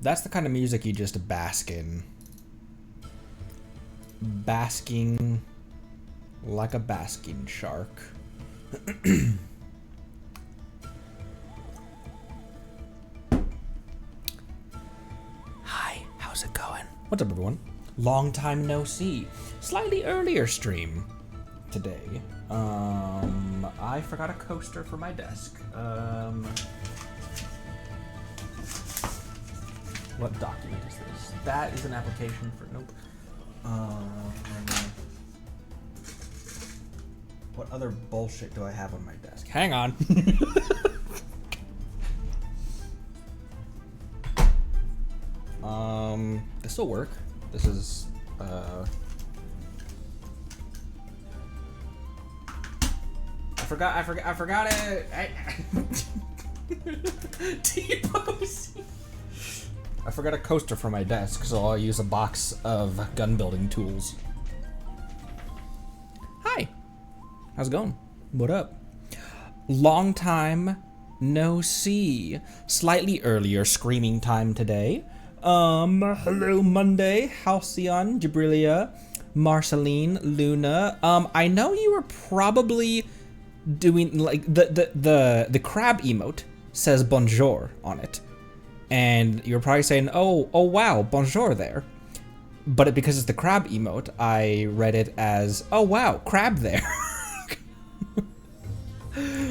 That's the kind of music you just bask in. Basking like a basking shark. Hi, how's it going? What's up, everyone? Long time no see. Slightly earlier stream today. I forgot a coaster for my desk. What document is this? That is an application for, nope. What other bullshit do I have on my desk? Hang on. This will work. This is, I forgot it. T-pose. I forgot a coaster for my desk, so I'll use a box of gun building tools. Hi. How's it going? What up? Long time no see. Slightly earlier screaming time today. Hello Monday, Halcyon, Jabrilia, Marceline, Luna. I know you were probably doing like the crab emote says bonjour on it. And you're probably saying, oh wow, bonjour there. But because it's the crab emote, I read it as, oh wow, crab there.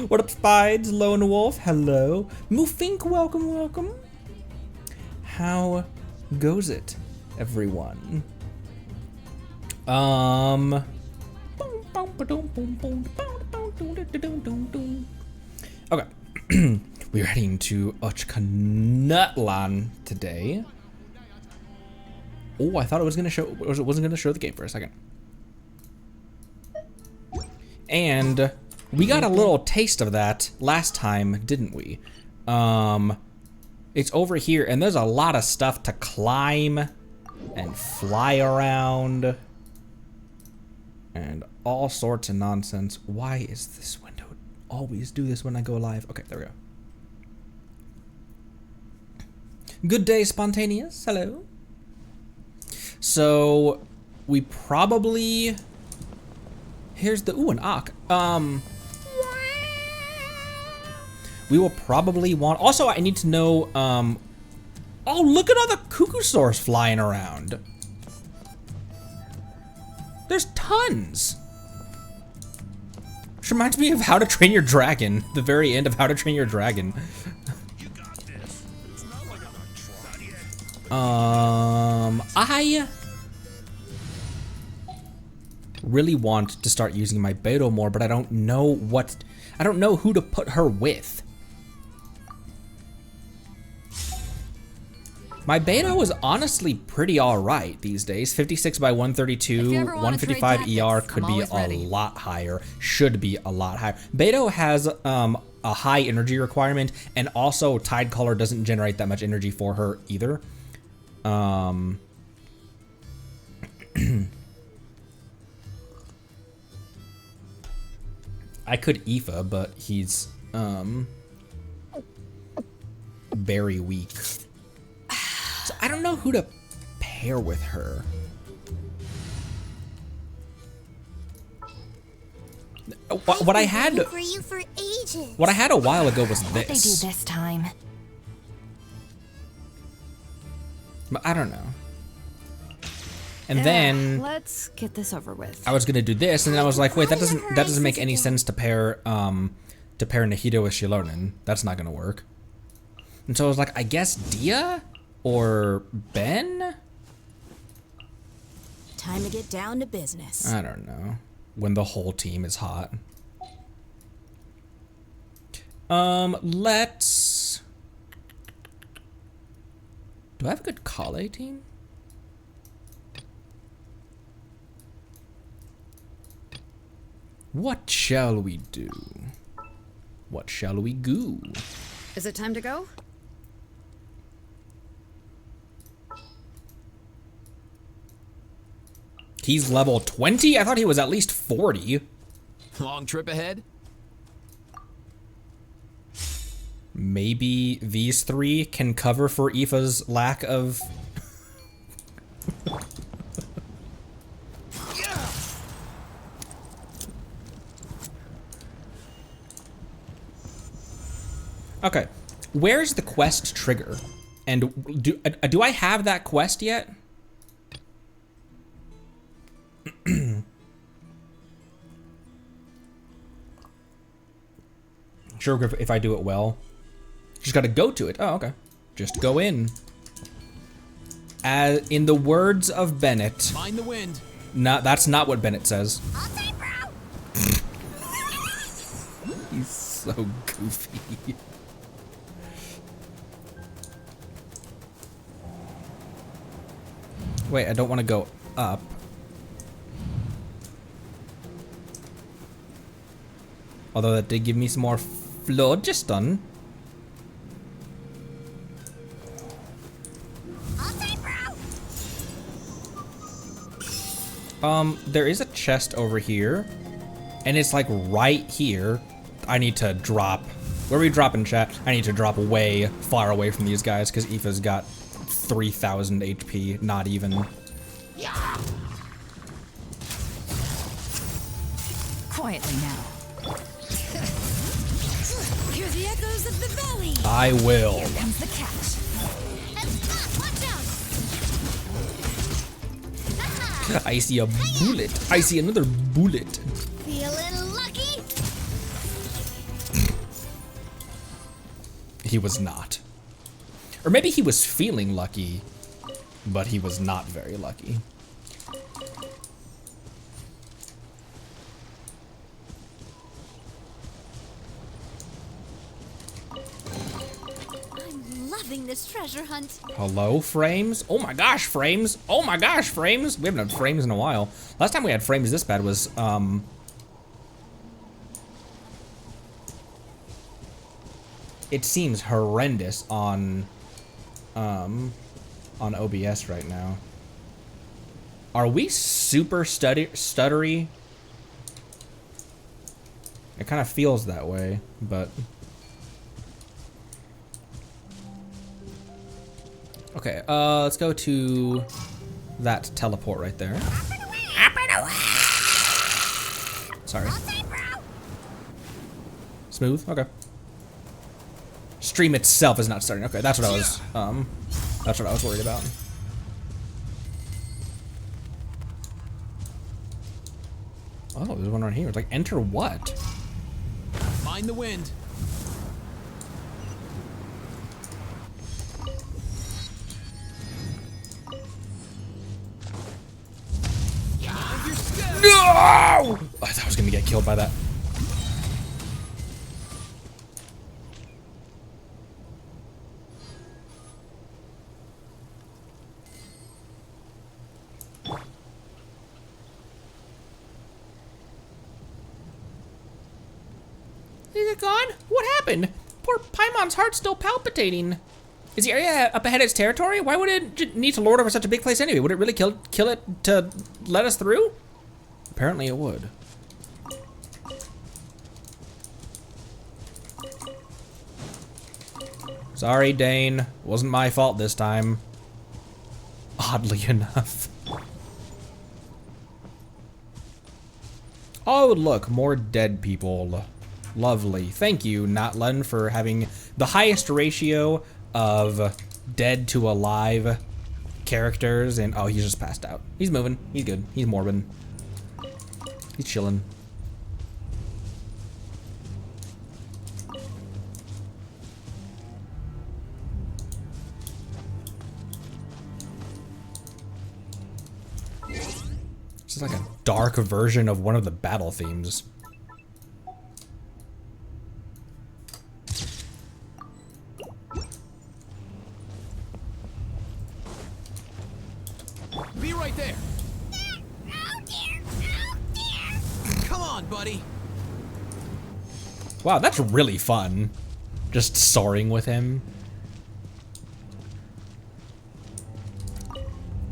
What up, Spides? Lone Wolf, hello. Moofink, welcome. How goes it, everyone? Okay. We're heading to Natland today. Oh, I thought it was gonna show. It wasn't gonna show the game for a second. And we got a little taste of that last time, didn't we? It's over here, and there's a lot of stuff to climb and fly around and all sorts of nonsense. Why is this window always do this when I go live? Okay, there we go. Good day, Spontaneous. Hello. So we probably, here's the an Ak. We will probably want, also I need to know, oh, look at all the Cuckoo stores flying around. There's tons. Which reminds me of How to Train Your Dragon, the very end of How to Train Your Dragon. I really want to start using my Beto more, but I don't know who to put her with. My Beto is honestly pretty alright these days. 56 by 132, 155 ER could be a lot higher, should be a lot higher. Beto has a high energy requirement, and also Tide Color doesn't generate that much energy for her either. I could Aoife, but he's very weak. So I don't know who to pair with her. What I had a while ago was this. What they do this time? But I don't know. And then let's get this over with. I was gonna do this, and then I was like, wait, that doesn't make any sense to pair Nahito with Shilonen. That's not gonna work. And so I was like, I guess Dia or Ben? Time to get down to business. I don't know. When the whole team is hot. Let's. Do I have a good Kale team? What shall we do? What shall we goo? Is it time to go? He's level 20? I thought he was at least 40. Long trip ahead? Maybe these three can cover for Aoife's lack of... Okay, where's the quest trigger? And do I have that quest yet? Sure, if I do it well. Just gotta go to it. Oh, okay. Just go in. As in the words of Bennett. Mind the wind. No, that's not what Bennett says. I'll say, bro. He's so goofy. Wait, I don't want to go up. Although that did give me some more phlogiston. I'll say, bro. There is a chest over here. And it's like right here. I need to drop. Where are we dropping, chat? I need to drop way far away from these guys because Aoife's got 3,000 HP, not even. Yeah. Quietly now. Hear the echoes of the valley. I will. Here comes the catch. Watch out. I see a bullet. I see another bullet. Feeling lucky? He was not. Or maybe he was feeling lucky, but he was not very lucky. I'm loving this treasure hunt. Hello, Frames? Oh my gosh, Frames! Oh my gosh, Frames! We haven't had Frames in a while. Last time we had Frames this bad was, it seems horrendous on OBS right now. Are we super stuttery? It kind of feels that way, but... Okay, let's go to that teleport right there. Sorry. Smooth, okay. Stream itself is not starting. Okay, that's what I was worried about. Oh, there's one right here. It's like, enter what? Mind the wind. No! I thought I was gonna get killed by that. Is it gone? What happened? Poor Paimon's heart's still palpitating. Is the area up ahead its territory? Why would it need to lord over such a big place anyway? Would it really kill it to let us through? Apparently it would. Sorry, Dane. Wasn't my fault this time. Oddly enough. Oh, look, more dead people. Lovely. Thank you, Natland, for having the highest ratio of dead to alive characters. And oh, he's just passed out. He's moving. He's good. He's morbid. He's chilling. This is like a dark version of one of the battle themes. Be right there. Come on, buddy. Wow, that's really fun. Just soaring with him.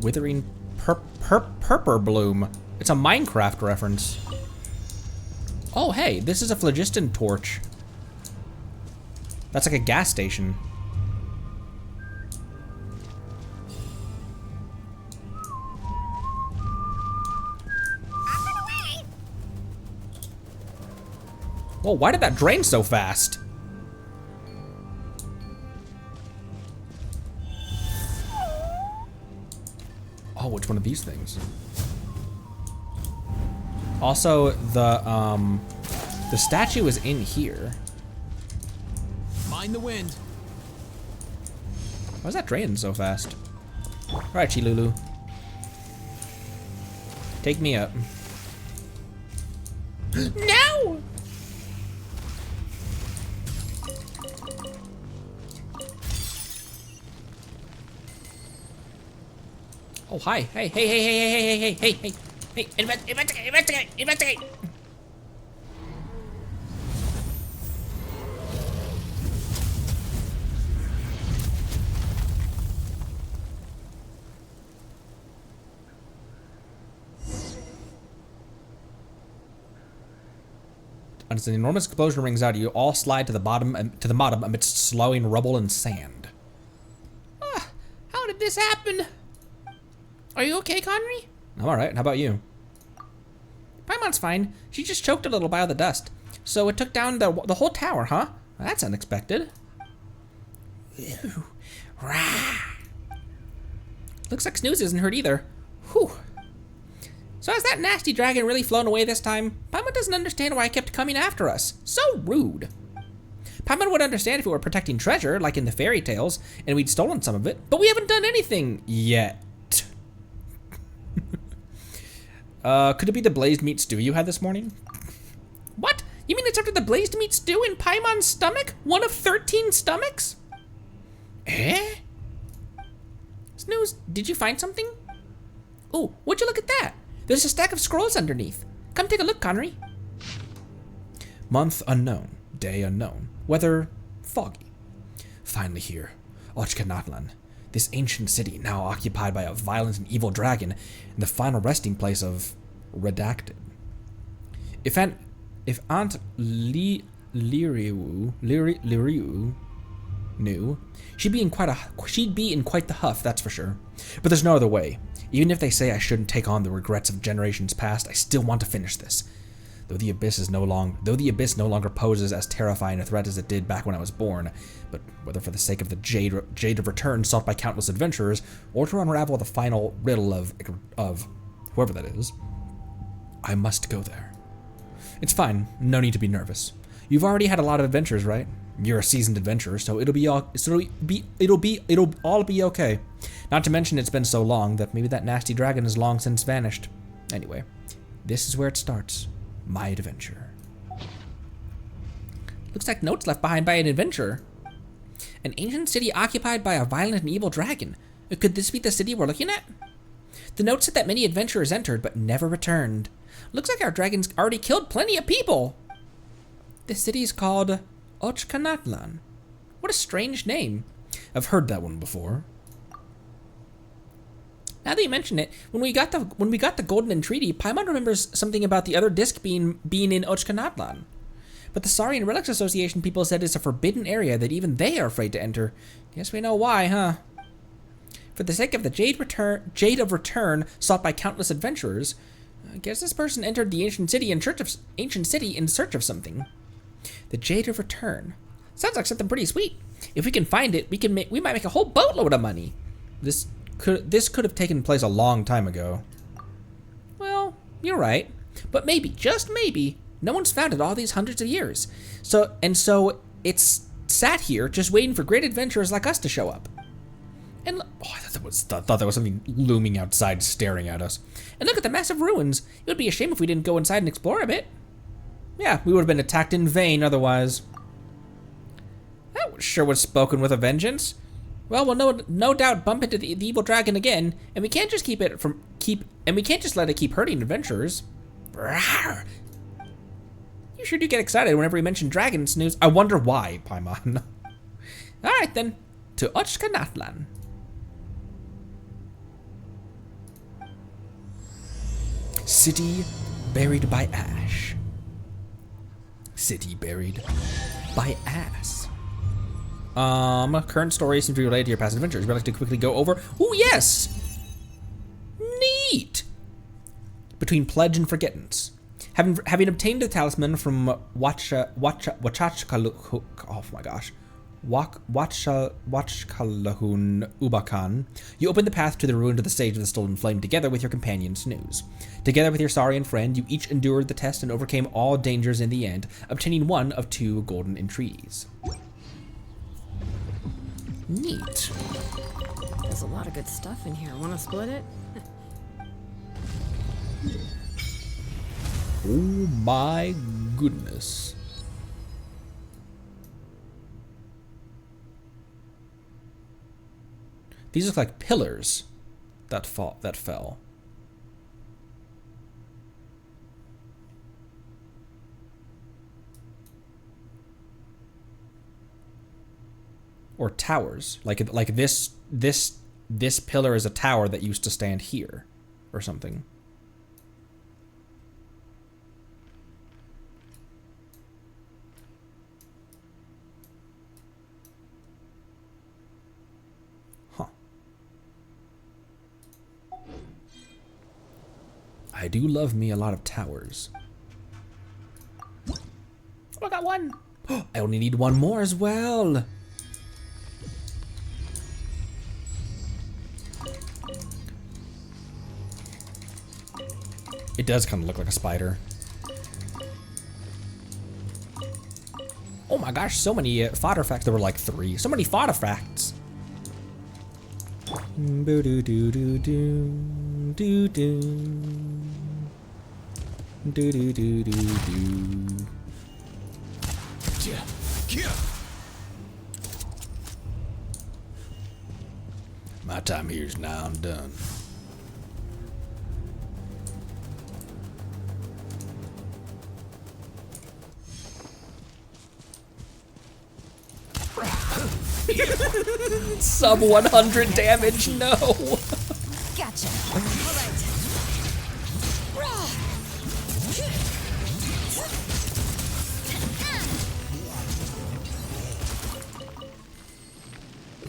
Withering Purper Bloom. It's a Minecraft reference. Oh, hey, this is a phlogiston torch. That's like a gas station. Whoa, why did that drain so fast? Oh, which one of these things? Also, the statue is in here. Mind the wind. Why is that draining so fast? Alright, Chilulu. Take me up. No! Oh, hi. Hey, hey, hey, hey, hey, hey, hey, hey, hey, investigate, investigate, investigate. As an enormous explosion rings out, you all slide to the bottom amidst slowing rubble and sand. How did this happen? Are you okay, Connery? I'm alright. How about you? Paimon's fine. She just choked a little by all the dust. So it took down the whole tower, huh? That's unexpected. Ew. Rah. Looks like Snooze isn't hurt either. Whew. So has that nasty dragon really flown away this time? Paimon doesn't understand why it kept coming after us. So rude. Paimon would understand if we were protecting treasure, like in the fairy tales, and we'd stolen some of it, but we haven't done anything yet. Could it be the blazed meat stew you had this morning? What? You mean it's after the blazed meat stew in Paimon's stomach? One of 13 stomachs? Eh? Snooze, did you find something? Oh, would you look at that? There's a stack of scrolls underneath. Come take a look, Connery. Month unknown, day unknown, weather foggy. Finally here, Natland. This ancient city, now occupied by a violent and evil dragon, and the final resting place of Redacted. If Aunt Liriu knew, she'd be in quite the huff, that's for sure. But there's no other way. Even if they say I shouldn't take on the regrets of generations past, I still want to finish this. Though the abyss no longer poses as terrifying a threat as it did back when I was born, but whether for the sake of the jade of return sought by countless adventurers, or to unravel the final riddle of whoever that is, I must go there. It's fine. No need to be nervous. You've already had a lot of adventures, right? You're a seasoned adventurer, so it'll all be okay. Not to mention it's been so long that maybe that nasty dragon has long since vanished. Anyway, this is where it starts. My adventure. Looks like notes left behind by an adventurer. An ancient city occupied by a violent and evil dragon. Could this be the city we're looking at? The note said that many adventurers entered but never returned. Looks like our dragon's already killed plenty of people. This city is called Natland. What a strange name. I've heard that one before. Now that you mention it, when we got the Golden Entreaty, Paimon remembers something about the other disc being in Natland. But the Saurian Relics Association people said it's a forbidden area that even they are afraid to enter. Guess we know why, huh? For the sake of the jade of return sought by countless adventurers, I guess this person entered the ancient city in search of something. The Jade of Return. Sounds like something pretty sweet. If we can find it, we might make a whole boatload of money. This could have taken place a long time ago. Well, you're right. But maybe, just maybe, no one's found it all these hundreds of years. So it's sat here just waiting for great adventurers like us to show up. And I thought there was something looming outside staring at us. And look at the massive ruins. It would be a shame if we didn't go inside and explore a bit. Yeah, we would have been attacked in vain otherwise. That sure was spoken with a vengeance. Well, we'll no doubt bump into the evil dragon again, and we can't just let it keep hurting adventurers. Rawr. You sure do get excited whenever we mention dragon, Snooze. I wonder why, Paimon. All right then, to Natland. City buried by ash. City buried by ass. Current story seems to be related to your past adventures. Would you like to quickly go over? Ooh, yes! Neat! Between pledge and forgettance. Having obtained the talisman from oh my gosh. Wachkalahun Ubakan, you open the path to the ruin to the stage of the stolen flame together with your companion Snooze. Together with your Saurian friend, you each endured the test and overcame all dangers in the end, obtaining one of 2 golden entreaties. Neat. There's a lot of good stuff in here. Wanna split it? Oh my goodness. These look like pillars that fell. Or towers. Like this pillar is a tower that used to stand here or something. I do love me a lot of towers. Oh, I got one. I only need one more as well. It does kind of look like a spider. Oh my gosh, so many fodder facts. There were like 3. So many fodder facts. My time here is now done. Sub 100 damage, no! Gotcha. All right.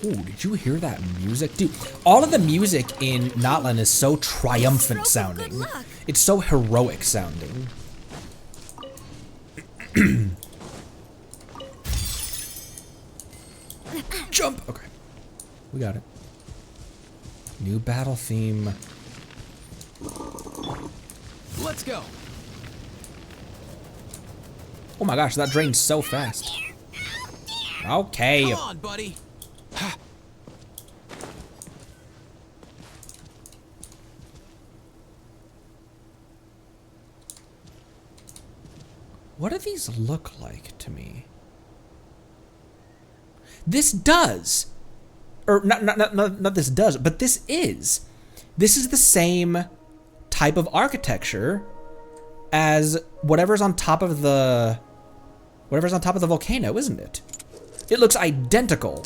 Ooh, did you hear that music? Dude, all of the music in Natland is so triumphant sounding. It's so heroic sounding. Jump! Okay. We got it. New battle theme. Let's go. Oh my gosh, that drains so fast. Okay. Come on, buddy. What do these look like to me? This does. Or not this does, but this is. This is the same type of architecture as whatever's on top of the volcano, isn't it? It looks identical.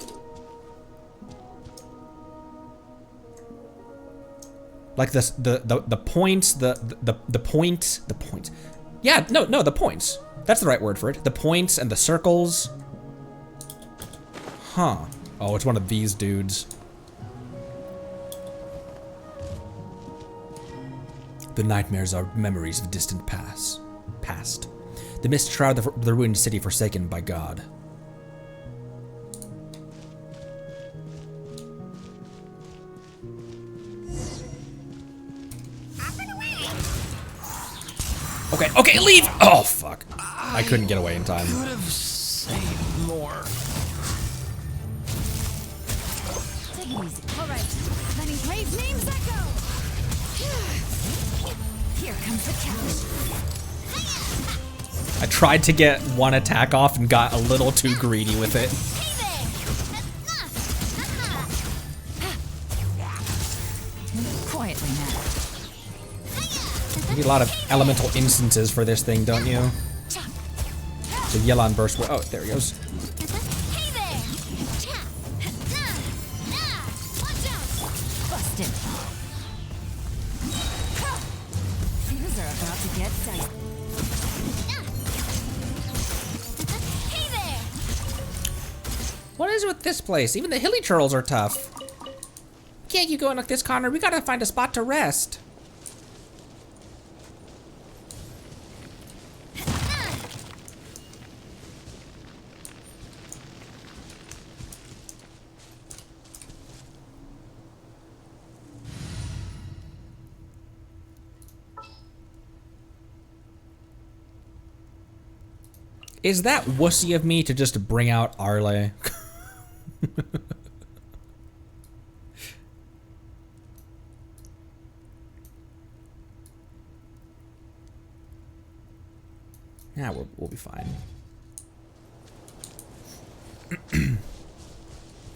Like this, the points, the points. Yeah, no, the points. That's the right word for it. The points and the circles. Huh. Oh, it's one of these dudes. The nightmares are memories of distant past. The mist shroud the ruined city forsaken by God. Okay, leave! Oh, fuck. I couldn't get away in time. Could have saved more. Take it easy. All right. Letting brave names echo. Here comes the challenge. I tried to get one attack off and got a little too greedy with it. Quietly now. You need a lot of elemental instances for this thing, don't you? So Yelon burst. Oh, there he goes. Hey there. Watch out. Busted. Things are about to get dicey. Hey there. What is with this place? Even the hilly churls are tough. Can't you go in like this, Connor? We gotta find a spot to rest. Is that wussy of me to just bring out Arle? Yeah, we'll be fine.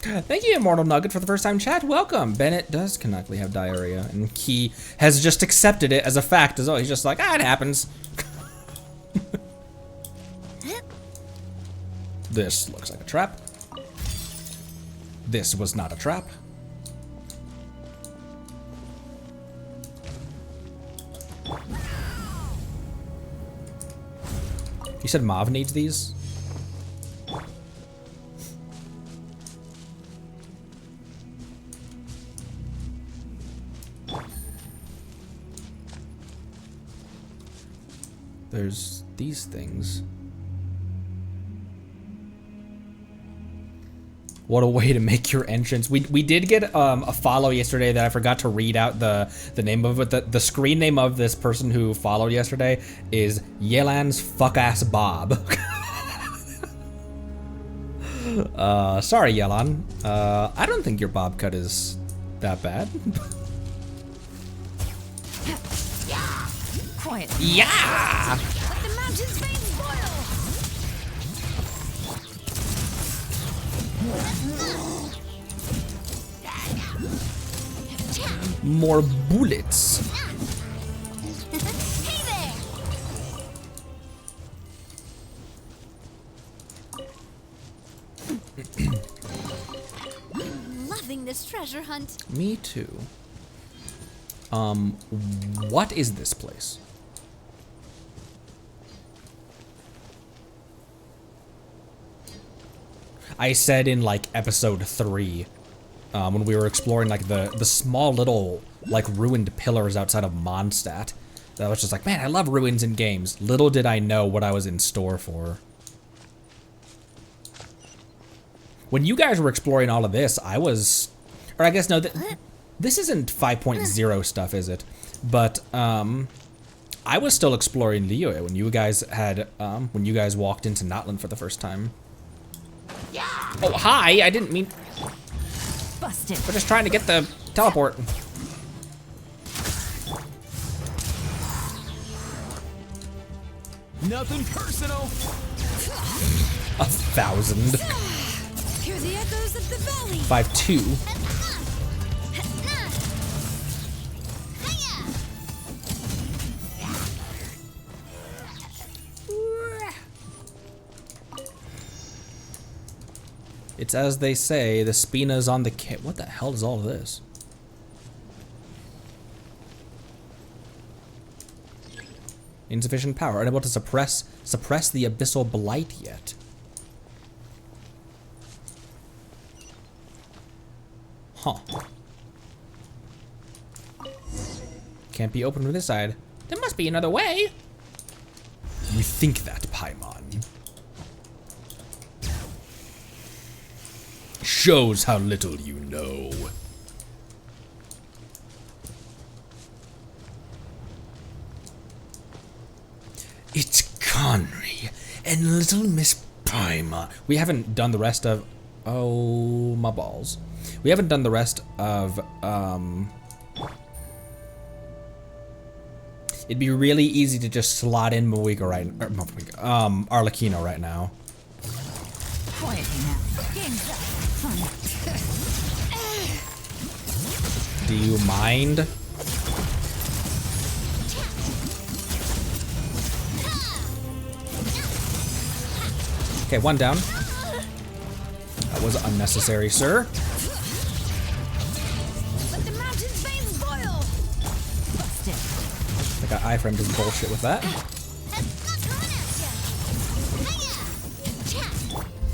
Thank you, Immortal Nugget, for the first time chat. Welcome. Bennett does canonically have diarrhea, and Key has just accepted it as a fact as well. He's just like, ah, it happens. This looks like a trap. This was not a trap. You said Mav needs these? There's these things. What a way to make your entrance. We did get a follow yesterday that I forgot to read out the name of it. The screen name of this person who followed yesterday is Yelan's fuck-ass Bob. Sorry, Yelan. I don't think your bob cut is that bad. Quiet. Yeah! Let the mountain's veins boil. More bullets. Hey there. I'm loving this treasure hunt. Me too. What is this place? I said in like episode 3, when we were exploring like the small little like ruined pillars outside of Mondstadt, that I was just like, man, I love ruins in games. Little did I know what I was in store for. When you guys were exploring all of this, I was, or I guess no, this isn't 5.0 stuff, is it? But I was still exploring Liyue when you guys had when you guys walked into Natland for the first time. Oh, hi! I didn't mean. Busted. We're just trying to get the teleport. Nothing personal. 1,000. Hear the echoes of the valley. 5-2. It's as they say, the Spina's on the kit. What the hell is all of this? Insufficient power, unable to suppress the abyssal blight yet. Huh. Can't be opened from this side. There must be another way. You think that, Paimon. Shows how little you know. It's Conry and little Miss Paimon. We haven't done the rest of... Oh, my balls. We haven't done the rest of... It'd be really easy to just slot in Mawika right... Arlecchino right now. Quiet now. Game's up. Fun. Do you mind? Okay, one down. That was unnecessary, sir. Let the mountain's veins boil. Busted. I got iframe does bullshit with that.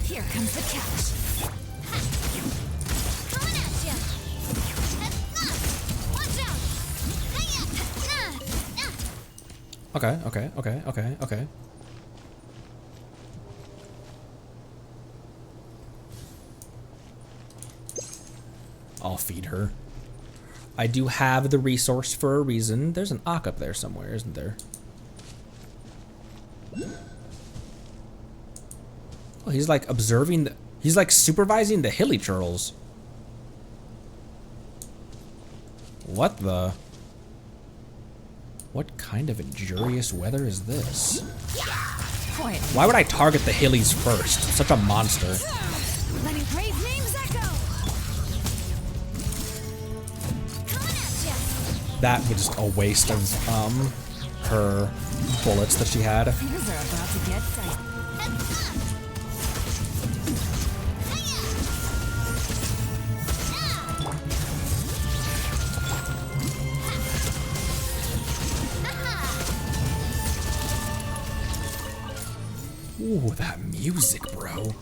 Here comes the catch. Okay, okay, okay, okay, okay. I'll feed her. I do have the resource for a reason. There's an Ock up there somewhere, isn't there? Oh, he's like observing the... He's like supervising the hilly churls. What the... What kind of injurious weather is this? Quiet. Why would I target the hillies first? Such a monster. Letting brave names echo. Coming at ya. That was just a waste of her bullets that she had. Fingers are about to get tight. Ooh, that music, bro.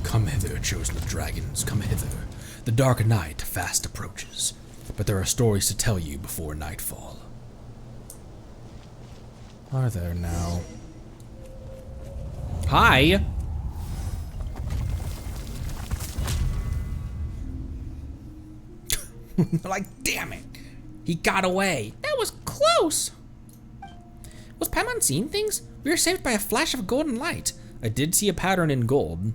Come hither, chosen of dragons, come hither. The dark night fast approaches, but there are stories to tell you before nightfall. Are there now? Hi! Like, damn it! He got away! That was close! Was Paimon seeing things? We were saved by a flash of golden light. I did see a pattern in gold.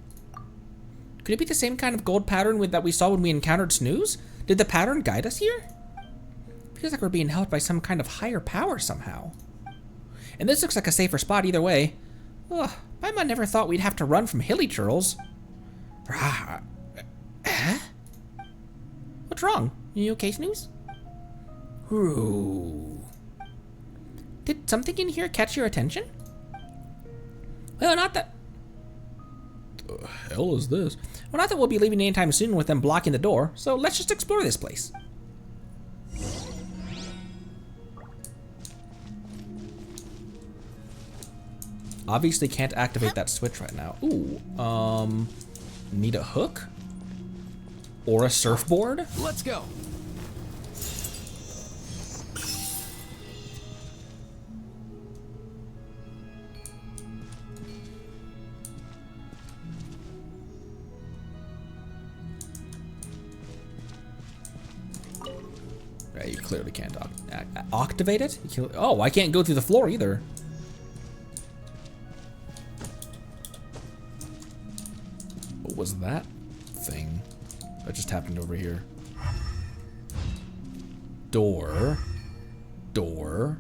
Could it be the same kind of gold pattern that we saw when we encountered Snooze? Did the pattern guide us here? Feels like we're being held by some kind of higher power somehow. And this looks like a safer spot either way. Ugh, Paimon never thought we'd have to run from hilly churls. What's wrong? You okay, Snooze? Ooh. Did something in here catch your attention? Well, not that... The hell is this? Well, not that we'll be leaving anytime soon with them blocking the door, so let's just explore this place. Obviously can't activate that switch right now. Ooh, need a hook? Or a surfboard? Let's go. Yeah, you clearly can't activate it? Oh, I can't go through the floor either. What was that thing that just happened over here? Door. Door.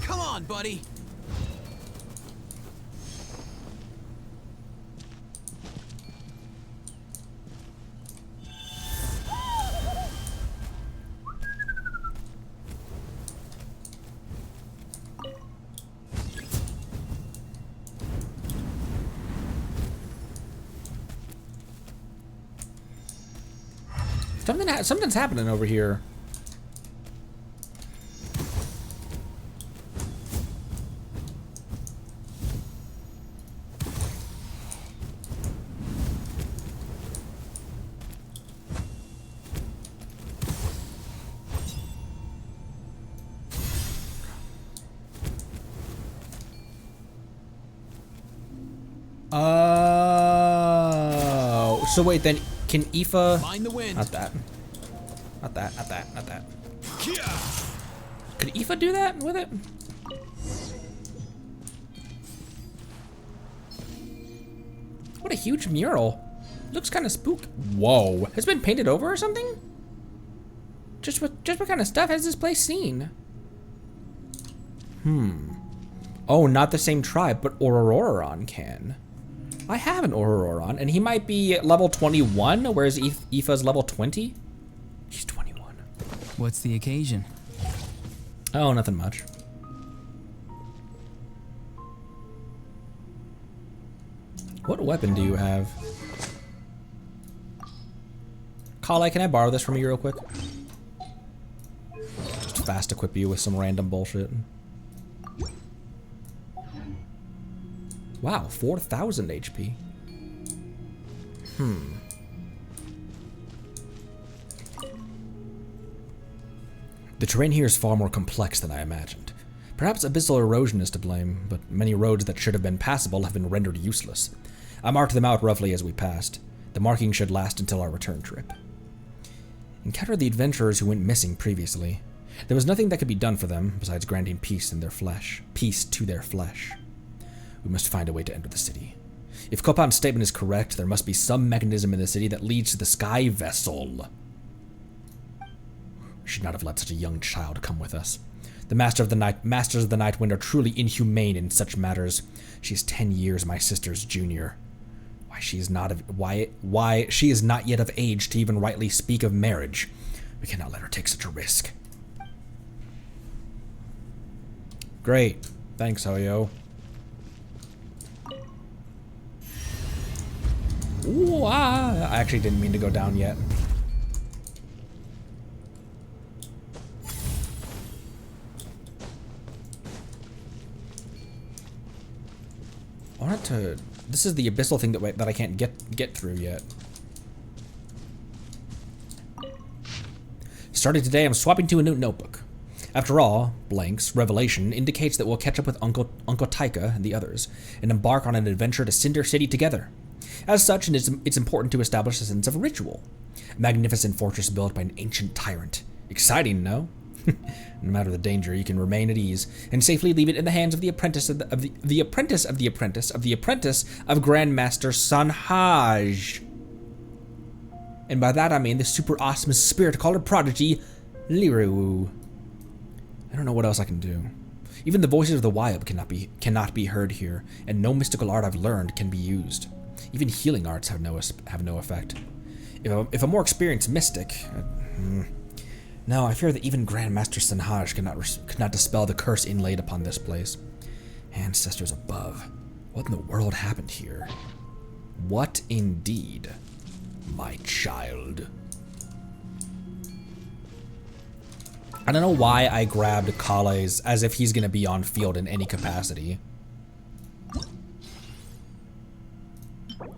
Come on, buddy. Something's happening over here. Oh, so wait, then can Aoife... Mind the wind. Not that. Not that, not that, not that. Could Aoife do that with it? What a huge mural. Looks kind of spooky. Whoa, has it been painted over or something? Just what kind of stuff has this place seen? Oh, not the same tribe, but Auroron can. I have an Auroron, and he might be level 21, whereas Aoife's level 20. She's 21. What's the occasion? Oh, nothing much. What weapon do you have? Kale, can I borrow this from you real quick? Just fast equip you with some random bullshit. Wow, 4,000 HP. The terrain here is far more complex than I imagined. Perhaps abyssal erosion is to blame, but many roads that should have been passable have been rendered useless. I marked them out roughly as we passed. The marking should last until our return trip. Encountered the adventurers who went missing previously. There was nothing that could be done for them besides granting peace to their flesh. We must find a way to enter the city. If Copan's statement is correct, there must be some mechanism in the city that leads to the sky vessel. We should not have let such a young child come with us. The Masters of the Night Wind are truly inhumane in such matters. She is 10 years my sister's junior. Why she is not yet of age to even rightly speak of marriage. We cannot let her take such a risk. Great. Thanks, Hoyo. Ooh, I actually didn't mean to go down yet. I wanted to... This is the abyssal thing that I can't get through yet. Starting today, I'm swapping to a new notebook. After all, blanks, revelation indicates that we'll catch up with Uncle Taika and the others, and embark on an adventure to Cinder City together. As such, it's important to establish a sense of ritual. A magnificent fortress built by an ancient tyrant. Exciting, no? No matter the danger, you can remain at ease and safely leave it in the hands of the apprentice of the apprentice of Grandmaster Sanhaj. And by that I mean the super awesome spirit caller prodigy, Liru. I don't know what else I can do. Even the voices of the wild cannot be heard here, and no mystical art I've learned can be used. Even healing arts have no effect. If a more experienced mystic... No, I fear that even Grandmaster Sanhaj could not dispel the curse inlaid upon this place. Ancestors above. What in the world happened here? What indeed, my child? I don't know why I grabbed Kale's as if he's gonna be on field in any capacity.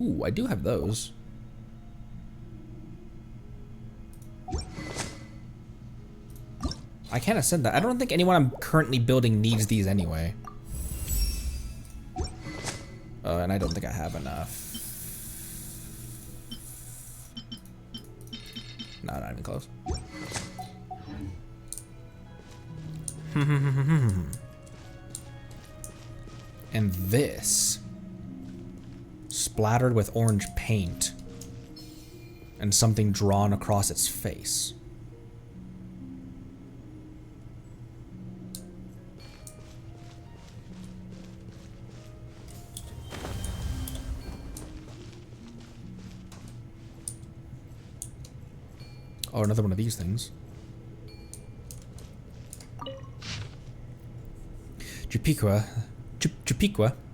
Ooh, I do have those. I can't have said that. I don't think anyone I'm currently building needs these anyway. And I don't think I have enough. No, not even close. And this, splattered with orange paint and something drawn across its face. Oh, another one of these things. Jupiqua,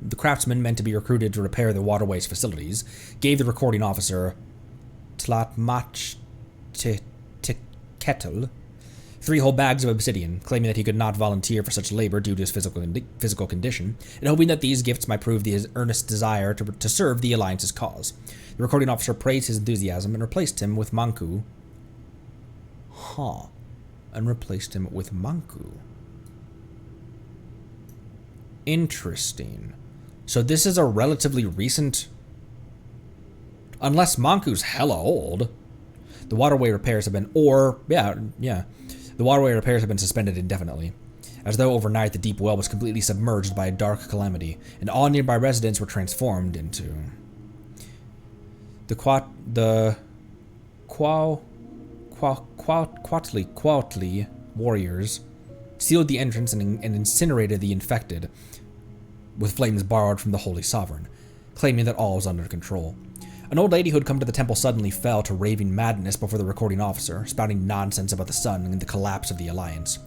the craftsman meant to be recruited to repair the waterways facilities, gave the recording officer Tlatmachteketl 3 whole bags of obsidian, claiming that he could not volunteer for such labor due to his physical condition, and hoping that these gifts might prove his earnest desire to serve the Alliance's cause. The recording officer praised his enthusiasm and replaced him with Manku. Interesting. So this is a relatively recent... Unless Manku's hella old. The waterway repairs have been... The waterway repairs have been suspended indefinitely. As though overnight the deep well was completely submerged by a dark calamity, and all nearby residents were transformed into... Quatli warriors sealed the entrance and incinerated the infected with flames borrowed from the Holy Sovereign, claiming that all was under control. An old lady who had come to the temple suddenly fell to raving madness before the recording officer, spouting nonsense about the sun and the collapse of the Alliance.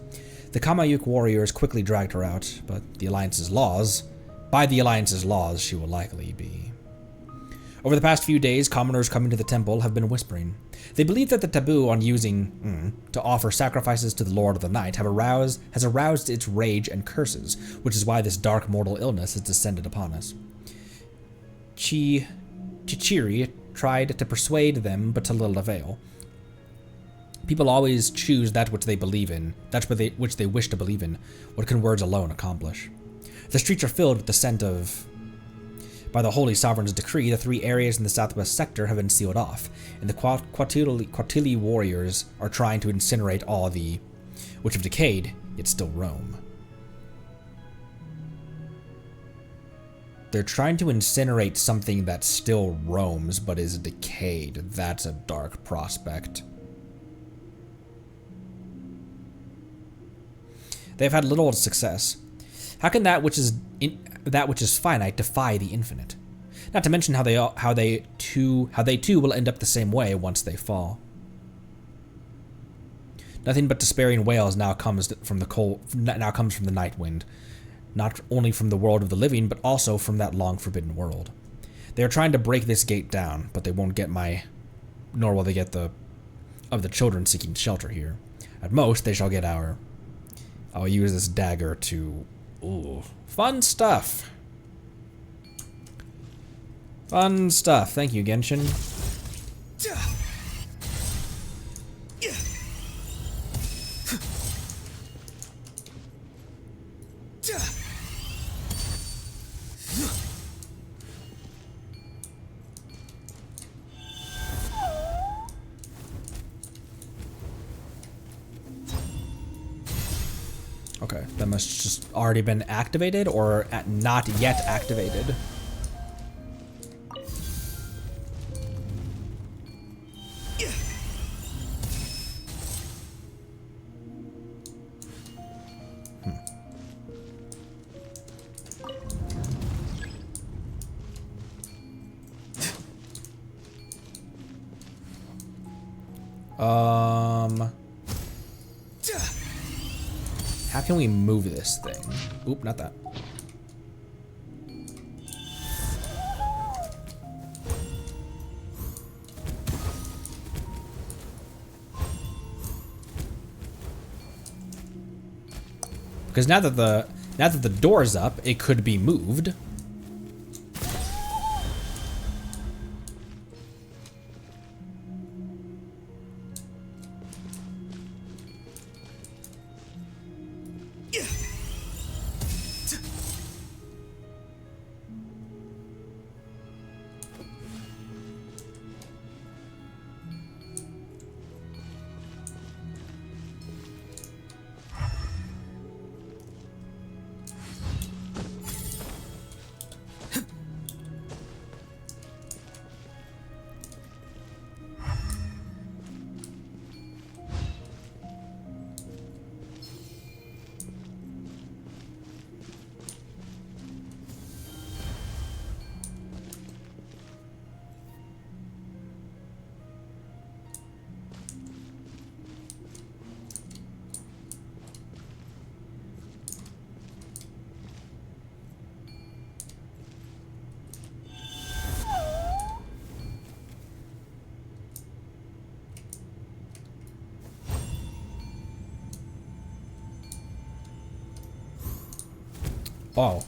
The Kamayuk warriors quickly dragged her out, but by the Alliance's laws, she will likely be. Over the past few days, commoners coming to the temple have been whispering. They believe that the taboo on using to offer sacrifices to the Lord of the Night has aroused its rage and curses, which is why this dark mortal illness has descended upon us. Chichiri tried to persuade them, but to little avail. People always choose that which they believe in, which they wish to believe in. What can words alone accomplish? The streets are filled with the scent of... By the Holy Sovereign's decree, the 3 areas in the southwest sector have been sealed off, and the Quatili warriors are trying to incinerate all the... which have decayed, yet still roam. They're trying to incinerate something that still roams, but is decayed. That's a dark prospect. They've had little success. How can that which is finite defy the infinite? Not to mention how they too will end up the same way once they fall. Nothing but despairing wails now comes from the night wind, not only from the world of the living, but also from that long forbidden world. They are trying to break this gate down, but they won't get nor will they get the children seeking shelter here. At most, they shall get I'll use this dagger to... Ooh, fun stuff. Fun stuff. Thank you, Genshin. Okay, that must just already been activated or not yet activated. How can we move this thing? Oop, not that. Because now that the door's up, it could be moved. Oh.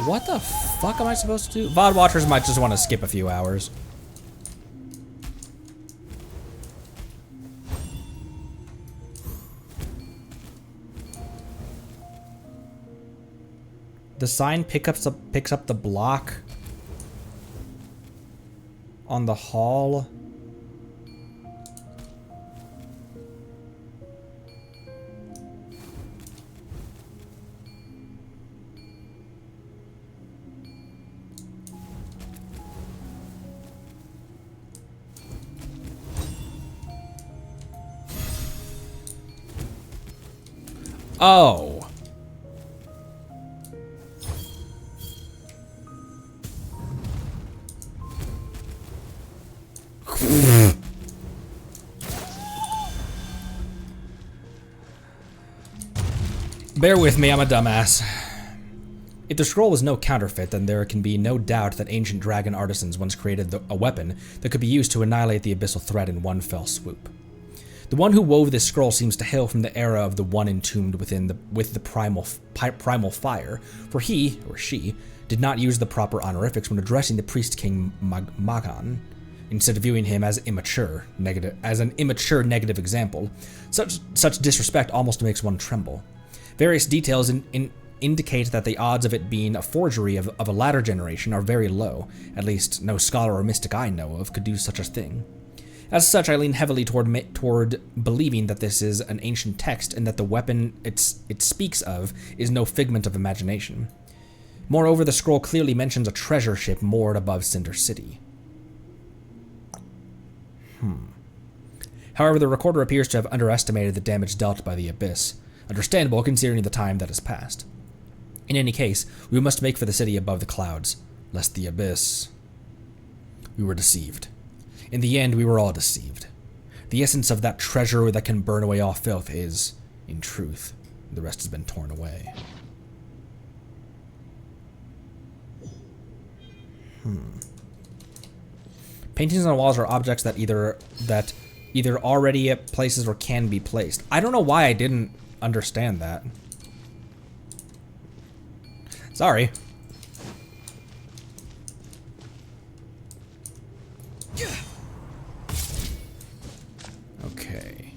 What the fuck am I supposed to do? VOD watchers might just want to skip a few hours. The sign picks up the block on the hall. Oh. Bear with me, I'm a dumbass. If the scroll was no counterfeit, then there can be no doubt that ancient dragon artisans once created a weapon that could be used to annihilate the abyssal threat in one fell swoop. The one who wove this scroll seems to hail from the era of the one entombed with the primal fire, for he, or she, did not use the proper honorifics when addressing the priest king Magan. Instead of viewing him as an immature negative example, such disrespect almost makes one tremble. Various details indicate that the odds of it being a forgery of a latter generation are very low. At least, no scholar or mystic I know of could do such a thing. As such, I lean heavily toward believing that this is an ancient text and that the weapon it speaks of is no figment of imagination. Moreover, the scroll clearly mentions a treasure ship moored above Cinder City. However, the recorder appears to have underestimated the damage dealt by the abyss. Understandable considering the time that has passed. In any case, we must make for the city above the clouds, lest the abyss... We were deceived. In the end, we were all deceived. The essence of that treasure that can burn away all filth is, in truth, the rest has been torn away. Paintings on the walls are objects that either already at places or can be placed. I don't know why I didn't understand that. Sorry. Okay.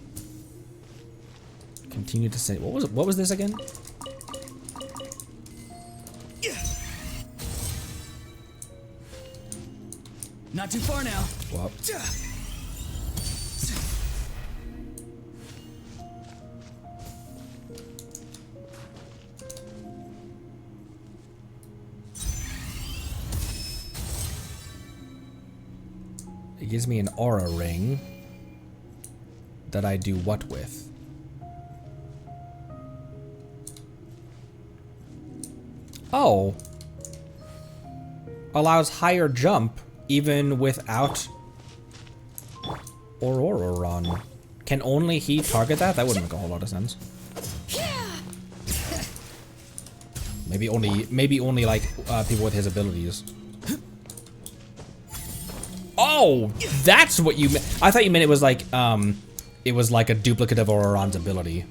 Continue to say. What was this again? Not too far now. Well. It gives me an aura ring that I do what with? Oh. Allows higher jump even without Auroron. Can only he target that? That wouldn't make a whole lot of sense. Maybe only like people with his abilities. Oh, that's what you meant. I thought you meant it was like a duplicate of Auroron's ability.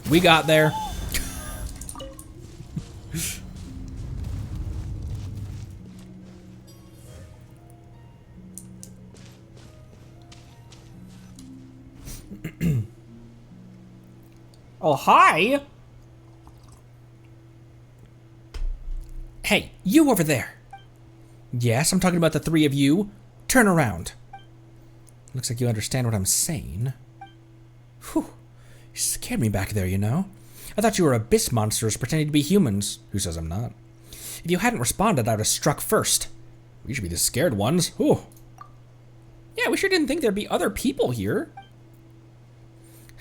We got there. Oh, hi. Hey, you over there. Yes, I'm talking about the three of you. Turn around. Looks like you understand what I'm saying. Whew. You scared me back there, you know. I thought you were abyss monsters pretending to be humans. Who says I'm not? If you hadn't responded, I would have struck first. We should be the scared ones. Whew. Yeah, we sure didn't think there'd be other people here.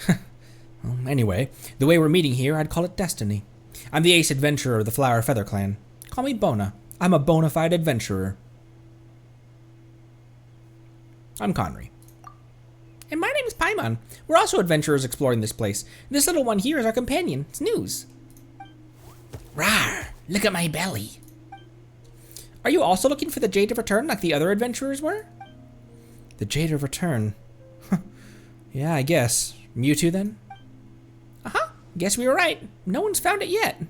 Well, anyway, the way we're meeting here, I'd call it destiny. I'm the ace adventurer of the Flower Feather Clan. Call me Bona. I'm a bona fide adventurer. I'm Conry. And my name's Paimon. We're also adventurers exploring this place. This little one here is our companion. It's news. Rawr! Look at my belly. Are you also looking for the Jade of Return like the other adventurers were? The Jade of Return? Yeah, I guess. Mewtwo then? Uh-huh. Guess we were right. No one's found it yet.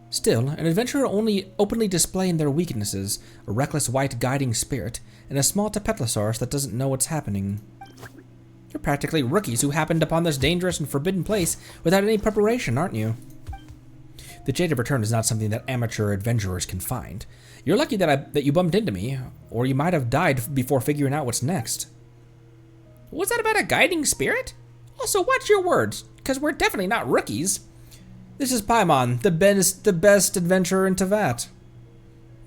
Still, an adventurer only openly displaying their weaknesses, a reckless white guiding spirit, and a small Tapetlosaurus that doesn't know what's happening. You're practically rookies who happened upon this dangerous and forbidden place without any preparation, aren't you? The Jade of Return is not something that amateur adventurers can find. You're lucky that you bumped into me, or you might have died before figuring out what's next. Was that about a guiding spirit? Also, watch your words, because we're definitely not rookies. This is Paimon, the best adventurer in Teyvat.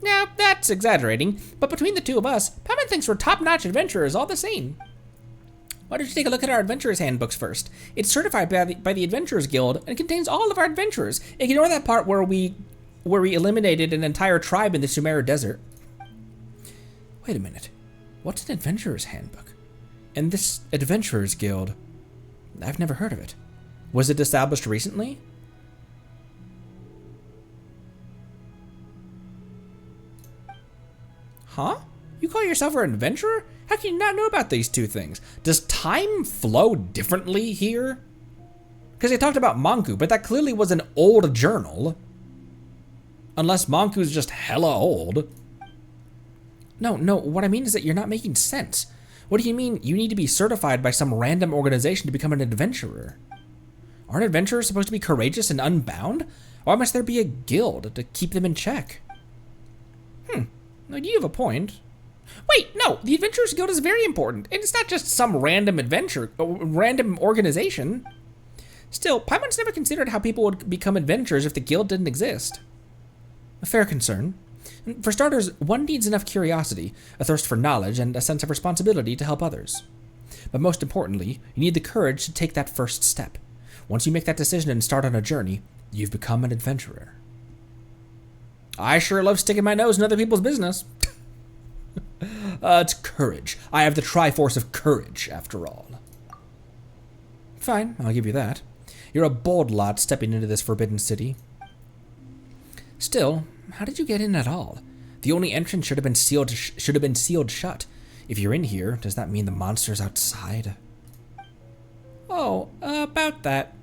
Now, that's exaggerating, but between the two of us, Paimon thinks we're top-notch adventurers all the same. Why don't you take a look at our Adventurers Handbooks first? It's certified by the Adventurers Guild and contains all of our adventures. Ignore that part where we eliminated an entire tribe in the Sumeru Desert. Wait a minute. What's an Adventurers Handbook? And this Adventurers Guild? I've never heard of it. Was it established recently? Huh? You call yourself an adventurer? How can you not know about these two things? Does time flow differently here? Because they talked about Manku, but that clearly was an old journal. Unless Manku's just hella old. No, what I mean is that you're not making sense. What do you mean you need to be certified by some random organization to become an adventurer? Aren't adventurers supposed to be courageous and unbound? Why must there be a guild to keep them in check? No, you have a point. Wait, no, the Adventurers Guild is very important, and it's not just some random random organization. Still, Paimon's never considered how people would become adventurers if the guild didn't exist. A fair concern. For starters, one needs enough curiosity, a thirst for knowledge, and a sense of responsibility to help others. But most importantly, you need the courage to take that first step. Once you make that decision and start on a journey, you've become an adventurer. I sure love sticking my nose in other people's business. It's courage. I have the Triforce of courage, after all. Fine, I'll give you that. You're a bold lot stepping into this forbidden city. Still, how did you get in at all? The only entrance should have been sealed shut. If you're in here, does that mean the monster's outside? Oh, about that.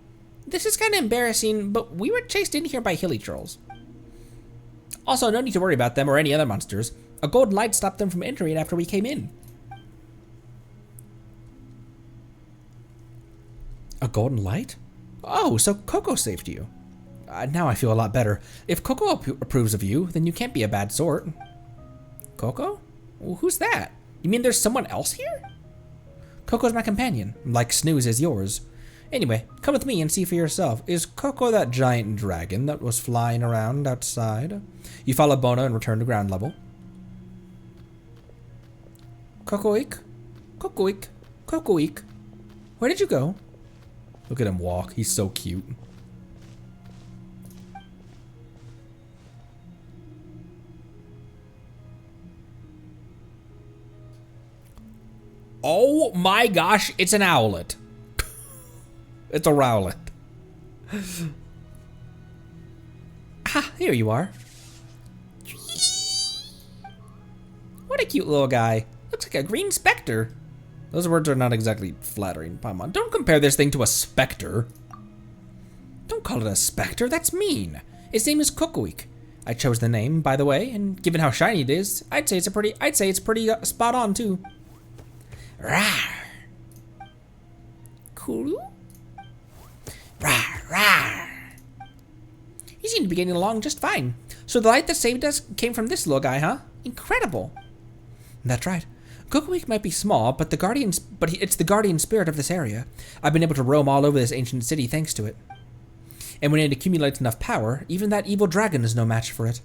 This is kind of embarrassing, but we were chased in here by hilly trolls. Also, no need to worry about them or any other monsters. A golden light stopped them from entering after we came in. A golden light? Oh, so Cuckoo saved you. Now I feel a lot better. If Cuckoo approves of you, then you can't be a bad sort. Cuckoo? Well, who's that? You mean there's someone else here? Cuckoo's my companion, like Snooze is yours. Anyway, come with me and see for yourself. Is Cuckoo that giant dragon that was flying around outside? You follow Bona and return to ground level. Cuckooik? Cuckooik? Cuckooik? Where did you go? Look at him walk. He's so cute. Oh my gosh, it's an owlet. It's a rowlet. Ah, here you are. What a cute little guy. Looks like a green specter. Those words are not exactly flattering, Paimon. Don't compare this thing to a specter. Don't call it a specter, that's mean. Its name is Cuckooik. I chose the name, by the way, and given how shiny it is, I'd say it's pretty spot on too. Rawr. Cool. Rawr, rawr. You seem to be getting along just fine. So the light that saved us came from this little guy, huh? Incredible. That's right. Cuckooik might be small, but it's the guardian spirit of this area. I've been able to roam all over this ancient city thanks to it. And when it accumulates enough power, even that evil dragon is no match for it.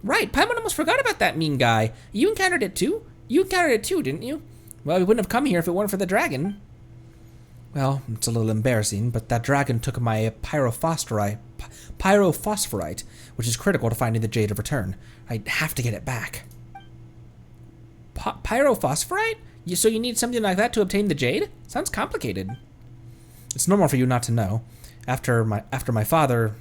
Right, Paimon almost forgot about that mean guy. You encountered it too? You encountered it too, didn't you? Well, we wouldn't have come here if it weren't for the dragon. Well, it's a little embarrassing, but that dragon took my pyrophosphorite, which is critical to finding the Jade of Return. I have to get it back. Pyrophosphorite? So you need something like that to obtain the Jade? Sounds complicated. It's normal for you not to know. After my father...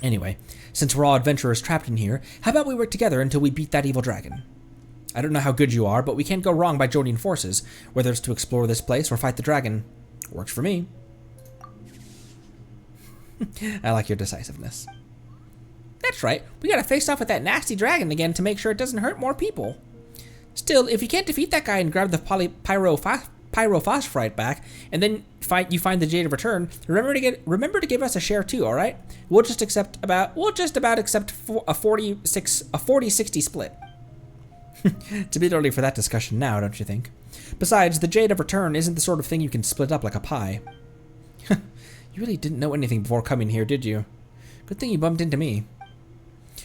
Anyway, since we're all adventurers trapped in here, how about we work together until we beat that evil dragon? I don't know how good you are, but we can't go wrong by joining forces, whether it's to explore this place or fight the dragon. Works for me. I like your decisiveness. That's right, we gotta face off with that nasty dragon again to make sure it doesn't hurt more people. Still, if you can't defeat that guy and grab the pyrophosphorite back, and then you find the Jade of Return, remember to give us a share too, all right? We'll just accept a 40-60 split. It's a bit early for that discussion now, don't you think? Besides, the Jade of Return isn't the sort of thing you can split up like a pie. You really didn't know anything before coming here, did you? Good thing you bumped into me.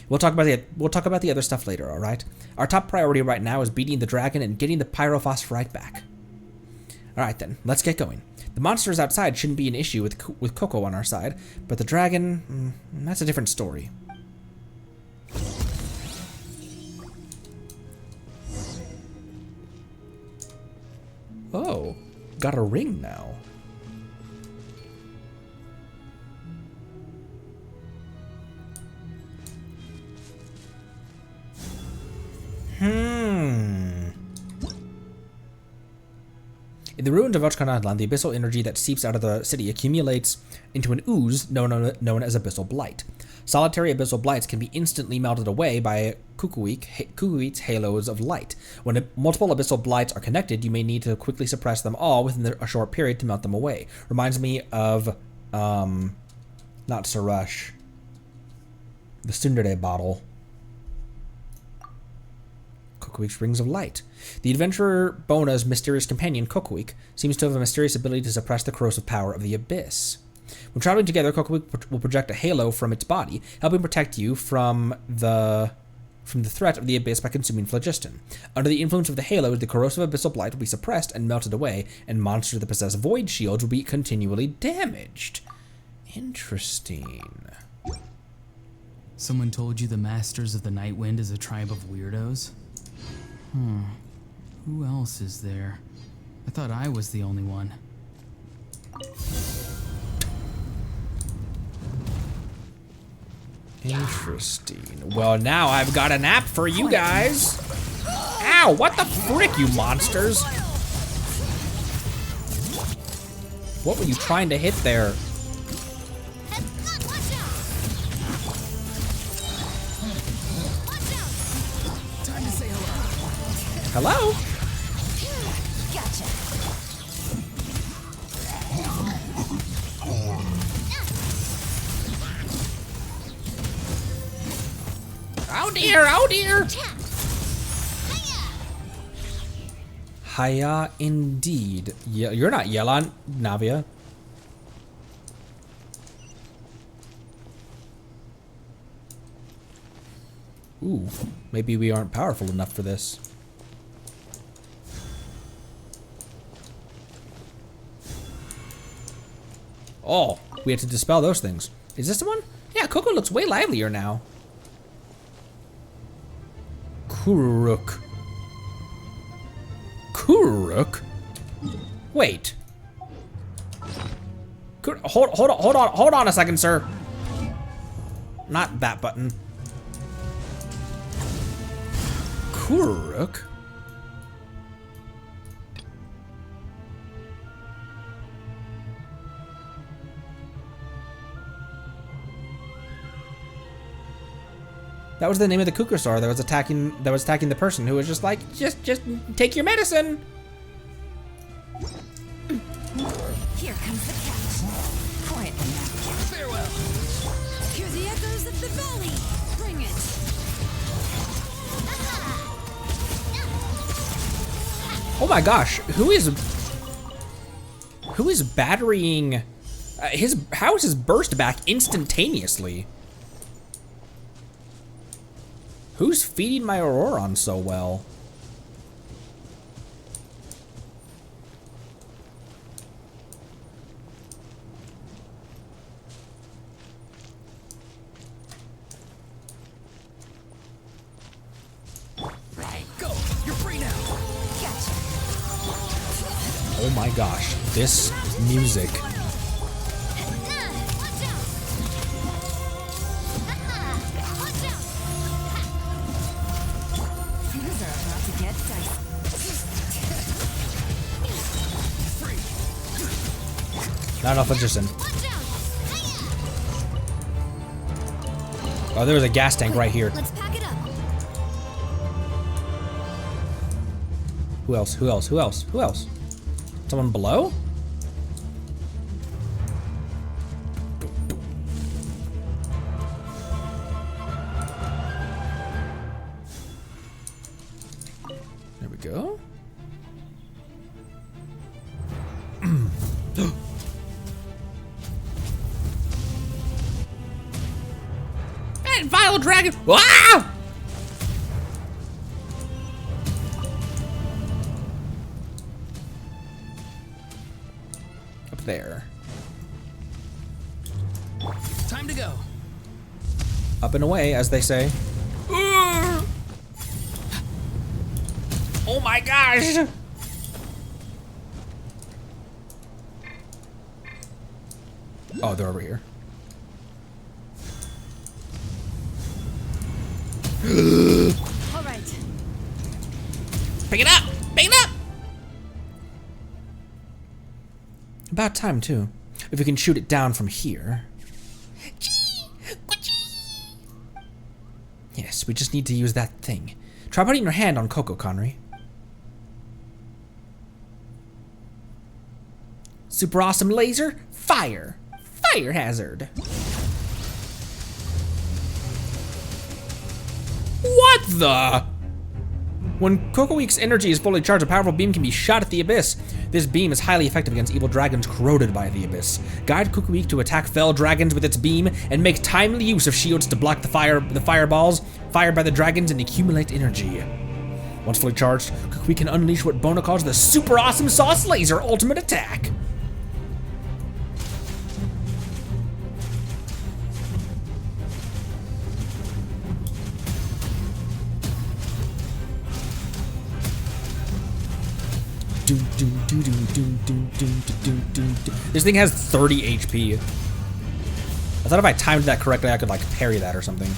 We'll talk about the other stuff later, all right? Our top priority right now is beating the dragon and getting the pyrophosphorite back. All right then, let's get going. The monsters outside shouldn't be an issue with Cuckoo on our side, but the dragon, that's a different story. Oh, got a ring now. In the ruins of Natland, the abyssal energy that seeps out of the city accumulates into an ooze known as abyssal blight. Solitary abyssal blights can be instantly melted away by Cuckoo's halos of light. When multiple abyssal blights are connected, you may need to quickly suppress them all within a short period to melt them away. Reminds me of, not Sarush, the Tsundere bottle. Cuckoo's Rings of Light. The adventurer Bona's mysterious companion, Cuckoo, seems to have a mysterious ability to suppress the corrosive power of the abyss. When traveling together, Cuckoo will project a halo from its body, helping protect you from the threat of the abyss by consuming phlogiston. Under the influence of the halo, the corrosive abyssal blight will be suppressed and melted away, and monsters that possess void shields will be continually damaged. Interesting. Someone told you the Masters of the Night Wind is a tribe of weirdos? Who else is there? I thought I was the only one. Interesting. Well, now I've got an app for you guys. Ow, what the frick, you monsters? What were you trying to hit there? Hello? Gotcha. Oh dear, oh dear. Hiya indeed. Yeah, you're not Yelan, Navia. Ooh, maybe we aren't powerful enough for this. Oh, we have to dispel those things. Is this the one? Yeah, Cuckoo looks way livelier now. Kuruk. Kuruk? Wait. Hold on a second, sir. Not that button. Kuruk? That was the name of the Cuckoo that was attacking the person who was just like, just take your medicine. Here comes the catch. Quietly now. Farewell. Hear the echoes of the valley. Bring it. Oh my gosh, who is battering how is his burst back instantaneously? Who's feeding my Auroron so well? Right, go. You're free now. Gotcha. Oh my gosh, this music. Watch out. Watch out. Things are about to get dicey. Not enough Magician. Watch out. Oh, there was a gas tank right here. Let's pack it up. Who else? Who else? Who else? Who else? Someone below? There we go. And vile dragon! Ah! Up there. Time to go. Up and away, as they say. Oh my gosh! Oh, they're over here. All right. Pick it up! Pick it up! About time, too. If we can shoot it down from here. Yes, we just need to use that thing. Try putting your hand on Coco, Connery. Super awesome laser, fire! Fire hazard! What the? When Coco Week's energy is fully charged, a powerful beam can be shot at the abyss. This beam is highly effective against evil dragons corroded by the abyss. Guide Cuckoo Week to attack fell dragons with its beam and make timely use of shields to block the fireballs fired by the dragons and accumulate energy. Once fully charged, Cuckoo Week can unleash what Bona calls the super awesome sauce laser ultimate attack. This thing has 30 HP. I thought if I timed that correctly, I could like parry that or something.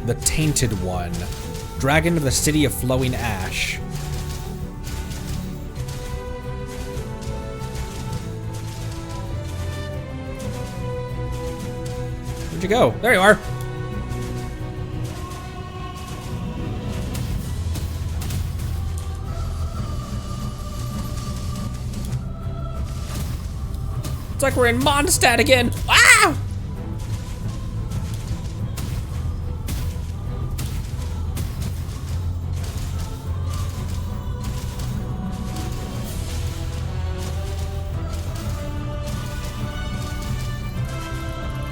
The Tainted One. Dragon of the City of Flowing Ash. Where'd you go? There you are. It's like we're in Mondstadt again. Ah!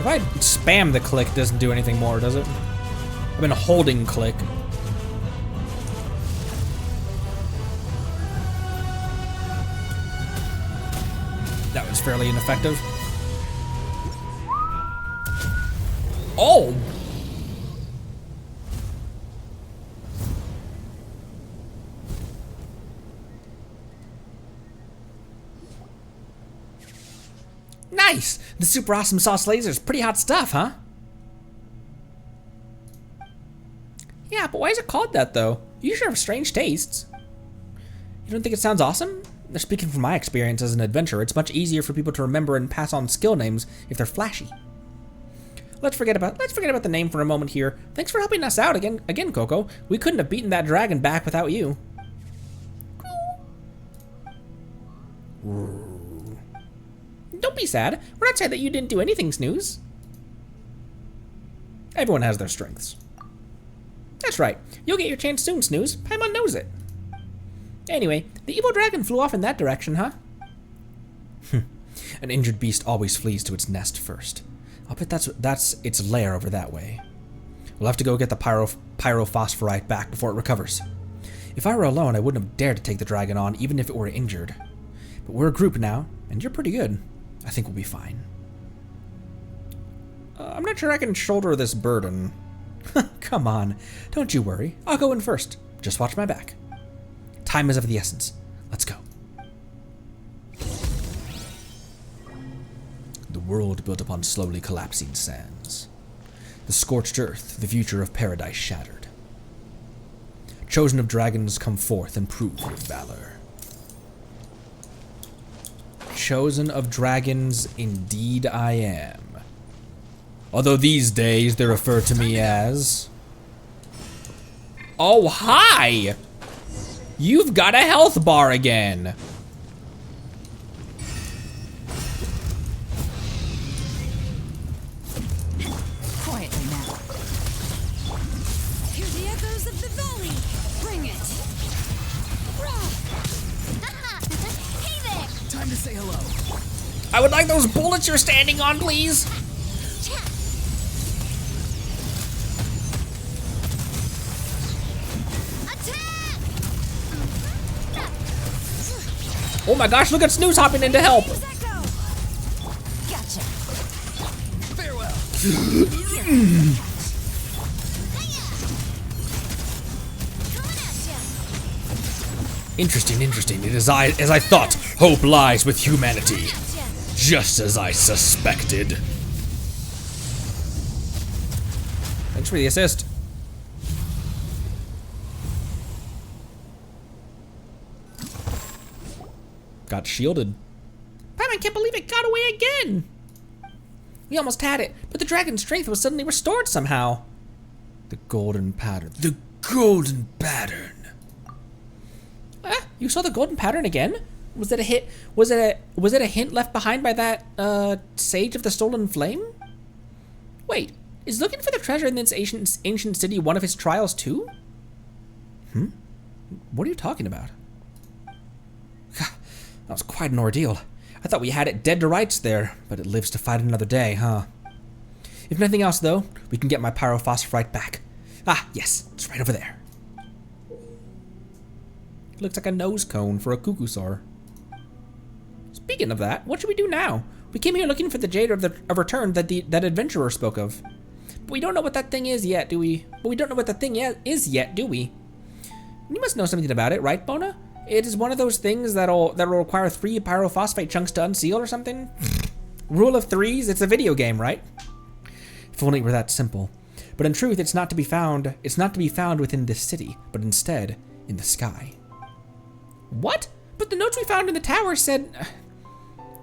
If I spam the click, it doesn't do anything more, does it? I've been holding click. That was fairly ineffective. Oh! Nice! The super awesome sauce laser is pretty hot stuff, huh? Yeah, but why is it called that, though? You sure have strange tastes. You don't think it sounds awesome? Speaking from my experience as an adventurer, it's much easier for people to remember and pass on skill names if they're flashy. Let's forget about the name for a moment here. Thanks for helping us out again, Coco. We couldn't have beaten that dragon back without you. Don't be sad. We're not sad that you didn't do anything, Snooze. Everyone has their strengths. That's right. You'll get your chance soon, Snooze. Paimon knows it. Anyway, the evil dragon flew off in that direction, huh? An injured beast always flees to its nest first. I'll bet that's its lair over that way. We'll have to go get the pyrophosphorite back before it recovers. If I were alone, I wouldn't have dared to take the dragon on, even if it were injured. But we're a group now, and you're pretty good. I think we'll be fine. I'm not sure I can shoulder this burden. Come on, don't you worry. I'll go in first. Just watch my back. Time is of the essence. Let's go. world built upon slowly collapsing sands. The scorched earth, the future of paradise shattered. Chosen of dragons, come forth and prove your valor. Chosen of dragons, indeed I am. Although these days they refer to me as... Oh, hi! You've got a health bar again. Quietly now. Hear the echoes of the valley. Bring it. Hey there. Time to say hello. I would like those bullets you're standing on, please. Oh my gosh, look at Snooze hopping in to help. Gotcha. Farewell. Interesting. It is as I thought. Hope lies with humanity. Just as I suspected. Thanks for the assist. Got shielded. Paimon can't believe it got away again. We almost had it, but the dragon's strength was suddenly restored somehow. The golden pattern. The golden pattern. You saw the golden pattern again? Was it a hit? Was it a hint left behind by that sage of the stolen flame? Wait, is looking for the treasure in this ancient city one of his trials too? What are you talking about? That was quite an ordeal. I thought we had it dead to rights there, but it lives to fight another day, huh? If nothing else, though, we can get my pyrophosphorite back. Ah, yes, it's right over there. It looks like a nose cone for a cuckoo sar. Speaking of that, what should we do now? We came here looking for the jade of return that that adventurer spoke of. But we don't know what that thing is yet, do we? You must know something about it, right, Bona? It is one of those things that'll require 3 pyrophosphate chunks to unseal or something? Rule of threes? It's a video game, right? If only it were that simple. But in truth, it's not to be found within this city, but instead in the sky. What? But the notes we found in the tower said...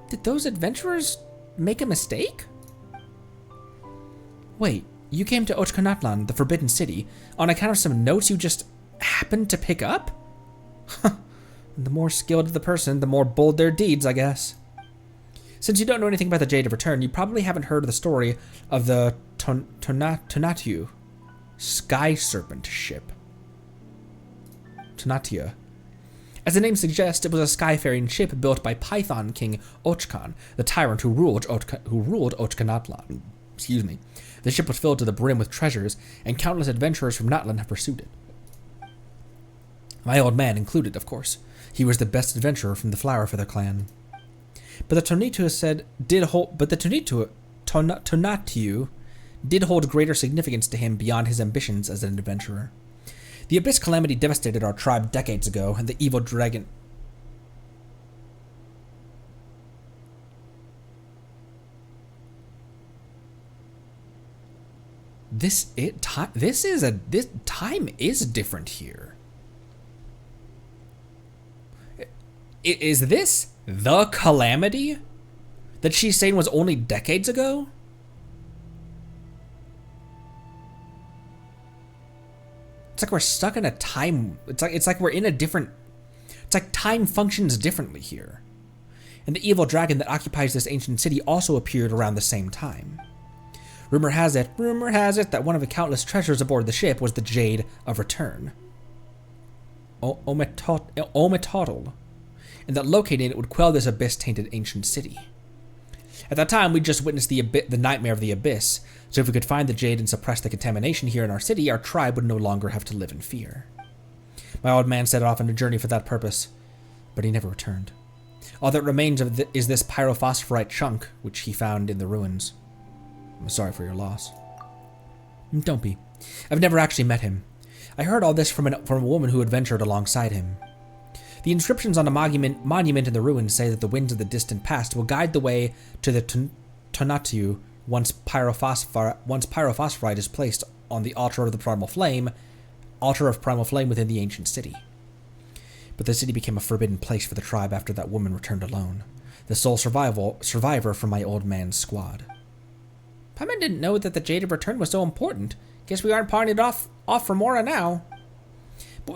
Did those adventurers make a mistake? Wait, you came to Natland, the Forbidden City, on account of some notes you just happened to pick up? The more skilled the person, the more bold their deeds, I guess. Since you don't know anything about the Jade of Return, you probably haven't heard of the story of the Tonatu Sky Serpent ship. Tonatu. As the name suggests, it was a skyfaring ship built by Python King Ochkan, the tyrant who ruled Natland. Excuse me. The ship was filled to the brim with treasures, and countless adventurers from Natland have pursued it. My old man included, of course. He was the best adventurer from the Flower Feather clan. But the Tonatu did hold greater significance to him beyond his ambitions as an adventurer. The Abyss Calamity devastated our tribe decades ago, and the evil dragon... time is different here. Is this the calamity that she's saying was only decades ago? It's like we're stuck in a time. It's like we're in a different. It's like time functions differently here. And the evil dragon that occupies this ancient city also appeared around the same time. Rumor has it that one of the countless treasures aboard the ship was the Jade of Return. Ometotl. And that locating it would quell this abyss-tainted ancient city. At that time, we just witnessed the nightmare of the abyss, so if we could find the jade and suppress the contamination here in our city, our tribe would no longer have to live in fear. My old man set off on a journey for that purpose, but he never returned. All that remains is this pyrophosphorite chunk, which he found in the ruins. I'm sorry for your loss. Don't be. I've never actually met him. I heard all this from a woman who adventured alongside him. The inscriptions on a monument in the ruins say that the winds of the distant past will guide the way to the Tonatu once pyrophosphorite is placed on the altar of primal flame within the ancient city. But the city became a forbidden place for the tribe after that woman returned alone, the sole survivor from my old man's squad. Paimon didn't know that the Jade of Return was so important. Guess we aren't pawning it off for Mora now. But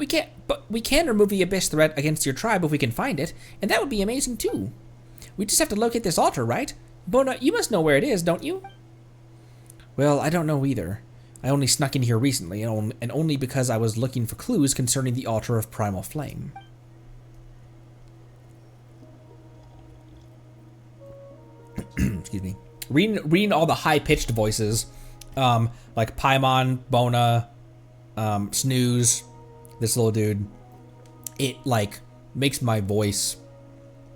we can remove the Abyss threat against your tribe if we can find it, and that would be amazing too. We just have to locate this altar, right? Bona, you must know where it is, don't you? Well, I don't know either. I only snuck in here recently, and only because I was looking for clues concerning the altar of primal flame. Excuse me. Reading all the high-pitched voices, like Paimon, Bona, Snooze, this little dude, it like makes my voice.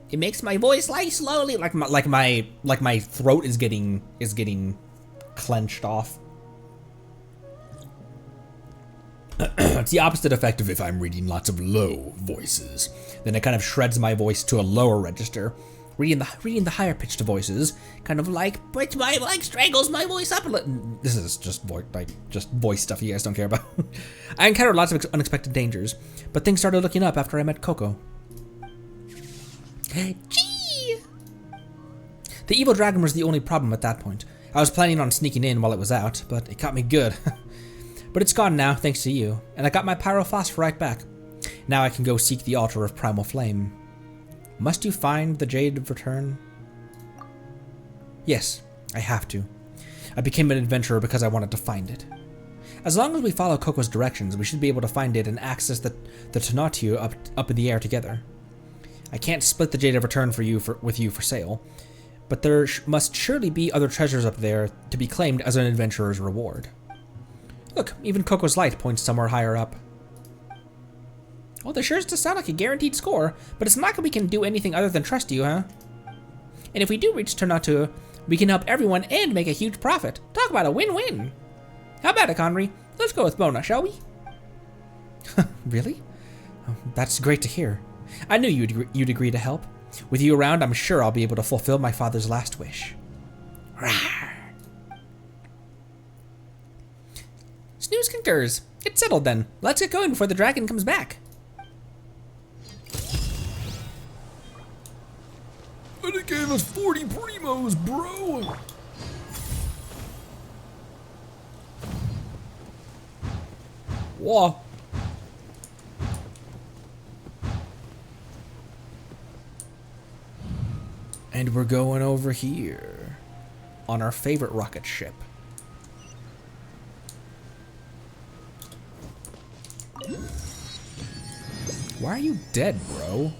It makes my voice like slowly, like my throat is getting clenched off. It's the opposite effect of if I'm reading lots of low voices. Then it kind of shreds my voice to a lower register. Reading the higher pitched voices kind of like strangles my voice up a little. This is just voice stuff you guys don't care about. I encountered lots of unexpected dangers, but things started looking up after I met Cuckoo. Gee! The evil dragon was the only problem at that point. I was planning on sneaking in while it was out, but it caught me good. But it's gone now, thanks to you, and I got my pyrophosphorite back. Now I can go seek the altar of primal flame. Must you find the Jade of Return? Yes, I have to. I became an adventurer because I wanted to find it. As long as we follow Coco's directions, we should be able to find it and access the Tonatu up in the air together. I can't split the Jade of Return with you for sale, but there must surely be other treasures up there to be claimed as an adventurer's reward. Look, even Coco's light points somewhere higher up. Well, this sure does sound like a guaranteed score, but it's not like we can do anything other than trust you, huh? And if we do reach Tonatu, we can help everyone and make a huge profit. Talk about a win-win. How about it, Conry? Let's go with Bona, shall we? Really? Oh, that's great to hear. I knew you'd agree to help. With you around, I'm sure I'll be able to fulfill my father's last wish. Rawr. Snooze concurs. It's settled then. Let's get going before the dragon comes back. And it gave us 40 primos, bro! Whoa. And we're going over here on our favorite rocket ship. Why are you dead, bro?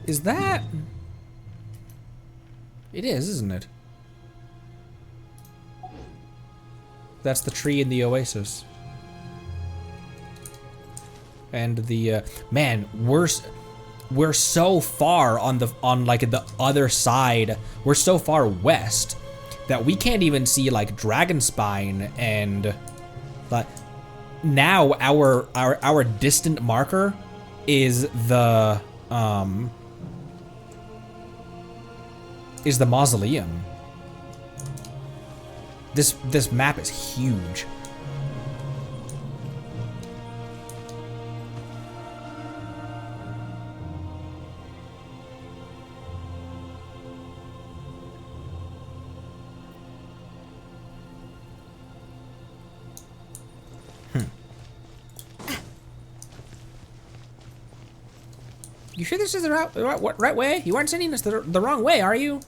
Is that... It is, isn't it? That's the tree in the oasis. And the man, we're so far on the other side. We're so far west that we can't even see like Dragonspine, and but now our distant marker is the mausoleum. This map is huge. You sure this is the right way? You aren't sending us the wrong way, are you?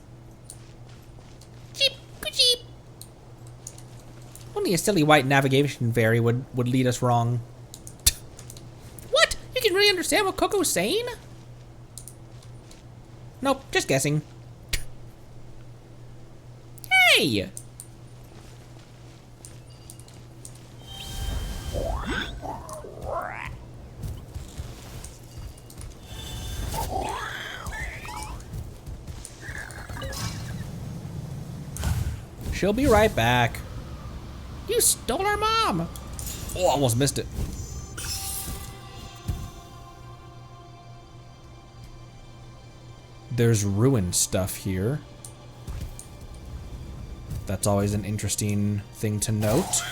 Cheep, cheep. Only a silly white navigation fairy would lead us wrong. What? You can really understand what Coco's saying? Nope, just guessing. Hey! She'll be right back. You stole our mom! Oh, almost missed it. There's ruined stuff here. That's always an interesting thing to note.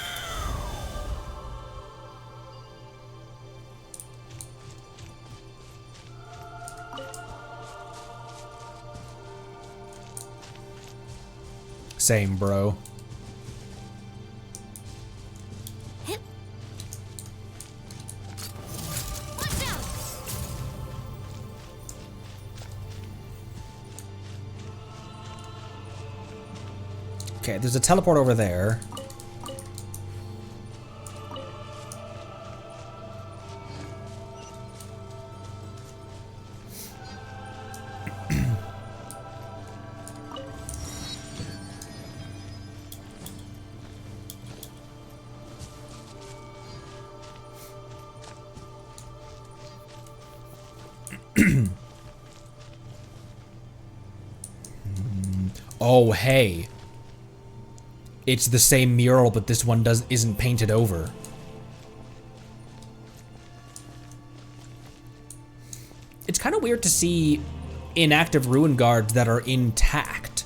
Same, bro. Hip. Watch out. Okay, there's a teleport over there. Oh, hey. It's the same mural, but this one isn't painted over. It's kind of weird to see inactive ruin guards that are intact.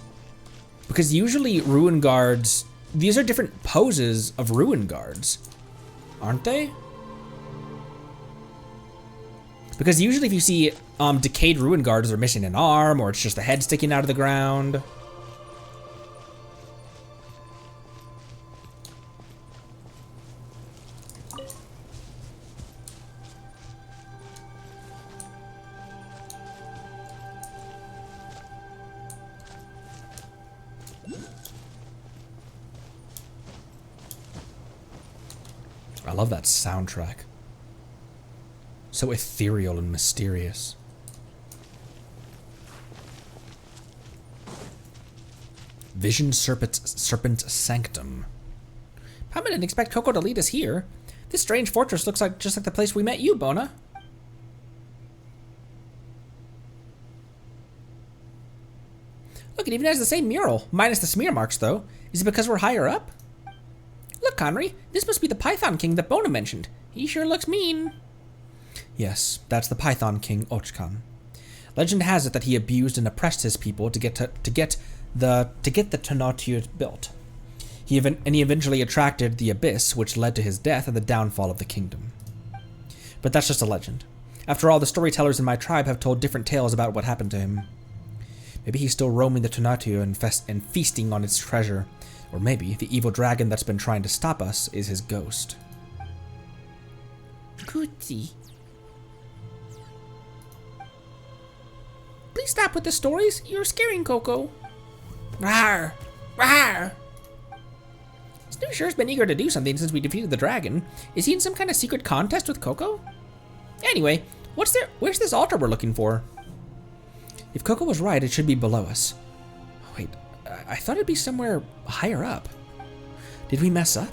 Because usually ruin guards, these are different poses of ruin guards, aren't they? Because usually if you see decayed ruin guards, they're missing an arm, or it's just the head sticking out of the ground. I love that soundtrack. So ethereal and mysterious. Vision Serpent Sanctum. I didn't expect Cuckoo to lead us here. This strange fortress looks like just like the place we met you, Bona. Look, it even has the same mural, minus the smear marks, though. Is it because we're higher up? Look, Conry, this must be the Python King that Bona mentioned. He sure looks mean. Yes, that's the Python King, Ochkan. Legend has it that he abused and oppressed his people to get the Tonatu built. He eventually attracted the Abyss, which led to his death and the downfall of the kingdom. But that's just a legend. After all, the storytellers in my tribe have told different tales about what happened to him. Maybe he's still roaming the Tonatu and feasting on its treasure. Or maybe the evil dragon that's been trying to stop us is his ghost. Cootie. Please stop with the stories. You're scaring Coco. Rawr! Rawr! Snoo sure's been eager to do something since we defeated the dragon. Is he in some kind of secret contest with Coco? Anyway, where's this altar we're looking for? If Coco was right, it should be below us. Wait, I thought it'd be somewhere higher up. Did we mess up?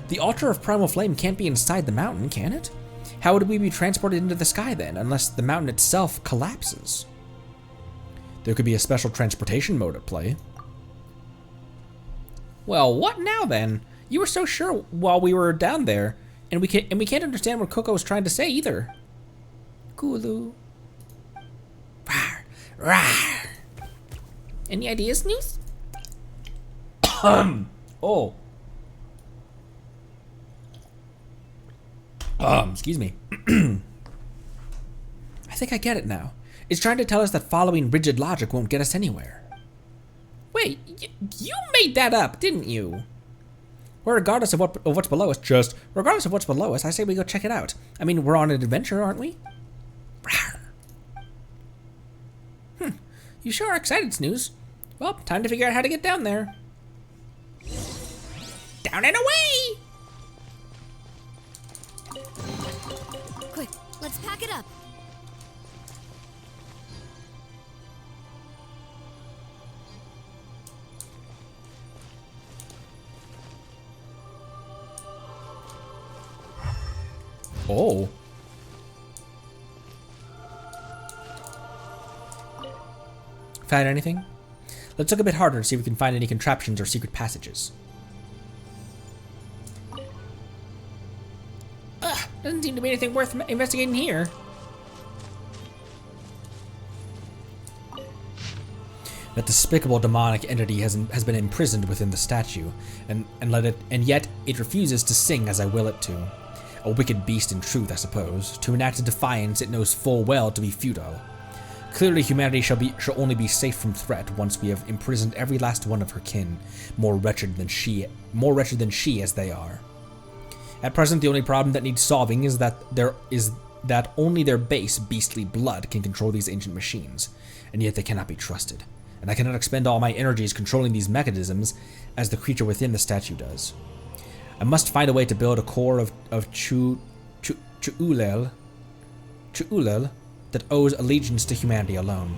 The altar of primal flame can't be inside the mountain, can it? How would we be transported into the sky then, unless the mountain itself collapses? There could be a special transportation mode at play. Well, what now then? You were so sure while we were down there, and we can't understand what Coco was trying to say either. Kulu. Rawr, rawr. Any ideas, Snoose? Oh. Excuse me. I think I get it now. It's trying to tell us that following rigid logic won't get us anywhere. Wait, you made that up, didn't you? Well, regardless of what's below us, regardless of what's below us, I say we go check it out. I mean, we're on an adventure, aren't we? You sure are excited, Snooze. Well, time to figure out how to get down there. Down and away! Quick, let's pack it up. Oh. Found anything? Let's look a bit harder to see if we can find any contraptions or secret passages. Ugh, doesn't seem to be anything worth investigating here. That despicable demonic entity has been imprisoned within the statue, and yet it refuses to sing as I will it to. A wicked beast in truth, I suppose. To enact a defiance it knows full well to be futile. Clearly humanity shall only be safe from threat once we have imprisoned every last one of her kin, more wretched than she as they are. At present the only problem that needs solving is that only their base beastly blood can control these ancient machines, and yet they cannot be trusted. And I cannot expend all my energies controlling these mechanisms as the creature within the statue does. I must find a way to build a core of Chu'ulel that owes allegiance to humanity alone.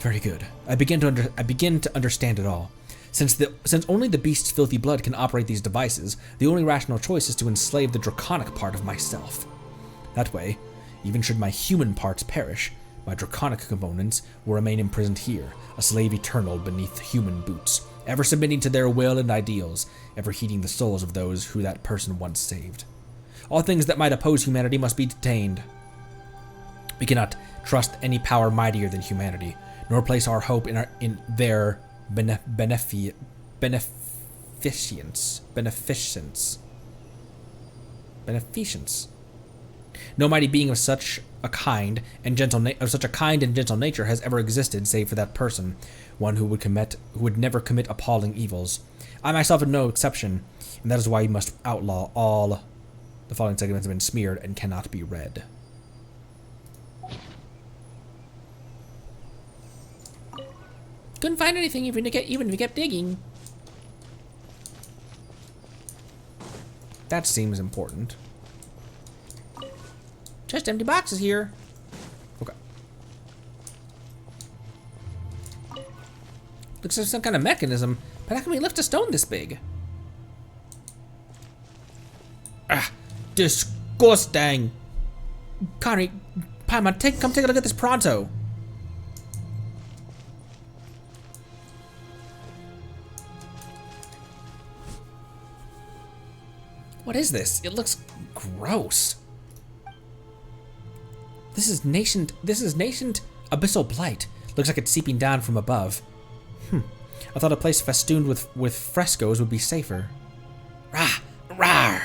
Very good. I begin to understand it all. Since only the beast's filthy blood can operate these devices, the only rational choice is to enslave the draconic part of myself. That way, even should my human parts perish, my draconic components will remain imprisoned here, a slave eternal beneath human boots, ever submitting to their will and ideals, ever heeding the souls of those who that person once saved. All things that might oppose humanity must be detained. We cannot trust any power mightier than humanity, nor place our hope in their beneficence. No mighty being of such a kind and gentle nature has ever existed, save for that person, one who would never commit appalling evils. I myself am no exception, and that is why we must outlaw all. The following segments have been smeared and cannot be read. Couldn't find anything even if we kept digging. That seems important. Just empty boxes here. Okay. Looks like some kind of mechanism, but how can we lift a stone this big? Ah, disgusting. Connie, Paimon, come take a look at this pronto. What is this? It looks gross. This is nascent abyssal blight. Looks like it's seeping down from above. I thought a place festooned with frescoes would be safer. Rah! Rawr!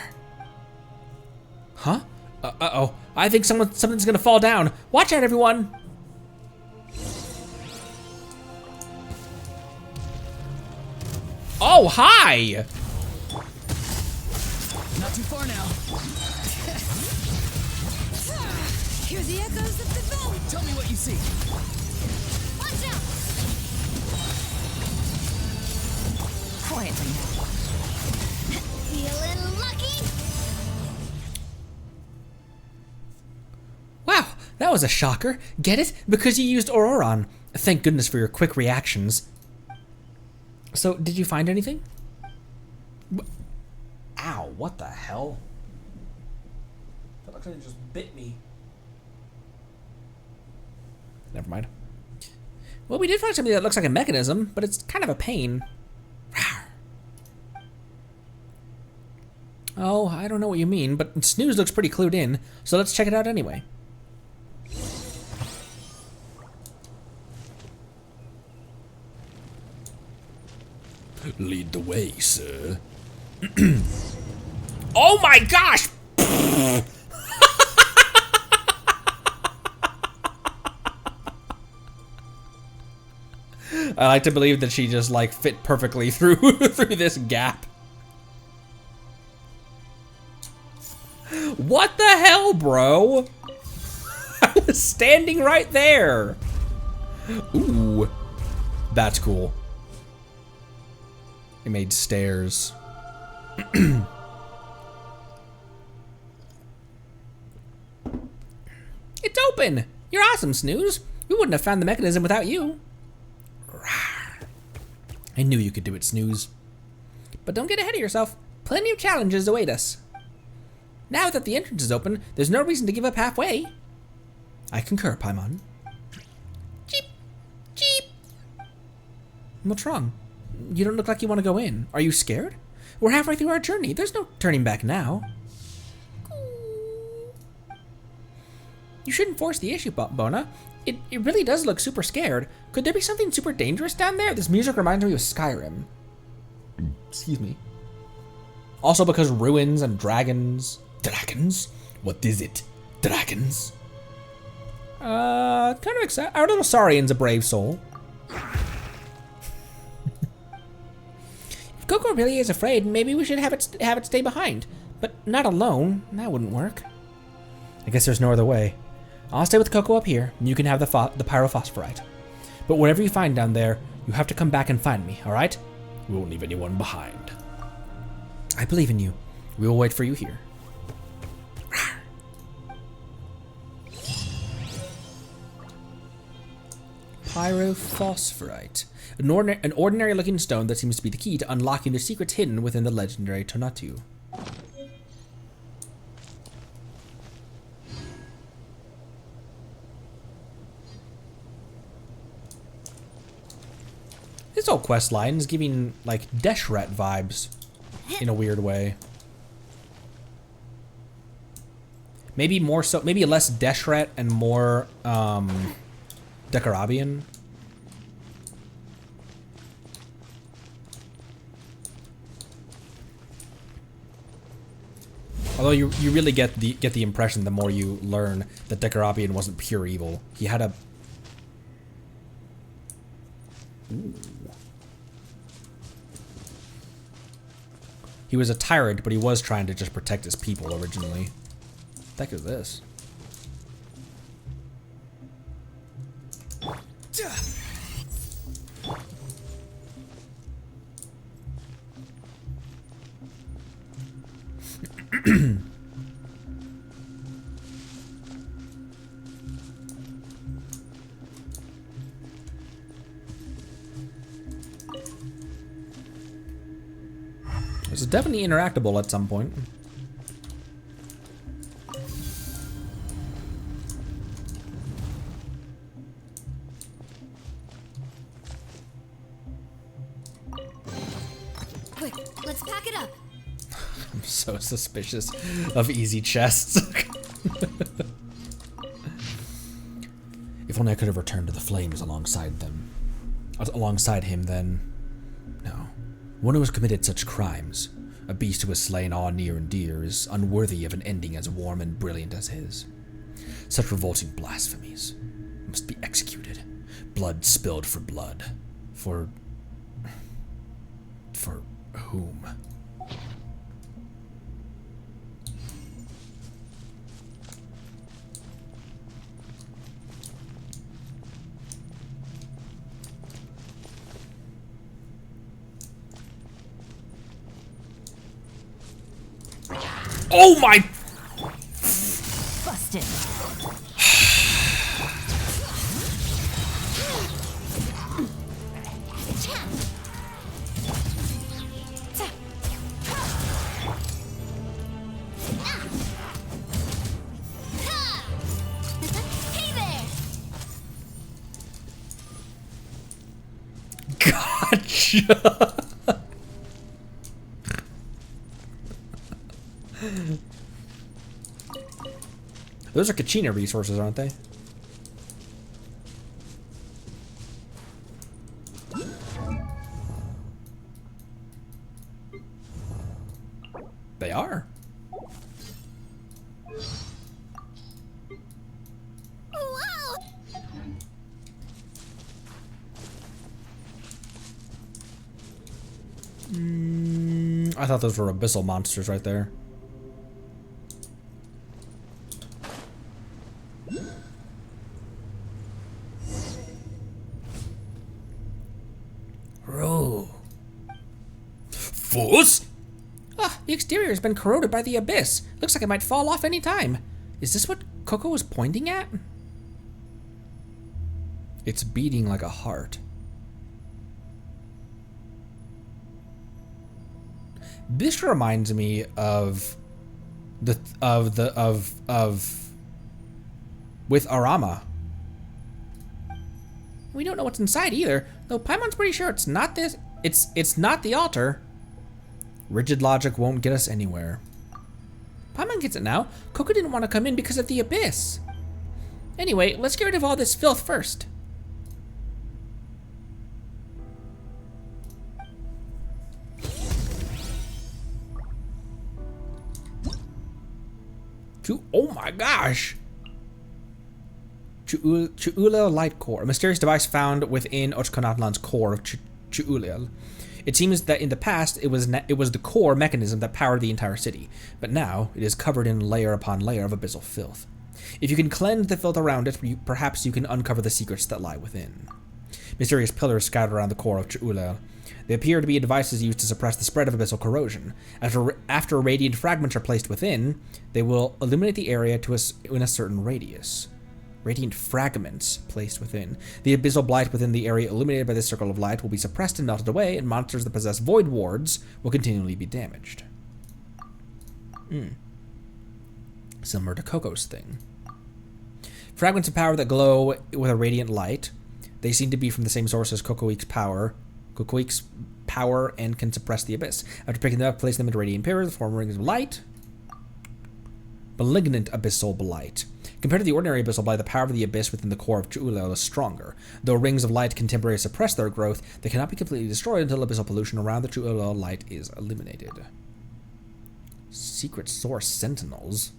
Huh? Uh-oh. I think something's gonna fall down. Watch out, everyone! Oh, hi! Not too far now. Hear the echoes of the vote. Tell me what you see. Watch out! Quietly now. Feeling lucky? Wow, that was a shocker. Get it? Because you used Auroron. Thank goodness for your quick reactions. So, did you find anything? Ow, what the hell? That looks like it just bit me. Never mind. Well, we did find something that looks like a mechanism, but it's kind of a pain. Oh, I don't know what you mean, but Snooze looks pretty clued in, so let's check it out anyway. Lead the way, sir. Oh my gosh! I like to believe that she just like fit perfectly through this gap. What the hell, bro? I was standing right there. Ooh, that's cool. It made stairs. It's open. You're awesome, Snooze. We wouldn't have found the mechanism without you. I knew you could do it, Snooze. But don't get ahead of yourself. Plenty of challenges await us. Now that the entrance is open, there's no reason to give up halfway. I concur, Paimon. Cheep. Cheep. What's wrong? You don't look like you want to go in. Are you scared? We're halfway through our journey. There's no turning back now. You shouldn't force the issue, Bona. It really does look super scared. Could there be something super dangerous down there? This music reminds me of Skyrim. Excuse me. Also because ruins and dragons. Dragons? What is it? Dragons? Kind of excited. Our little Saurian's a brave soul. If Cuckoo really is afraid, maybe we should have it stay behind. But not alone. That wouldn't work. I guess there's no other way. I'll stay with Cuckoo up here, and you can have the pyrophosphorite. But whatever you find down there, you have to come back and find me, alright? We won't leave anyone behind. I believe in you. We will wait for you here. Pyrophosphorite. An ordinary looking stone that seems to be the key to unlocking the secrets hidden within the legendary Tonatu. This whole quest line is giving like Deshret vibes in a weird way. Maybe more so, maybe less Deshret and more Decarabian. Although you really get the impression the more you learn that Decarabian wasn't pure evil. He had a He was a tyrant, but he was trying to just protect his people originally. What the heck is this? This is definitely interactable at some point. Quick, let's pack it up. I'm so suspicious of easy chests. If only I could have returned to the flames alongside them. Alongside him, then. No. One who has committed such crimes, a beast who has slain all near and dear, is unworthy of an ending as warm and brilliant as his. Such revolting blasphemies must be executed. Blood spilled for blood. For whom? Oh my! Busted. Hey there. Gotcha! Those are Kachina resources, aren't they? They are. Wow. I thought those were abyssal monsters right there. Force? Ah, the exterior has been corroded by the abyss. Looks like it might fall off any time. Is this what Cuckoo was pointing at? It's beating like a heart. This reminds me of with Arama. We don't know what's inside either, though Paimon's pretty sure it's not this. It's not the altar. Rigid logic won't get us anywhere. Paimon gets it now. Cuckoo didn't want to come in because of the abyss. Anyway, let's get rid of all this filth first. Oh my gosh! Chu'ulel Light Core, a mysterious device found within Natland's core of Chu'ulel. It seems that in the past, it was the core mechanism that powered the entire city, but now it is covered in layer upon layer of abyssal filth. If you can cleanse the filth around it, perhaps you can uncover the secrets that lie within. Mysterious pillars scattered around the core of Chu'ulel. They appear to be devices used to suppress the spread of abyssal corrosion. After radiant fragments are placed within, they will illuminate the area in a certain radius. Radiant fragments placed within. The abyssal blight within the area illuminated by this circle of light will be suppressed and melted away, and monsters that possess void wards will continually be damaged. Similar to Coco's thing. Fragments of power that glow with a radiant light. They seem to be from the same source as Coco's power and can suppress the abyss. After picking them up, place them into radiant pillars, form rings of light. Malignant abyssal blight. Compared to the ordinary abyssal blight, the power of the abyss within the core of Chu'ulel is stronger. Though rings of light can temporarily suppress their growth, they cannot be completely destroyed until abyssal pollution around the Chu'ulel light is eliminated. Secret source sentinels.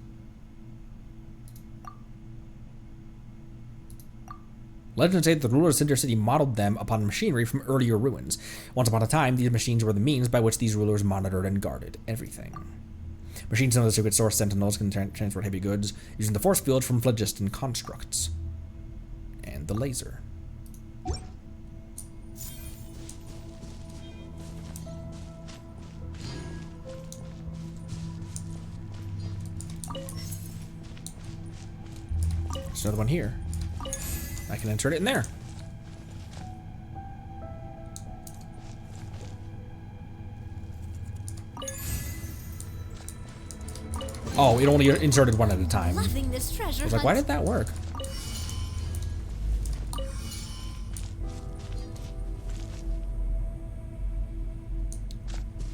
Legends say that the rulers of Cinder City modeled them upon machinery from earlier ruins. Once upon a time, these machines were the means by which these rulers monitored and guarded everything. Machines known as secret source sentinels can transport heavy goods using the force field from phlogiston constructs. And the laser. There's another one here. I can insert it in there. Oh, it only inserted one at a time. Loving this treasure I was like, why did that work?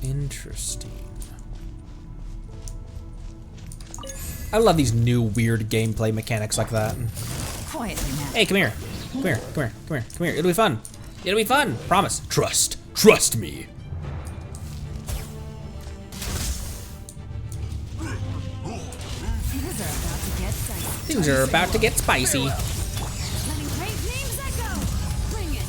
Interesting. I love these new weird gameplay mechanics like that. Quietly now. Hey, come here. Come here, come here, come here, come here. It'll be fun. It'll be fun. Promise. Trust. Trust me. Things are about to get spicy. Letting great names echo. Bring it.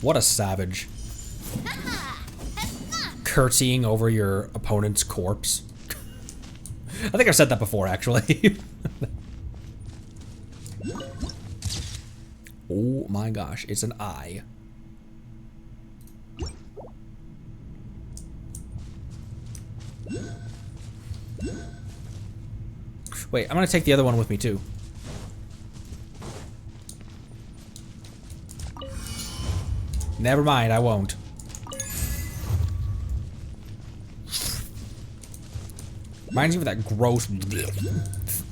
What a savage. Curtsying over your opponent's corpse. I think I've said that before, actually. Oh my gosh, it's an eye. Wait, I'm gonna take the other one with me too. Never mind, I won't. Reminds me of that gross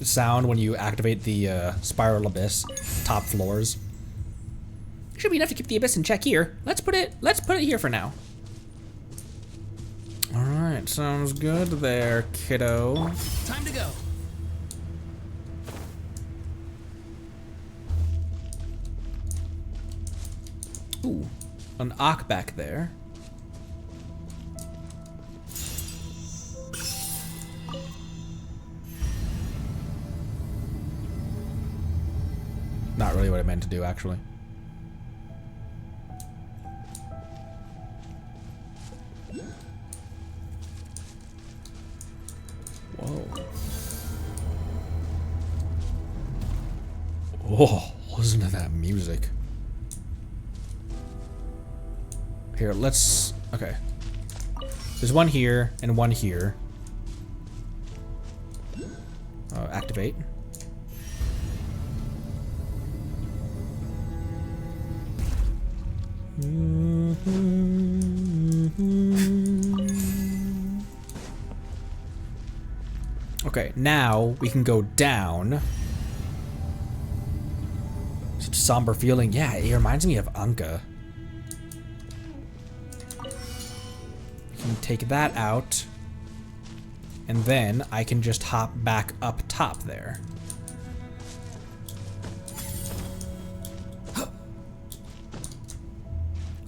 sound when you activate the spiral abyss top floors. Should be enough to keep the abyss in check here. Let's put it here for now. All right, sounds good there, kiddo. Time to go. Ooh, an Ak back there. Not really what I meant to do, actually. Whoa. Oh, listen to that music. Here, let's... Okay. There's one here and one here. Activate. Okay, now we can go down. Such somber feeling. Yeah, it reminds me of Anka. We can take that out. And then I can just hop back up top there.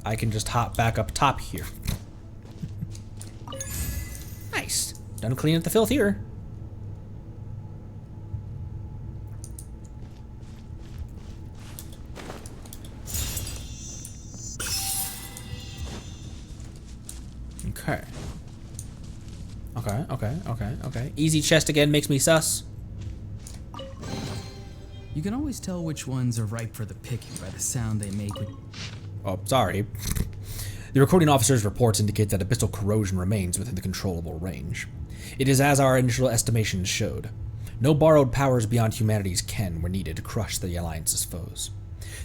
I can just hop back up top here. Nice. Done cleaning up the filth here. Okay. Okay. Easy chest again makes me sus. You can always tell which ones are ripe for the picking by the sound they make when... Oh, sorry. The recording officer's reports indicate that abyssal corrosion remains within the controllable range. It is as our initial estimations showed. No borrowed powers beyond humanity's ken were needed to crush the Alliance's foes.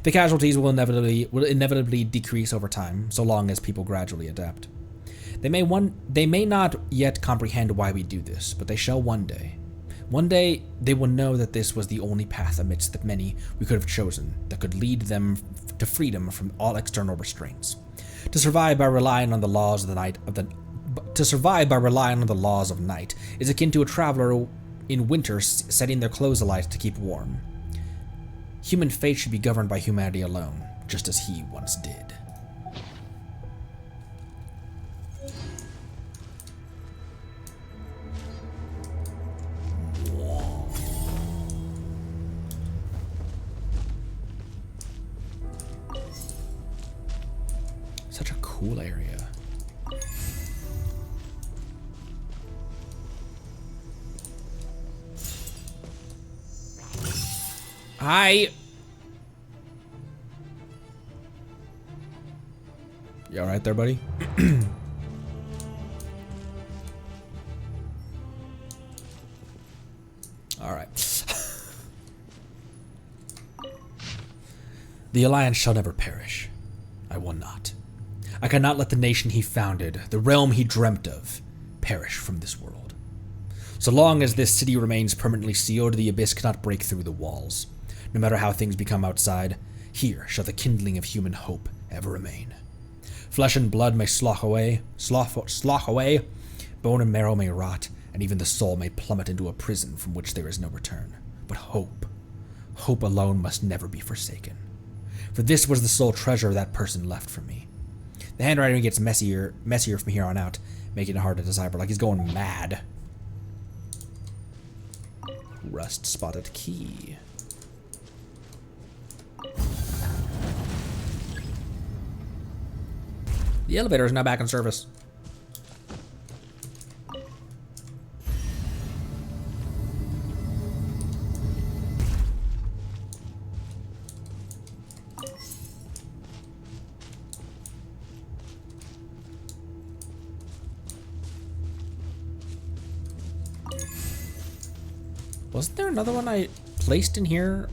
The casualties will inevitably decrease over time, so long as people gradually adapt. They may not yet comprehend why we do this, but they shall one day. One day, they will know that this was the only path amidst the many we could have chosen that could lead them to freedom from all external restraints. To survive by relying on the laws of night is akin to a traveler in winter setting their clothes alight to keep warm. Human fate should be governed by humanity alone, just as he once did. Such a cool area. Hi. You all right there, buddy? All right. The Alliance shall never perish. I will not. I cannot let the nation he founded, the realm he dreamt of, perish from this world. So long as this city remains permanently sealed, the abyss cannot break through the walls. No matter how things become outside, here shall the kindling of human hope ever remain. Flesh and blood may slough away, bone and marrow may rot, and even the soul may plummet into a prison from which there is no return. But hope alone must never be forsaken. For this was the sole treasure that person left for me. The handwriting gets messier from here on out, making it hard to decipher, like he's going mad. Rust spotted key. The elevator is now back in service. Wasn't there another one I placed in here?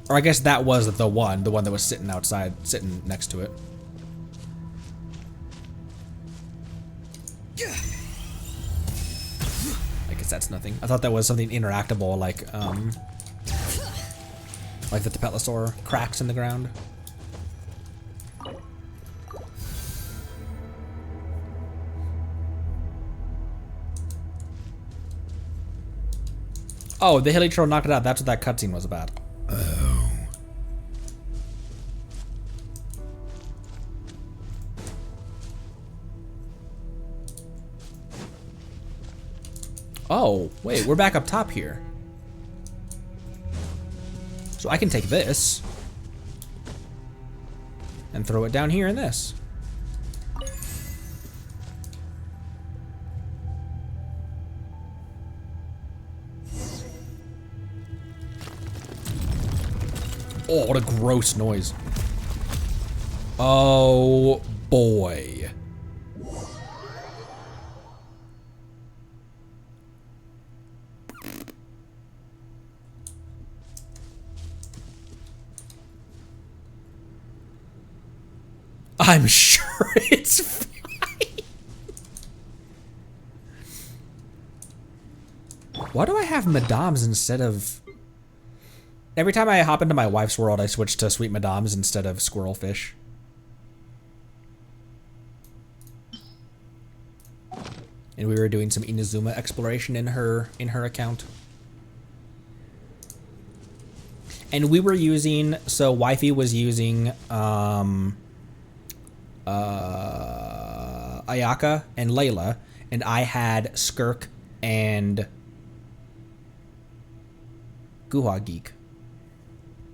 Or I guess that was the one that was sitting outside, sitting next to it. I guess that's nothing. I thought that was something interactable, like the Tapetlosaur cracks in the ground. Oh, the Hilly Troll knocked it out. That's what that cutscene was about. Oh, wait, we're back up top here. So I can take this and throw it down here in this. Oh, what a gross noise. Oh, boy. I'm sure it's fine. Why do I have Madames instead of... Every time I hop into my wife's world, I switch to Sweet Madames instead of Squirrelfish. And we were doing some Inazuma exploration in her account. And we were using, so Wifey was using Ayaka and Layla, and I had Skirk and Guha Geek.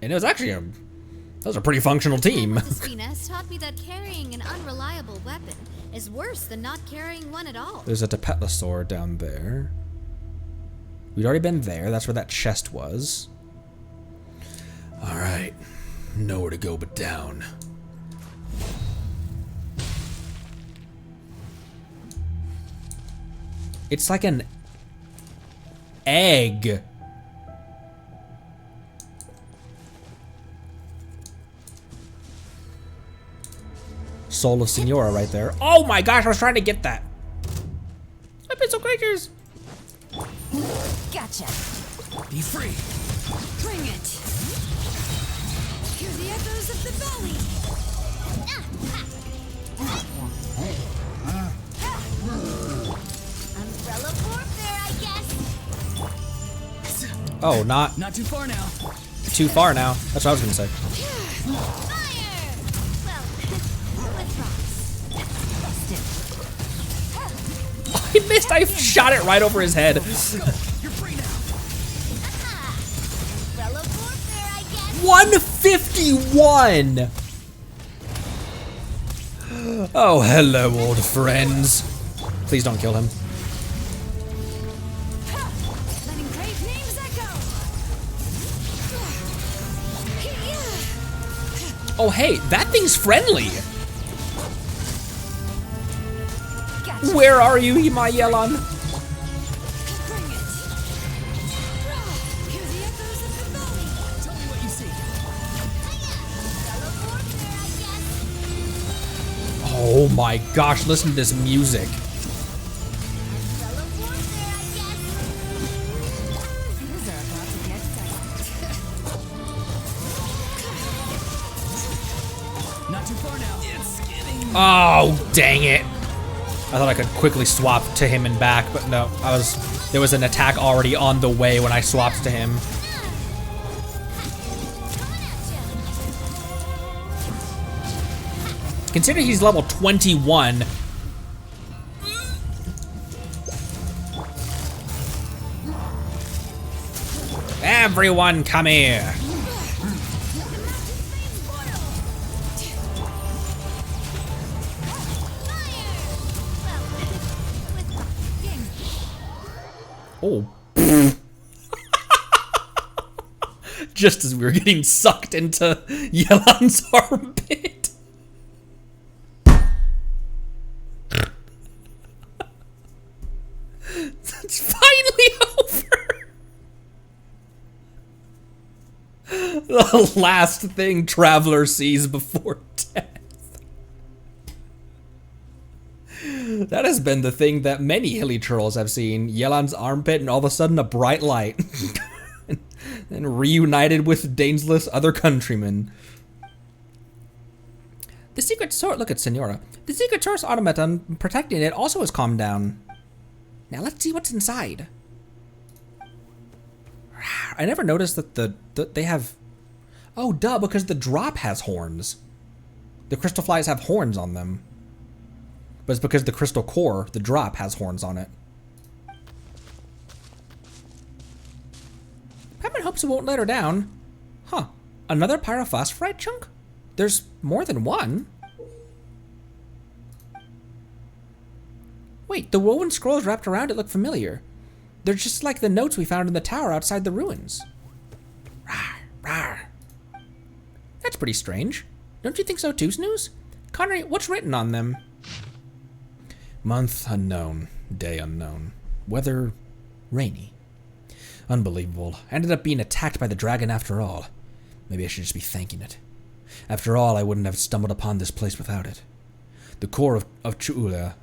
And it was actually that was a pretty functional team. Venus taught me that carrying an unreliable weapon is worse than not carrying one at all. There's a Tepetlosaur down there. We'd already been there. That's where that chest was. All right, nowhere to go but down. It's like an egg. Soul of Senora right there. Oh my gosh, I was trying to get that. I've been so creatures. Gotcha. Be free. Bring it. Hear the echoes of the valley. Umbrella warfare, I guess. Oh, not Not too far now. too far now. That's what I was gonna say. Fire! Well, with rocks. He missed. I shot it right over his head. You're free now. Umbrella warfare, I guess. 151. Oh, hello, old friends. Please don't kill him. Letting great names echo. Oh, hey, that thing's friendly. Gotcha. Where are you, my Yelan? Bring it. Hear the echoes of the valley. Tell me what you see. Umbrella warfare, I guess. Oh my gosh, listen to this music. Umbrella warfare, I guess. Things are about to get dicey. Not too far now. It's getting. Oh, dang it. I thought I could quickly swap to him and back, but no, there was an attack already on the way when I swapped to him. Consider he's level 21. Everyone come here. Oh. Just as we were getting sucked into Yelan's armpit. It's finally over. The last thing Traveler sees before death. That has been the thing that many hilly trolls have seen. Yelan's armpit and all of a sudden a bright light. And reunited with Danesless other countrymen. The secret source, look at Senora. The secret source automaton protecting it also has calmed down. Now let's see what's inside. I never noticed that they have, oh duh, because the drop has horns. The crystal flies have horns on them. But it's because the crystal core, the drop, has horns on it. Pepin hopes it won't let her down. Huh, another pyrophosphorite chunk? There's more than one. Wait, the woven scrolls wrapped around it look familiar. They're just like the notes we found in the tower outside the ruins. Rawr, rawr. That's pretty strange. Don't you think so too, Snooze? Connery, what's written on them? Month unknown, day unknown. Weather rainy. Unbelievable. Ended up being attacked by the dragon after all. Maybe I should just be thanking it. After all, I wouldn't have stumbled upon this place without it. The core of Chu'ula,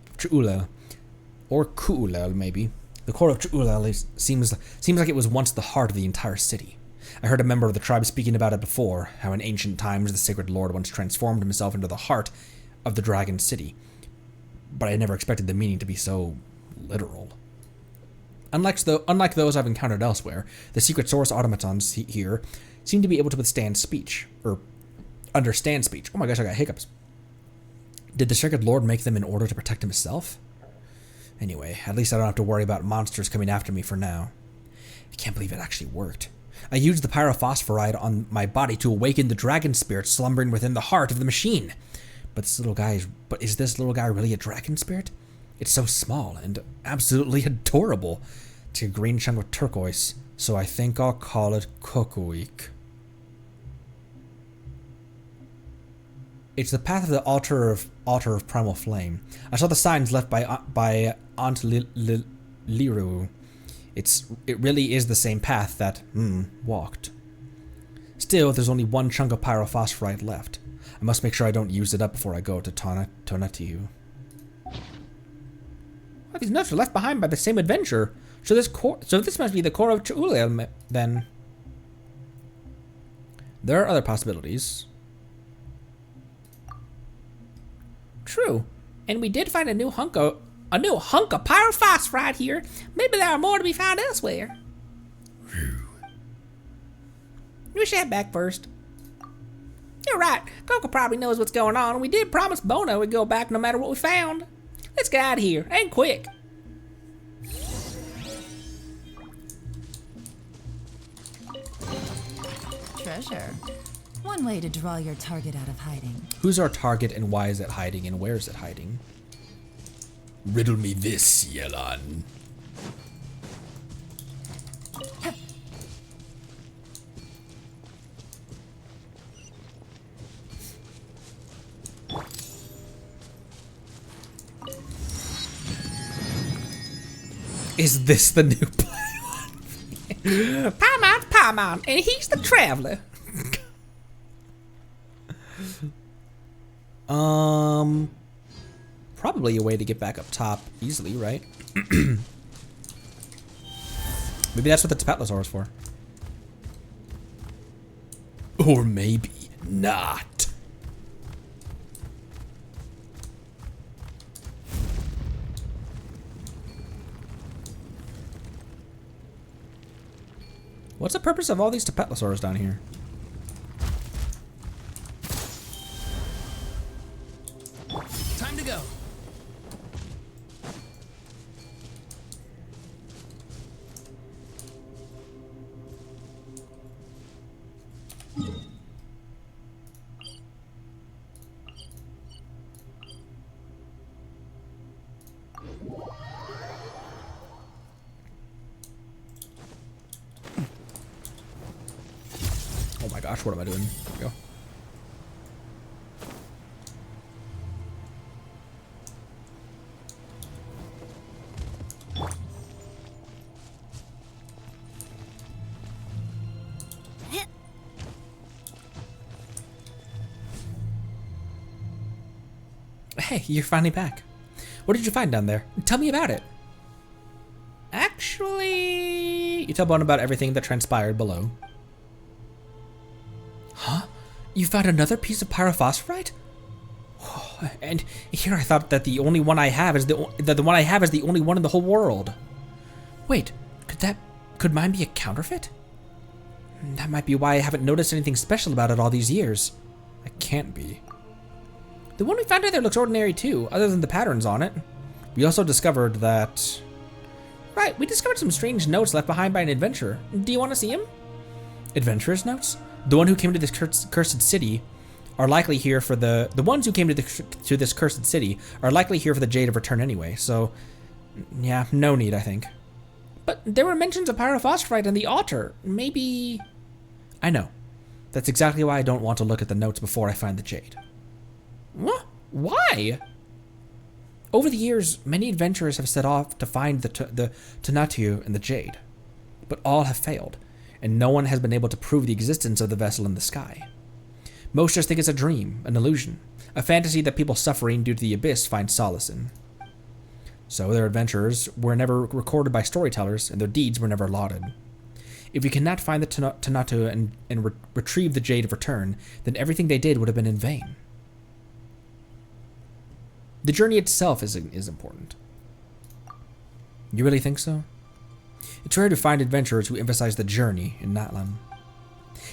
or Ku'ula maybe. The The core of Ch'ula seems like it was once the heart of the entire city. I heard a member of the tribe speaking about it before, how in ancient times the sacred lord once transformed himself into the heart of the dragon city. But I never expected the meaning to be so literal. Unlike those I've encountered elsewhere, the secret source automatons here seem to be able to withstand speech, or understand speech. Oh my gosh, I got hiccups. Did the sacred lord make them in order to protect himself? Anyway, at least I don't have to worry about monsters coming after me for now. I can't believe it actually worked. I used the pyrophosphorite on my body to awaken the dragon spirit slumbering within the heart of the machine. But is this little guy really a dragon spirit? It's so small and absolutely adorable. It's a green chunk of turquoise, so I think I'll call it Cuckoo. It's the path of the altar of primal flame. I saw the signs left by Aunt Liru. It really is the same path that walked. Still, there's only one chunk of pyrophosphorite left. I must make sure I don't use it up before I go to Tonatu. Well, these notes were left behind by the same adventurer. So this must be the core of Ch'ula, then. There are other possibilities. True, and we did find a new hunk of pyrophosphorite here. Maybe there are more to be found elsewhere. We should head back first. You're right. Coco probably knows what's going on. We did promise Bona we'd go back no matter what we found. Let's get out of here, and quick. Treasure. One way to draw your target out of hiding. Who's our target and why is it hiding and where is it hiding? Riddle me this, Yelan. Is this the new Paimon's Paimon, and he's the traveler. Probably a way to get back up top easily, right? Maybe that's what the Tapatlosaur is for. Or maybe not. What's the purpose of all these Tapatlosaurs down here? Time to go. Oh my gosh, what am I doing? There we go. Hey, you're finally back. What did you find down there? Tell me about it. Actually, you tell Bona about everything that transpired below. Huh? You found another piece of pyrophosphorite? Oh, and here I thought that the only one I have is the one I have is the only one in the whole world. Wait, could mine be a counterfeit? That might be why I haven't noticed anything special about it all these years. It can't be. The one we found out there looks ordinary too, other than the patterns on it. We also discovered that... Right, we discovered some strange notes left behind by an adventurer. Do you want to see him? Adventurer's notes? The one who came to this cursed city are likely here for the ones who came to this cursed city are likely here for the Jade of Return anyway, so yeah, no need, I think. But there were mentions of pyrophosphorite on the altar. Maybe... I know. That's exactly why I don't want to look at the notes before I find the Jade. What? Why? Over the years, many adventurers have set off to find the Tonatu and the Jade, but all have failed, and no one has been able to prove the existence of the vessel in the sky. Most just think it's a dream, an illusion, a fantasy that people suffering due to the abyss find solace in. So their adventures were never recorded by storytellers, and their deeds were never lauded. If we cannot find the Tonatu and retrieve the Jade of Return, then everything they did would have been in vain. The journey itself is important. You really think so? It's rare to find adventurers who emphasize the journey in Natland.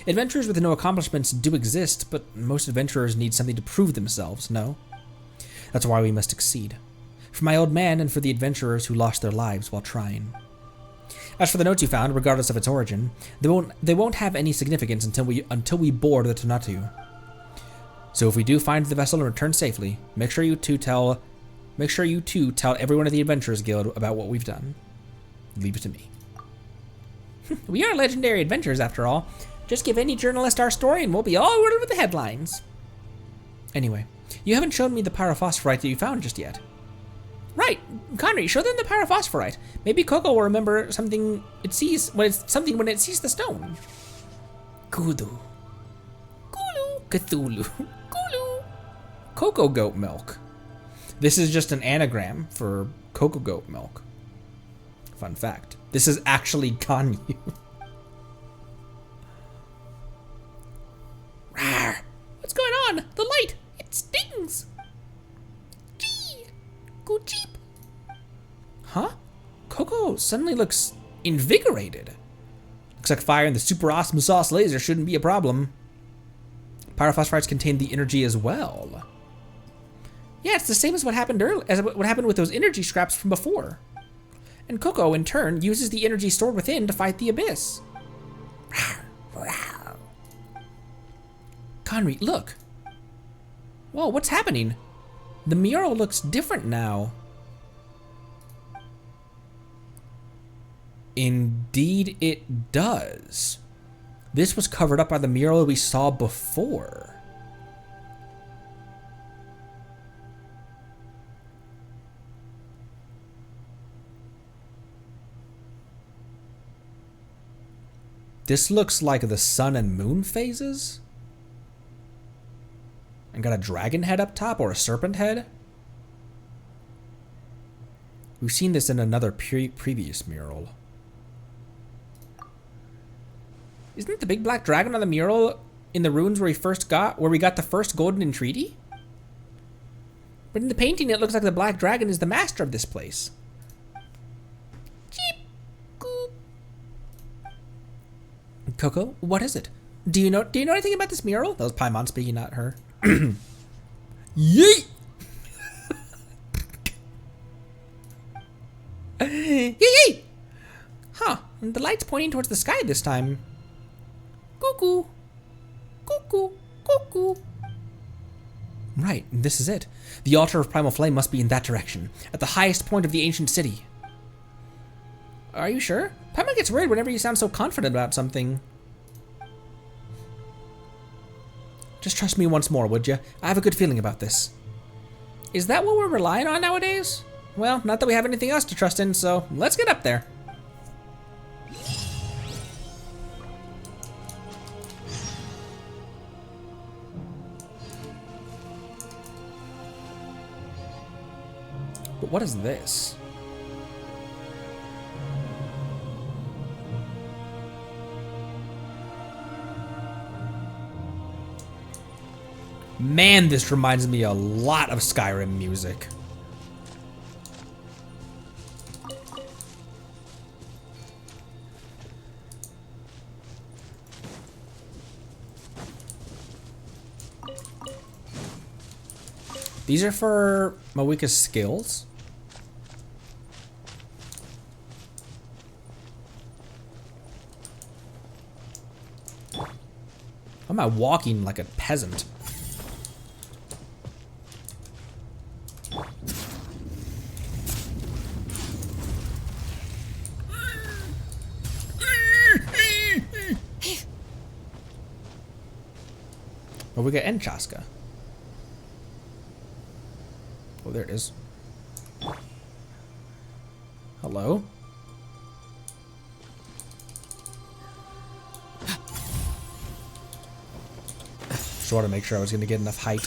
Adventurers with no accomplishments do exist, but most adventurers need something to prove themselves, no? That's why we must succeed. For my old man and for the adventurers who lost their lives while trying. As for the notes you found, regardless of its origin, they won't have any significance until we board the Tonatu. So if we do find the vessel and return safely, make sure you two tell everyone at the Adventurers Guild about what we've done. Leave it to me. We are legendary adventurers after all. Just give any journalist our story and we'll be all over with the headlines. Anyway, you haven't shown me the pyrophosphorite that you found just yet. Right, Connery, show them the pyrophosphorite. Maybe Coco will remember something it sees when it sees the stone. Kudu. Kulu. Cthulhu. Kulu. Cocoa goat milk. This is just an anagram for cocoa goat milk. Fun fact. This is actually Ganyu. Rawr. What's going on? The light. It stings. Gee. Go cheap. Huh? Coco suddenly looks invigorated. Looks like firing the super awesome sauce laser shouldn't be a problem. Pyrophosphites contain the energy as well. Yeah, it's the same as what happened with those energy scraps from before. And Coco, in turn, uses the energy stored within to fight the abyss. Conry, look. Whoa, what's happening? The mural looks different now. Indeed it does. This was covered up by the mural we saw before. This looks like the sun and moon phases. And got a dragon head up top or a serpent head. We've seen this in another previous mural. Isn't it the big black dragon on the mural in the ruins where we got the first golden entreaty? But in the painting it looks like the black dragon is the master of this place. Cheep. Goop. Coco, what is it? Do you know anything about this mural? That was Paimon speaking, not her. Yeet! Yee! Huh, the light's pointing towards the sky this time. Cuckoo! Cuckoo! Cuckoo! Right, this is it. The altar of primal flame must be in that direction, at the highest point of the ancient city. Are you sure? Paimon gets worried whenever you sound so confident about something. Just trust me once more, would you? I have a good feeling about this. Is that what we're relying on nowadays? Well, not that we have anything else to trust in, so let's get up there. But what is this? Man, this reminds me a lot of Skyrim music. These are for Mawika's skills. Why am I walking like a peasant? Oh, we got Enchaska. Oh, there it is. Hello? Just wanted to make sure I was going to get enough height.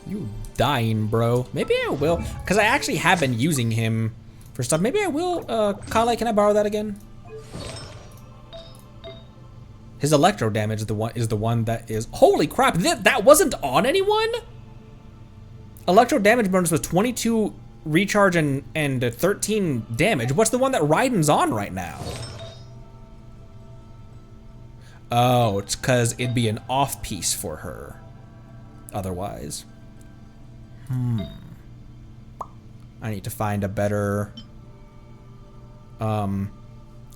You dying, bro. Maybe I will, because I actually have been using him for stuff. Maybe I will, Kale, can I borrow that again? His electro damage is the one that is, holy crap, that wasn't on anyone? Electro damage bonus was 22 recharge and 13 damage. What's the one that Raiden's on right now? Oh, it's because it'd be an off piece for her otherwise. I need to find a better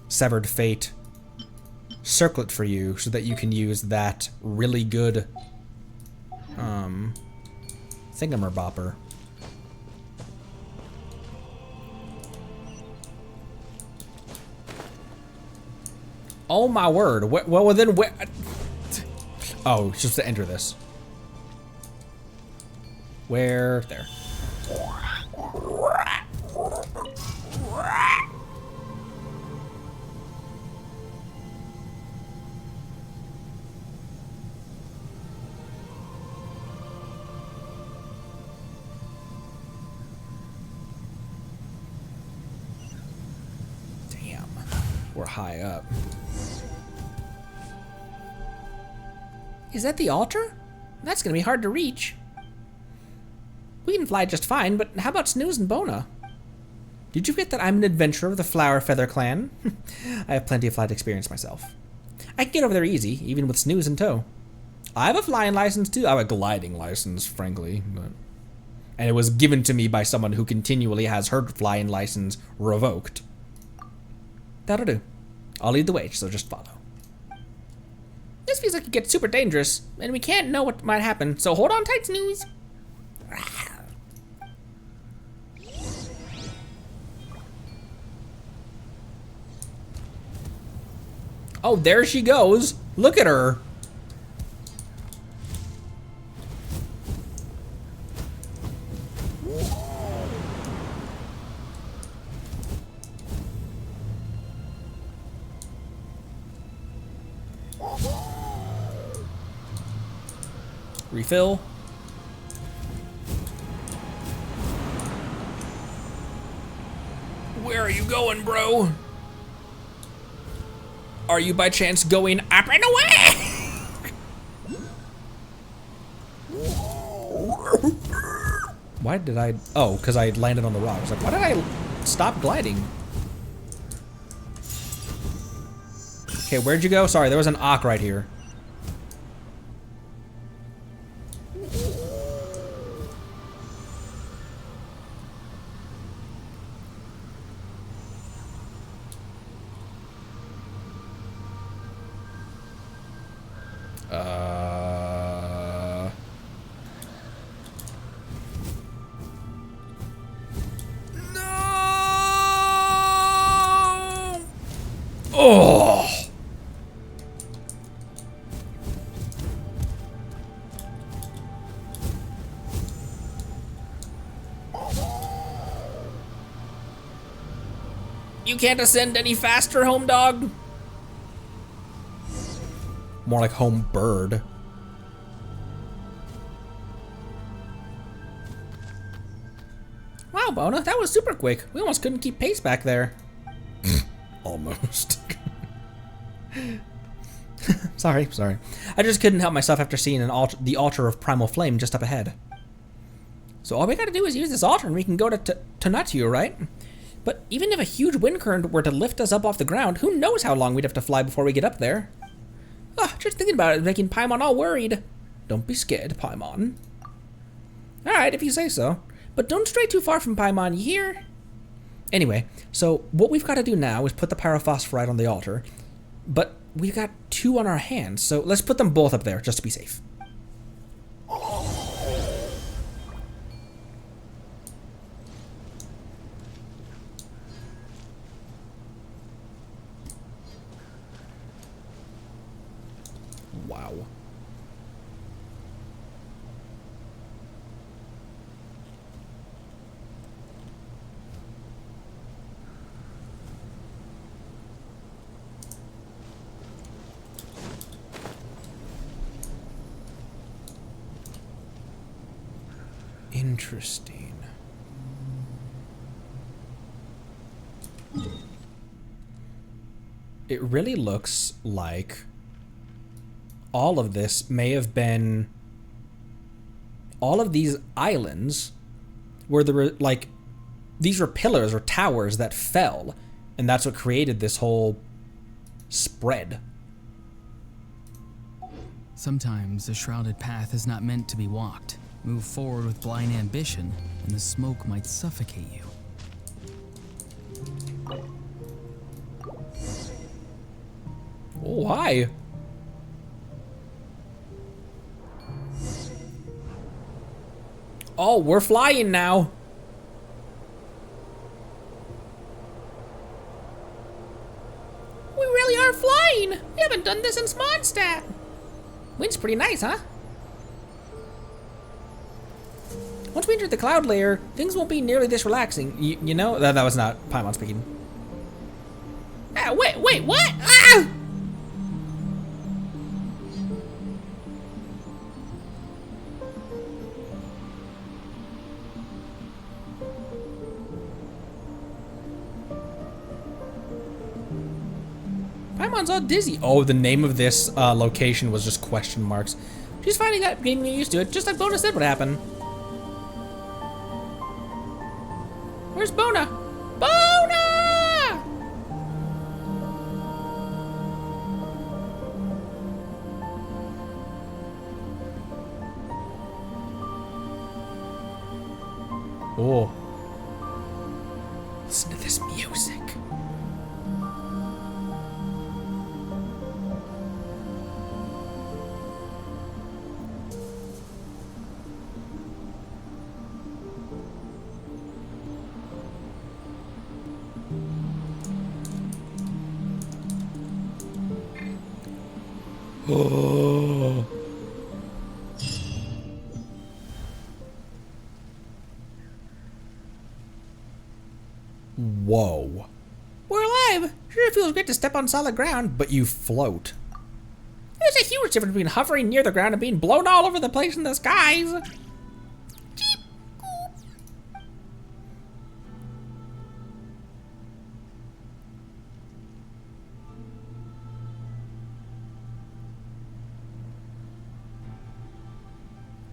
Severed Fate circlet for you so that you can use that really good thingamabopper. Oh my word. Well, then where? Oh, it's just to enter this. Where? There. Damn. We're high up. Is that the altar? That's gonna be hard to reach. We can fly just fine, but how about Snooze and Bona? Did you forget that I'm an adventurer of the Flower Feather Clan? I have plenty of flight experience myself. I can get over there easy, even with Snooze in tow. I have a flying license too. I have a gliding license, frankly. And it was given to me by someone who continually has her flying license revoked. That'll do. I'll lead the way, so just follow. This feels like it gets super dangerous, and we can't know what might happen, so hold on tight, Snooze. Oh, there she goes. Look at her. Refill. Where are you going, bro? Are you by chance going up and away? Why did I? Oh, because I landed on the rock. I was like, why did I stop gliding? Okay, where'd you go? Sorry, there was an Ock right here. Oh! You can't ascend any faster, home dog? More like home bird. Wow, Bona, that was super quick. We almost couldn't keep pace back there. Almost. Sorry. I just couldn't help myself after seeing the altar of primal flame just up ahead. So all we gotta do is use this altar and we can go to Tonatu, right? But even if a huge wind current were to lift us up off the ground, who knows how long we'd have to fly before we get up there? Ah, just thinking about it is making Paimon all worried. Don't be scared, Paimon. Alright, if you say so. But don't stray too far from Paimon, you hear? Anyway, so what we've got to do now is put the pyrophosphorite on the altar. But we've got two on our hands, so let's put them both up there just to be safe. Wow. Interesting. It really looks like all of this may have been... All of these islands were like... These were pillars or towers that fell, and that's what created this whole spread. Sometimes the shrouded path is not meant to be walked. Move forward with blind ambition, and the smoke might suffocate you. Oh, hi. Oh, we're flying now. We really are flying. We haven't done this since Mondstadt. Wind's pretty nice, huh? Once we enter the cloud layer, things won't be nearly this relaxing. You know? That was not Paimon speaking. Ah, wait, what? Ah! Paimon's all dizzy. Oh, the name of this location was just question marks. She's finally getting used to it, just like Bona said would happen. Where's Bona? Bona! Oh. Listen to this music. Oh. Whoa. We're alive! Sure feels great to step on solid ground, but you float. There's a huge difference between hovering near the ground and being blown all over the place in the skies. Cheep.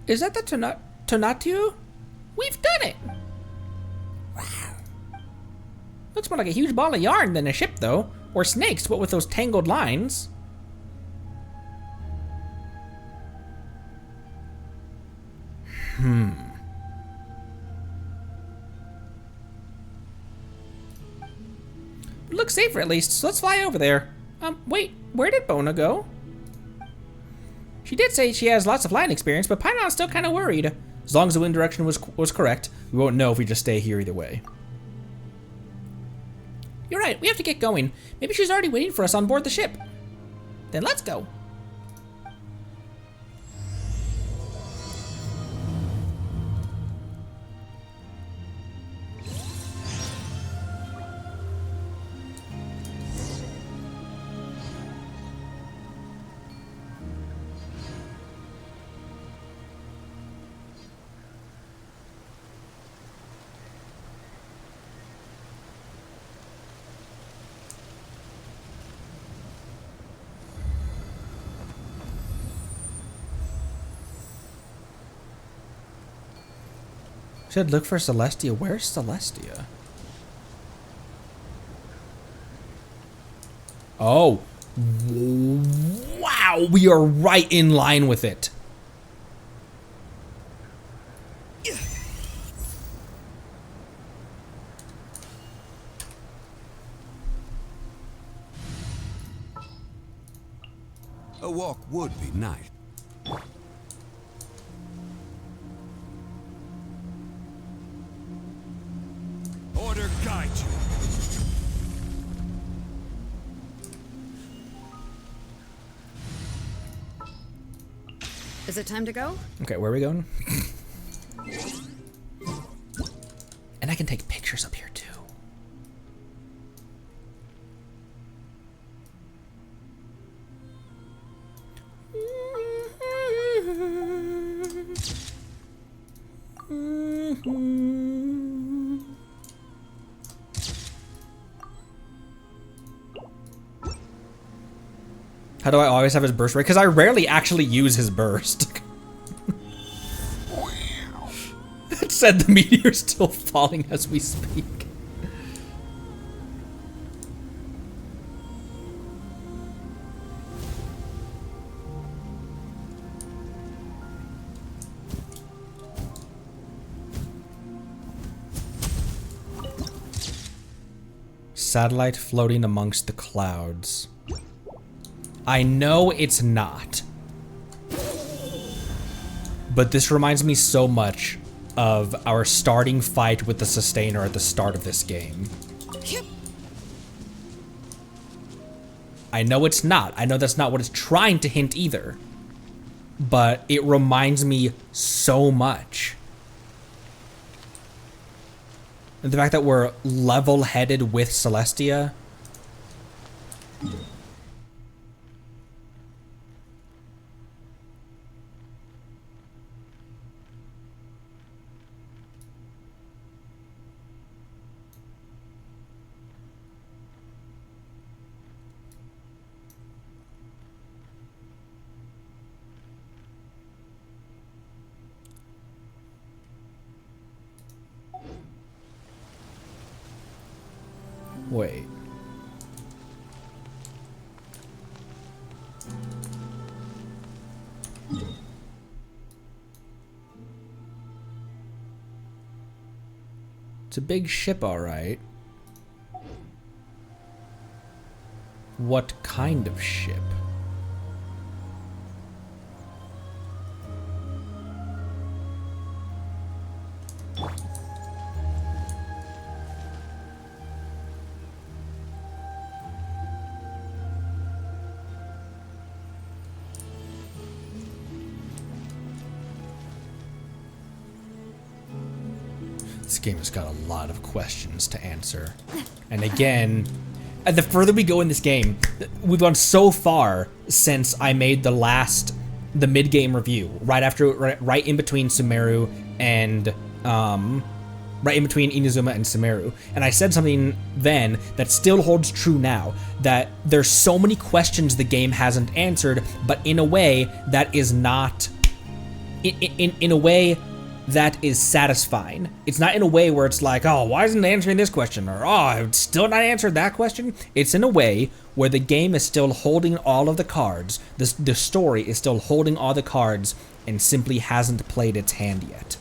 Is that the Tonatu? We've done it! Wow. Looks more like a huge ball of yarn than a ship, though. Or snakes, what with those tangled lines. Looks safer at least, so let's fly over there. Wait, where did Bona go? She did say she has lots of flying experience, but Paimon's still kind of worried. As long as the wind direction was correct, we won't know if we just stay here either way. You're right, we have to get going. Maybe she's already waiting for us on board the ship. Then let's go. Should look for Celestia. Where's Celestia? Oh. Wow, we are right in line with it. A walk would be nice. Order guide you. Is it time to go? Okay, where are we going? And I can take pictures up here too. How do I always have his burst rate? Because I rarely actually use his burst. It said the meteor's still falling as we speak. Satellite floating amongst the clouds. I know it's not. But this reminds me so much of our starting fight with the Sustainer at the start of this game. I know it's not. I know that's not what it's trying to hint either. But it reminds me so much. And the fact that we're level-headed with Celestia. Wait. It's a big ship, all right. What kind of ship? This game has got a lot of questions to answer. And again, the further we go in this game, we've gone so far since I made the mid-game review, right in between Sumeru and, right in between Inazuma and Sumeru. And I said something then that still holds true now, that there's so many questions the game hasn't answered, but in a way that is not, in a way that is satisfying. It's not in a way where it's like, oh, why isn't it answering this question? Or, oh, it's still not answered that question. It's in a way where the game is still holding all of the cards, the story is still holding all the cards, and simply hasn't played its hand yet.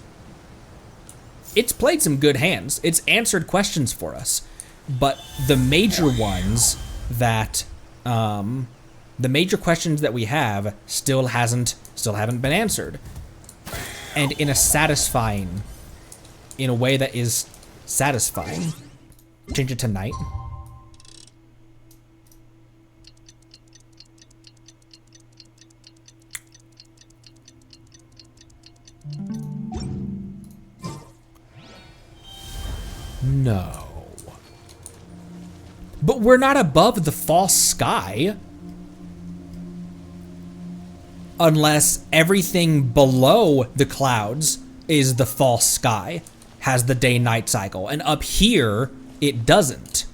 It's played some good hands. It's answered questions for us. But the major ones that, the major questions that we have still haven't been answered. And in a way that is satisfying. Change it to night. No. But we're not above the false sky. Unless everything below the clouds is the false sky, has the day-night cycle, and up here, it doesn't.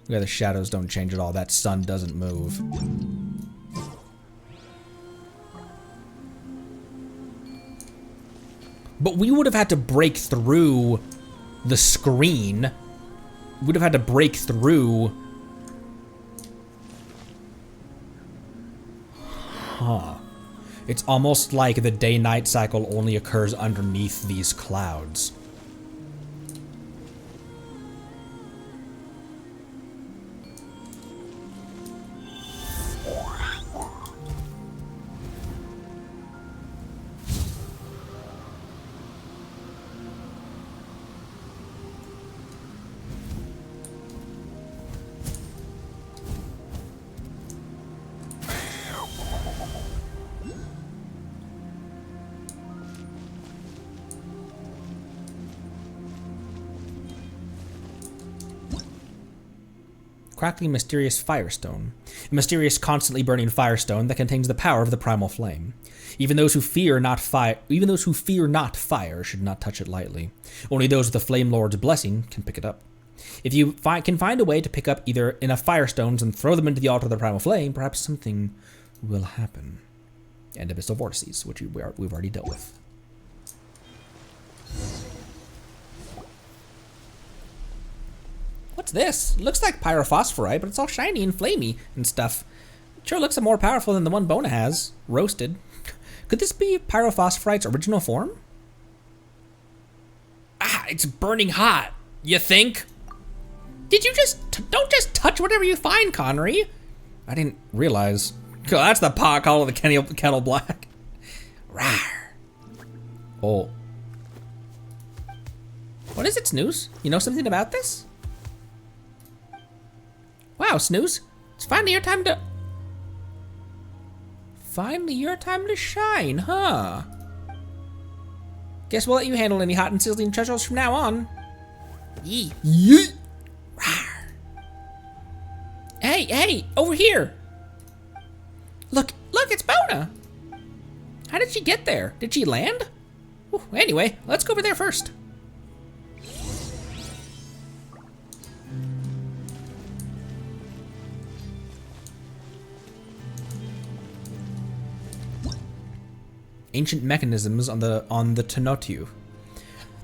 Yeah, the shadows don't change at all. That sun doesn't move. But we would have had to break through the screen. We'd have had to break through. Huh. It's almost like the day-night cycle only occurs underneath these clouds. crackling mysterious firestone. A mysterious, constantly burning firestone that contains the power of the primal flame. Even those who fear not fire should not touch it lightly. Only those with the Flame Lord's blessing can pick it up. If you can find a way to pick up either enough firestones and throw them into the altar of the primal flame, perhaps something will happen. And abyssal vortices, which we've already dealt with. What's this? Looks like pyrophosphorite, but it's all shiny and flamey and stuff. Sure looks more powerful than the one Bona has. Roasted. Could this be pyrophosphorite's original form? Ah, it's burning hot. You think? Did you don't just touch whatever you find, Connery. I didn't realize. Oh, that's the pot call of the kettle black. Rawr. Oh. What is it, Snooze? You know something about this? Wow, Snooze. It's finally your time to... Finally your time to shine, huh? Guess we'll let you handle any hot and sizzling treasures from now on. Yee. Yeet! Rawr. Hey, over here. Look, it's Bona. How did she get there? Did she land? Ooh, anyway, let's go over there first. Ancient mechanisms on the Tonatu.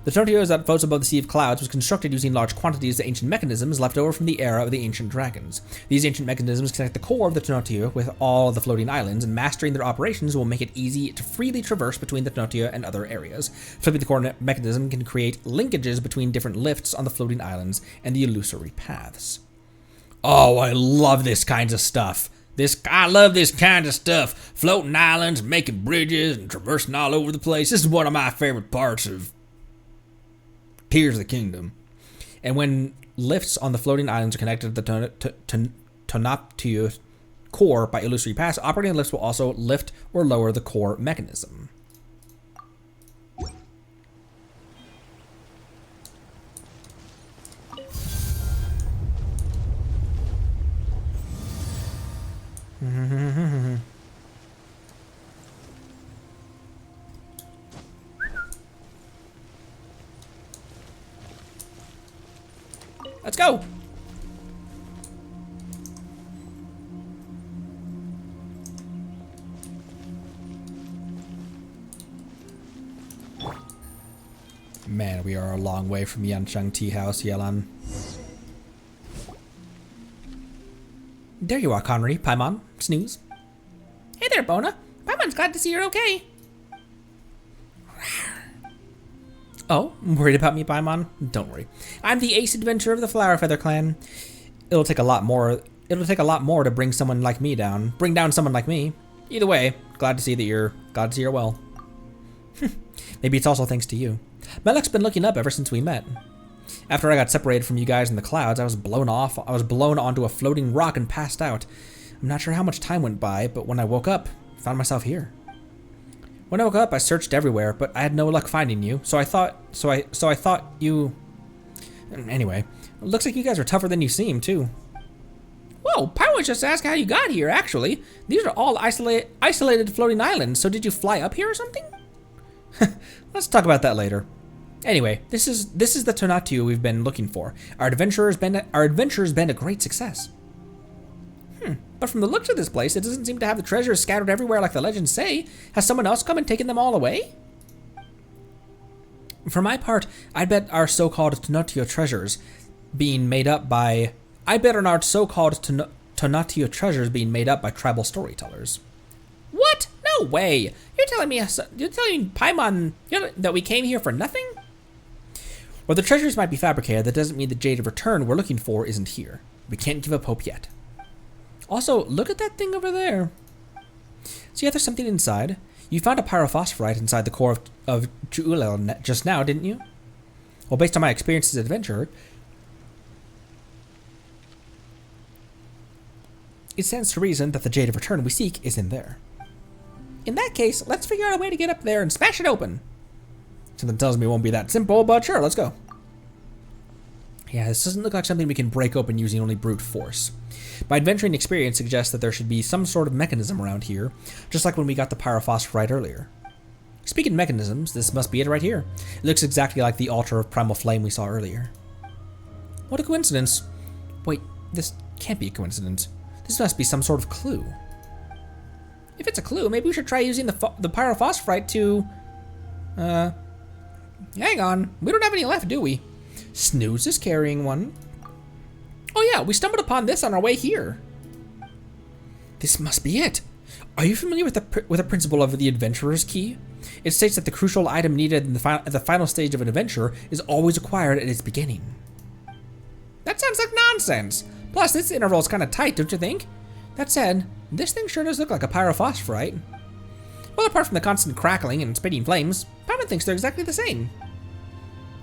The Tonatu, that floats above the Sea of Clouds, was constructed using large quantities of ancient mechanisms left over from the era of the ancient dragons. These ancient mechanisms connect the core of the Tonatu with all of the floating islands, and mastering their operations will make it easy to freely traverse between the Tonatu and other areas. Flipping the core mechanism can create linkages between different lifts on the floating islands and the illusory paths. Oh, I love this kind of stuff. I love this kind of stuff. Floating islands, making bridges, and traversing all over the place. This is one of my favorite parts of Tears of the Kingdom. And when lifts on the floating islands are connected to the Tonatu core by illusory paths, operating lifts will also lift or lower the core mechanism. Let's go. Man, we are a long way from Yancheng Tea House, Yelan. There you are, Connery, Paimon, Snooze. Hey there, Bona. Paimon's glad to see you're okay. Oh, worried about me, Paimon? Don't worry. I'm the ace adventurer of the Flower Feather Clan. It'll take a lot more to bring someone like me down. Bring down someone like me. Either way, glad to see you're well. Maybe it's also thanks to you. My luck's been looking up ever since we met. After I got separated from you guys in the clouds, I was blown onto a floating rock and passed out. I'm not sure how much time went by, but when I woke up, I found myself here. When I woke up, I searched everywhere, but I had no luck finding you. So I thought you... Anyway, it looks like you guys are tougher than you seem, too. Whoa, I was just asking how you got here, actually. These are all isolated floating islands, so did you fly up here or something? Let's talk about that later. Anyway, this is the Tonatu we've been looking for. Our adventure's been a great success. But from the looks of this place, it doesn't seem to have the treasures scattered everywhere like the legends say. Has someone else come and taken them all away? For my part, I bet our so-called Tonatu treasures being made up by... tribal storytellers. What? No way! You're telling Paimon that we came here for nothing? While the treasures might be fabricated, that doesn't mean the jade of return we're looking for isn't here. We can't give up hope yet. Also, look at that thing over there. See how there's something inside? You found a pyrophosphorite inside the core of Juulel just now, didn't you? Well, based on my experience as an adventurer, it stands to reason that the jade of return we seek is in there. In that case, let's figure out a way to get up there and smash it open. Something tells me it won't be that simple, but sure, let's go. Yeah, this doesn't look like something we can break open using only brute force. My adventuring experience suggests that there should be some sort of mechanism around here, just like when we got the pyrophosphorite earlier. Speaking of mechanisms, this must be it right here. It looks exactly like the altar of primal flame we saw earlier. What a coincidence. Wait, this can't be a coincidence. This must be some sort of clue. If it's a clue, maybe we should try using the pyrophosphorite to... hang on. We don't have any left, do we? Snooze is carrying one. Oh yeah, we stumbled upon this on our way here. This must be it. Are you familiar with the principle of the adventurer's key? It states that the crucial item needed in at the final stage of an adventure is always acquired at its beginning. That sounds like nonsense. Plus, this interval is kind of tight, don't you think? That said, this thing sure does look like a pyrophosphorite. Well, apart from the constant crackling and spitting flames, Bona thinks they're exactly the same.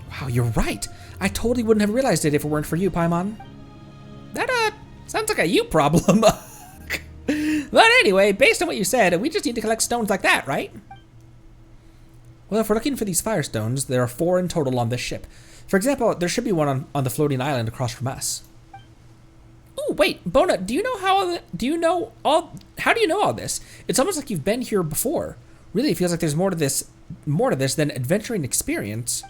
Wow, you're right. I totally wouldn't have realized it if it weren't for you, Paimon. That, sounds like a you problem. But anyway, based on what you said, we just need to collect stones like that, right? Well, if we're looking for these firestones, there are 4 in total on this ship. For example, there should be one on the floating island across from us. Ooh, wait, Bona, how do you know all this? It's almost like you've been here before. Really, it feels like there's more to this than adventuring experience.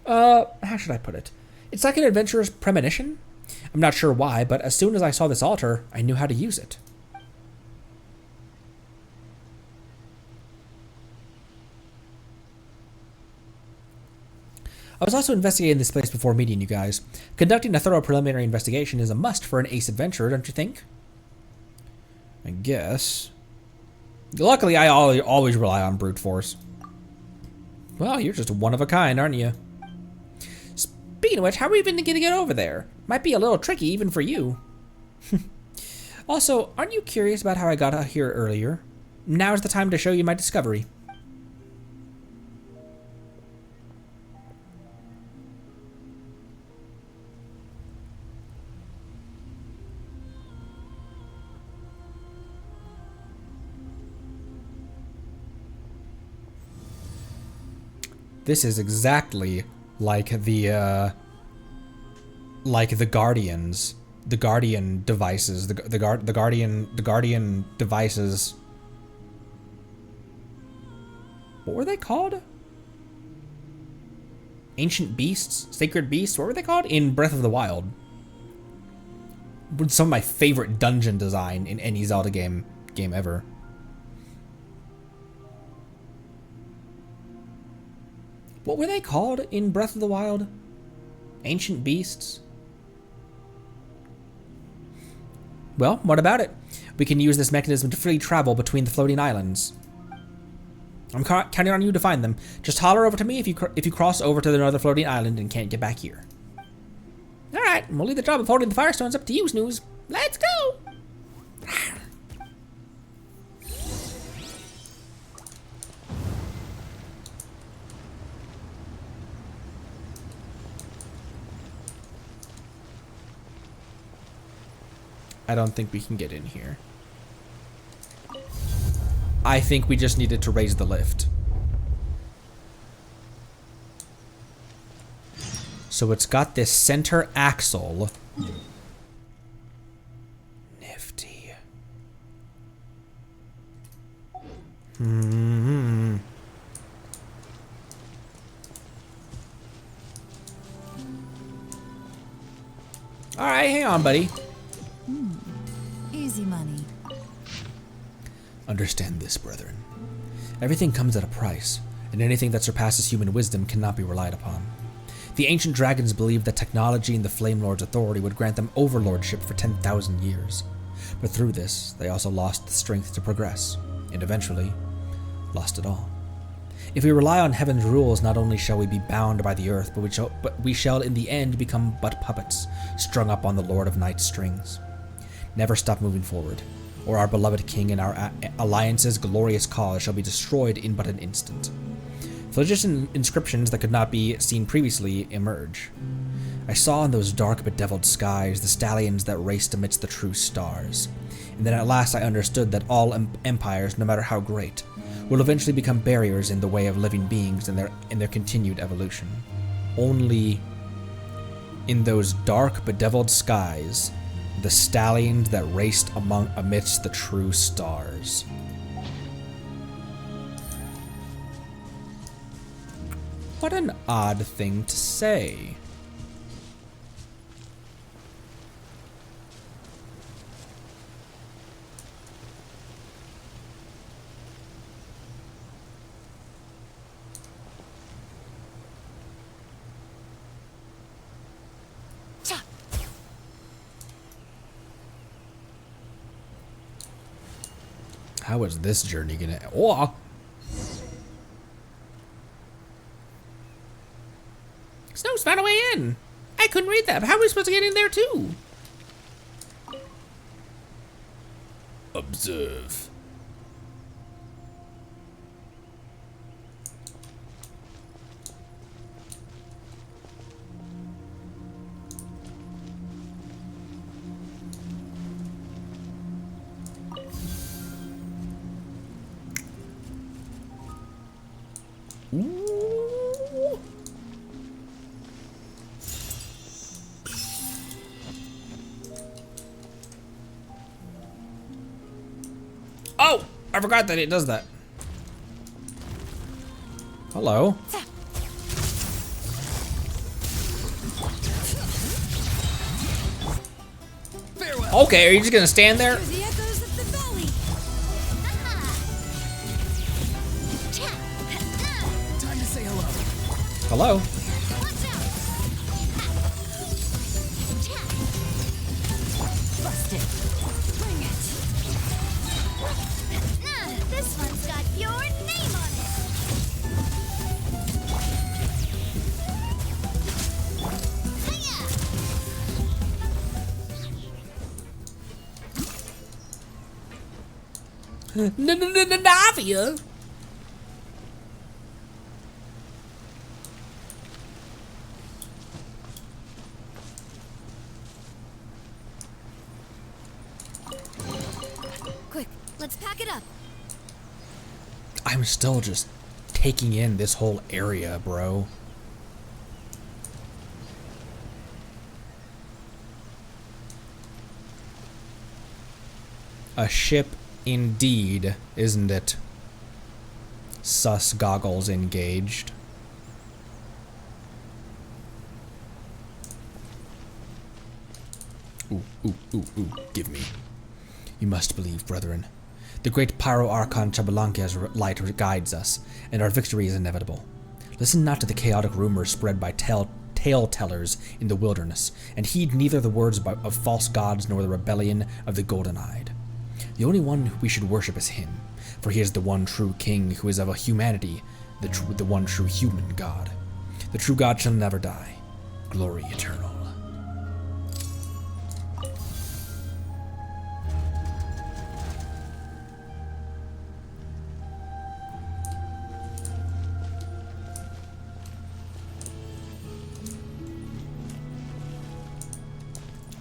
How should I put it? It's like an adventurer's premonition. I'm not sure why, but as soon as I saw this altar, I knew how to use it. I was also investigating this place before meeting you guys. Conducting a thorough preliminary investigation is a must for an ace adventurer, don't you think? I guess. Luckily, I always rely on brute force. Well, you're just one of a kind, aren't you? Speaking of which, how are we even going to get over there? Might be a little tricky even for you. Also, aren't you curious about how I got out here earlier? Now's the time to show you my discovery. This is exactly like the Guardians, the Guardian devices, the Guardian devices. What were they called? Ancient beasts, sacred beasts. What were they called in Breath of the Wild? Some of my favorite dungeon design in any Zelda game ever. What were they called in Breath of the Wild? Ancient beasts? Well, what about it? We can use this mechanism to freely travel between the floating islands. I'm counting on you to find them. Just holler over to me if you cross over to another floating island and can't get back here. Alright, we'll leave the job of holding the firestones up to you, Snooze. Let's go! I don't think we can get in here. I think we just needed to raise the lift. So it's got this center axle. Nifty. Alright, hang on, buddy. Easy money. Understand this, brethren. Everything comes at a price, and anything that surpasses human wisdom cannot be relied upon. The ancient dragons believed that technology and the Flame Lord's authority would grant them overlordship for 10,000 years. But through this, they also lost the strength to progress, and eventually, lost it all. If we rely on heaven's rules, not only shall we be bound by the earth, but we shall in the end become but puppets, strung up on the Lord of Night's strings. Never stop moving forward, or our beloved king and our alliance's glorious cause shall be destroyed in but an instant. Phlogiston inscriptions that could not be seen previously emerge. I saw in those dark bedeviled skies the stallions that raced amidst the true stars, and then at last I understood that all empires, no matter how great, will eventually become barriers in the way of living beings in their continued evolution. Only in those dark, bedeviled skies, the stallions that raced amidst the true stars. What an odd thing to say. How is this journey gonna... Oh! Snow's found a way in! I couldn't read that, but how are we supposed to get in there too? Observe. Ooh. Oh! I forgot that it does that. Hello. Okay, are you just gonna stand there? The echoes of the valley. Time to say hello. Hello. Watch out. Busted. Bring it. This one's got your name on it. Navia. Quick, let's pack it up. I'm still just taking in this whole area, bro. A ship indeed, isn't it? Sus goggles engaged. Ooh, ooh, ooh, ooh, give me. You must believe, brethren. The great Pyro Archon Chabalanca's light guides us, and our victory is inevitable. Listen not to the chaotic rumors spread by tale-tellers in the wilderness, and heed neither the words of false gods nor the rebellion of the golden-eyed. The only one we should worship is him, for he is the one true king who is of a humanity, the one true human god. The true god shall never die. Glory eternal.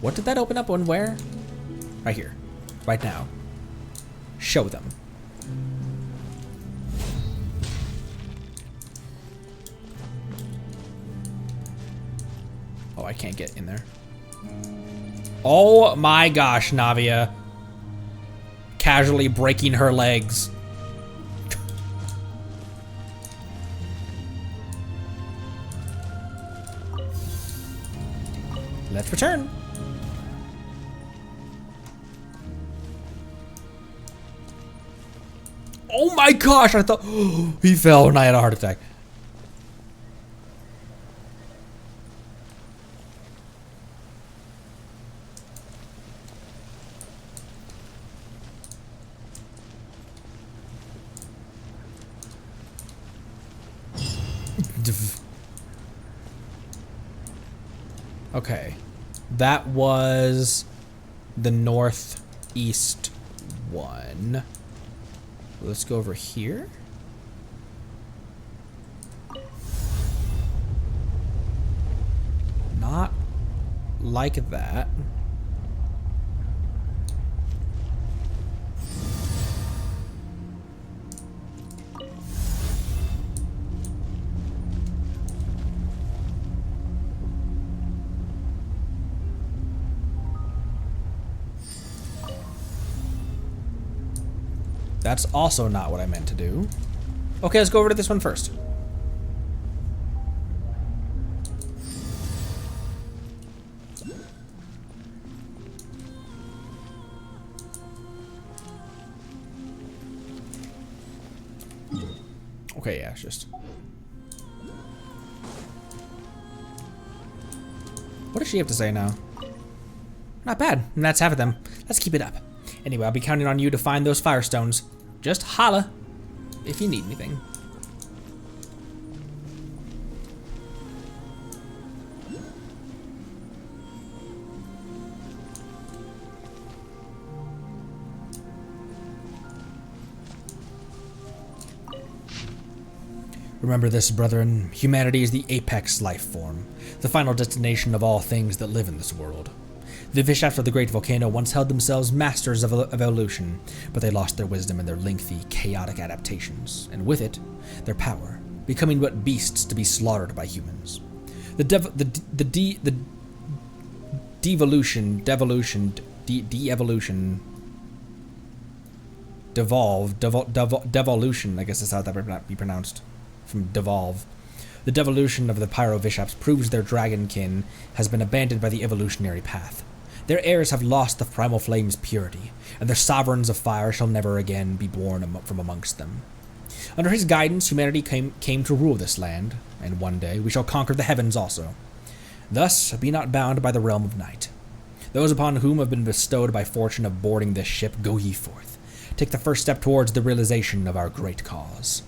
What did that open up on where? Right here. Right now. Show them. Oh, I can't get in there. Oh my gosh, Navia. Casually breaking her legs. Let's return. Oh my gosh, I thought he fell and I had a heart attack. Okay. That was the northeast one. Let's go over here. Not like that. That's also not what I meant to do. Okay, let's go over to this one first. Okay, yeah, it's just... What does she have to say now? Not bad, and that's half of them. Let's keep it up. Anyway, I'll be counting on you to find those firestones. Just holla if you need anything. Remember this, brethren. Humanity is the apex life form, the final destination of all things that live in this world. The fish after the great volcano once held themselves masters of evolution, but they lost their wisdom in their lengthy, chaotic adaptations, and with it, their power, becoming but beasts to be slaughtered by humans. Devolution, I guess that's how that would be pronounced, from devolve. The devolution of the Pyrovishaps proves their dragonkin has been abandoned by the evolutionary path. Their heirs have lost the primal flame's purity, and their sovereigns of fire shall never again be born from amongst them. Under his guidance, humanity came to rule this land, and one day we shall conquer the heavens also. Thus, be not bound by the realm of night. Those upon whom have been bestowed by fortune of boarding this ship, go ye forth. Take the first step towards the realization of our great cause.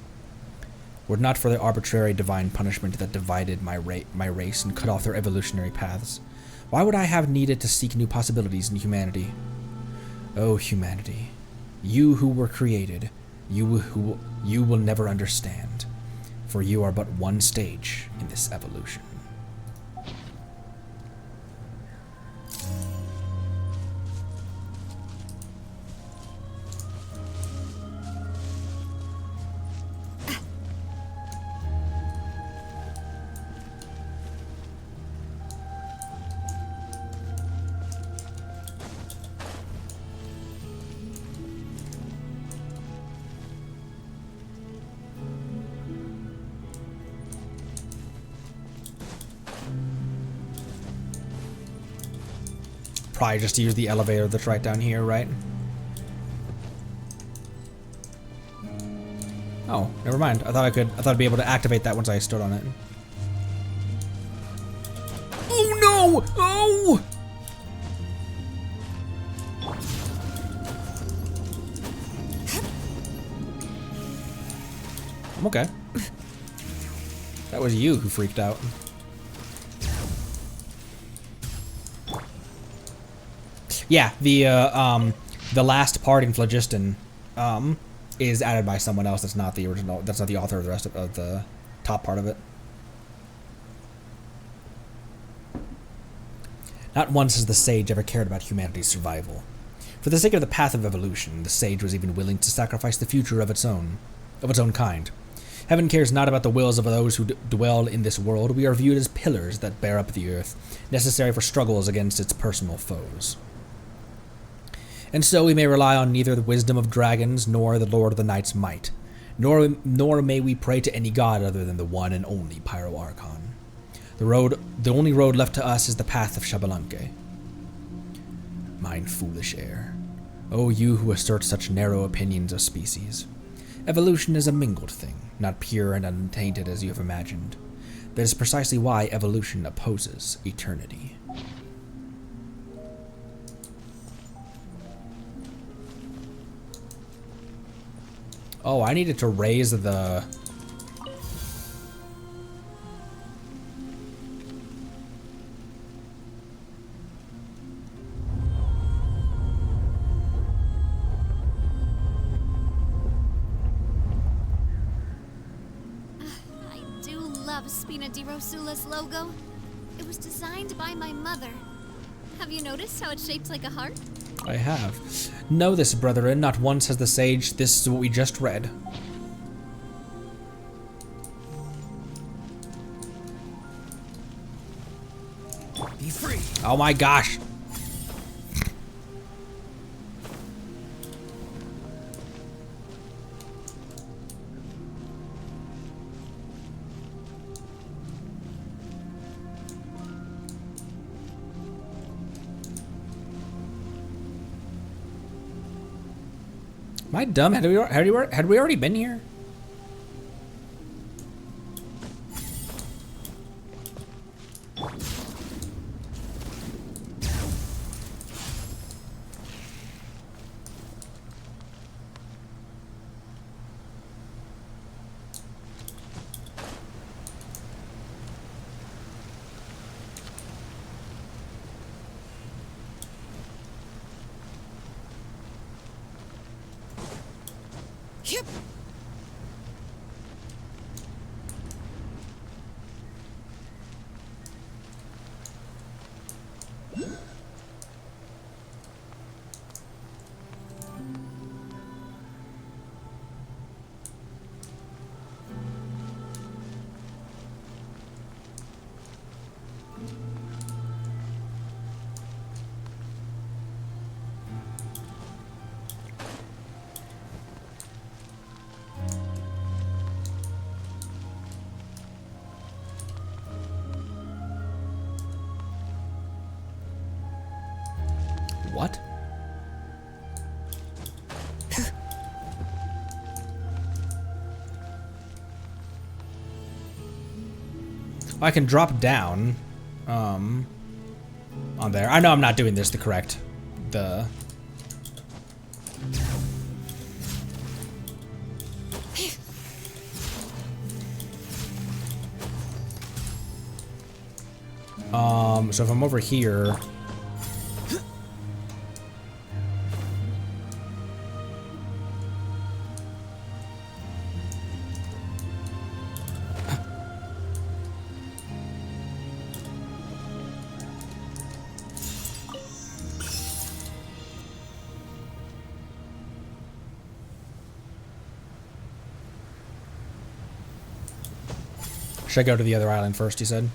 Were it not for the arbitrary divine punishment that divided my race and cut off their evolutionary paths, why would I have needed to seek new possibilities in humanity? Oh, humanity, you who were created, you will never understand, for you are but one stage in this evolution. Probably just use the elevator that's right down here, right? Oh, never mind. I thought I'd be able to activate that once I stood on it. Oh no! Oh! I'm okay. That was you who freaked out. Yeah, the last part in Phlogiston is added by someone else. That's not the original. That's not the author of the rest of the top part of it. Not once has the sage ever cared about humanity's survival. For the sake of the path of evolution, the sage was even willing to sacrifice the future of its own kind. Heaven cares not about the wills of those who dwell in this world. We are viewed as pillars that bear up the earth, necessary for struggles against its personal foes. And so we may rely on neither the wisdom of dragons nor the Lord of the Night's might, nor may we pray to any god other than the one and only Pyro Archon. The only road left to us is the path of Xbalanque. Mine foolish heir, O you who assert such narrow opinions of species. Evolution is a mingled thing, not pure and untainted as you have imagined. That is precisely why evolution opposes eternity. Oh, I needed to raise the... I do love Spina di Rosula's logo. It was designed by my mother. Have you noticed how it's shaped like a heart? I have. Know this, brethren, not once has the sage, this is what we just read. Be free. Oh my gosh. Am I dumb? Had we already been here? Yep. What? I can drop down on there. I know I'm not doing this the correct. So if I'm over here, should I go to the other island first, you said?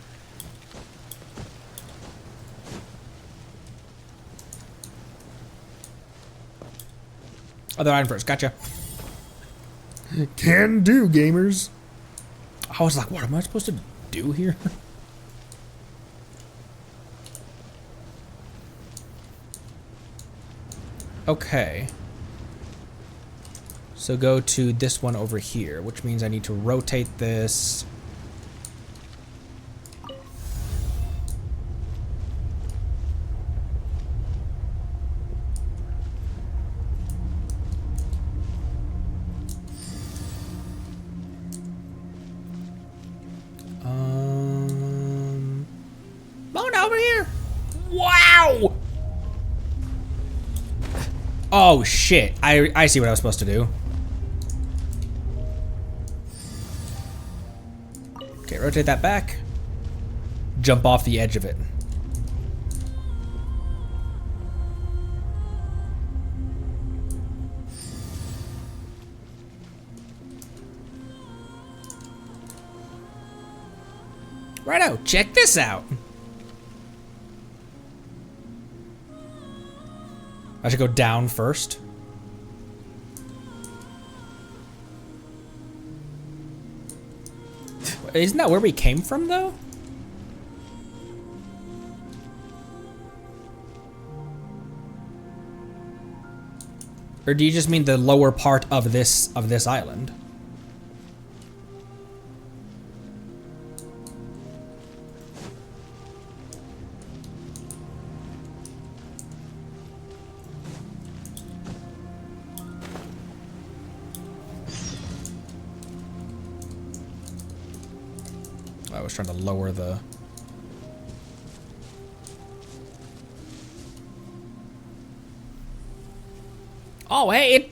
Other island first, gotcha. Can do, gamers. I was like, what am I supposed to do here? Okay. So go to this one over here, which means I need to rotate this. Bona over here. Wow. Oh shit. I see what I was supposed to do. Okay, rotate that back. Jump off the edge of it. Righto, check this out. I should go down first. Isn't that where we came from, though? Or do you just mean the lower part of this island? I was trying to lower the... Oh, hey,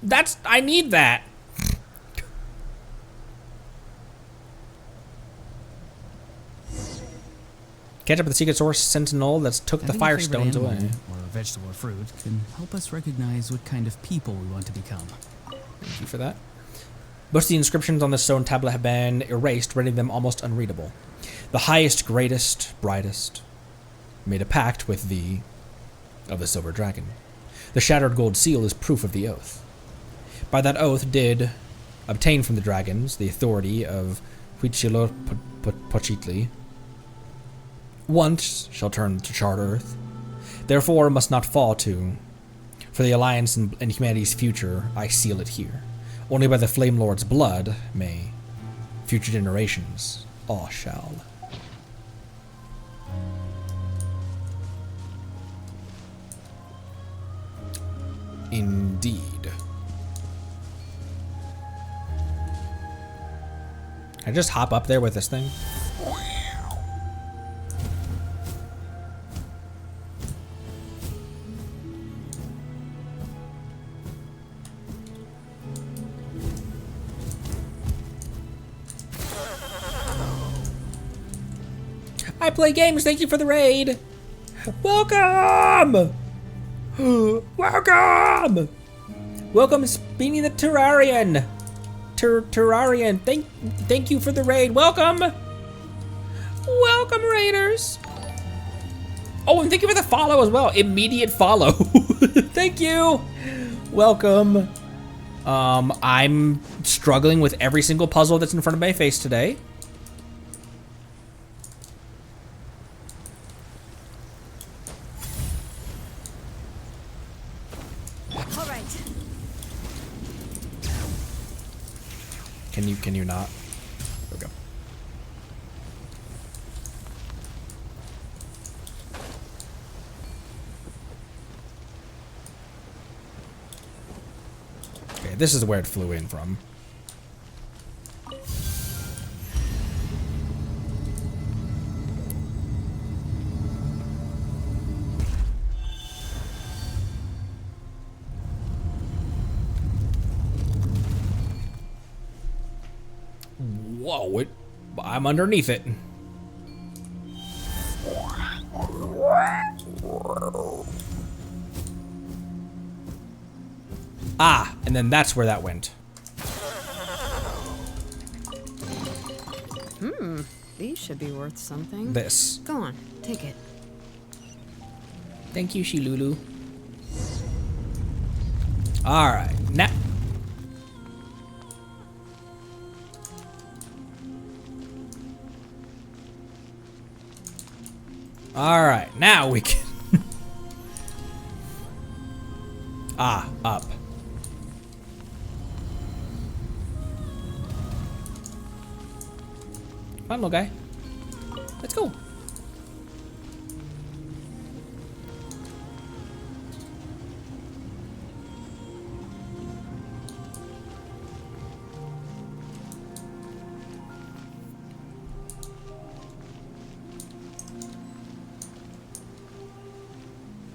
that's... I need that. Catch up with the secret source sentinel that's took the Having a firestones favorite away. animal, or a vegetable or fruit, can help us recognize what kind of people we want to become. Thank you for that. Most of the inscriptions on the stone tablet have been erased, rendering them almost unreadable. The highest, greatest, brightest made a pact with the silver dragon. The shattered gold seal is proof of the oath. By that oath did obtain from the dragons the authority of Huitzilopochtli. Once shall turn to charred earth. Therefore must not fall to For the Alliance and humanity's future, I seal it here. Only by the Flame Lord's blood may future generations all shall. Indeed. Can I just hop up there with this thing? I play games, thank you for the raid! Welcome! Welcome! Welcome, Speedy the Terrarian! Terrarian, thank you for the raid. Welcome! Welcome, raiders! Oh, and thank you for the follow as well. Immediate follow. Thank you! Welcome. I'm struggling with every single puzzle that's in front of my face today. Can you not? Okay. Okay, this is where it flew in from. Whoa, I'm underneath it. Ah, and then that's where that went. These should be worth something. This. Go on, take it. Thank you, Shilulu. Alright, now. Alright, now we can. Ah, up. Come on, little guy. Let's go.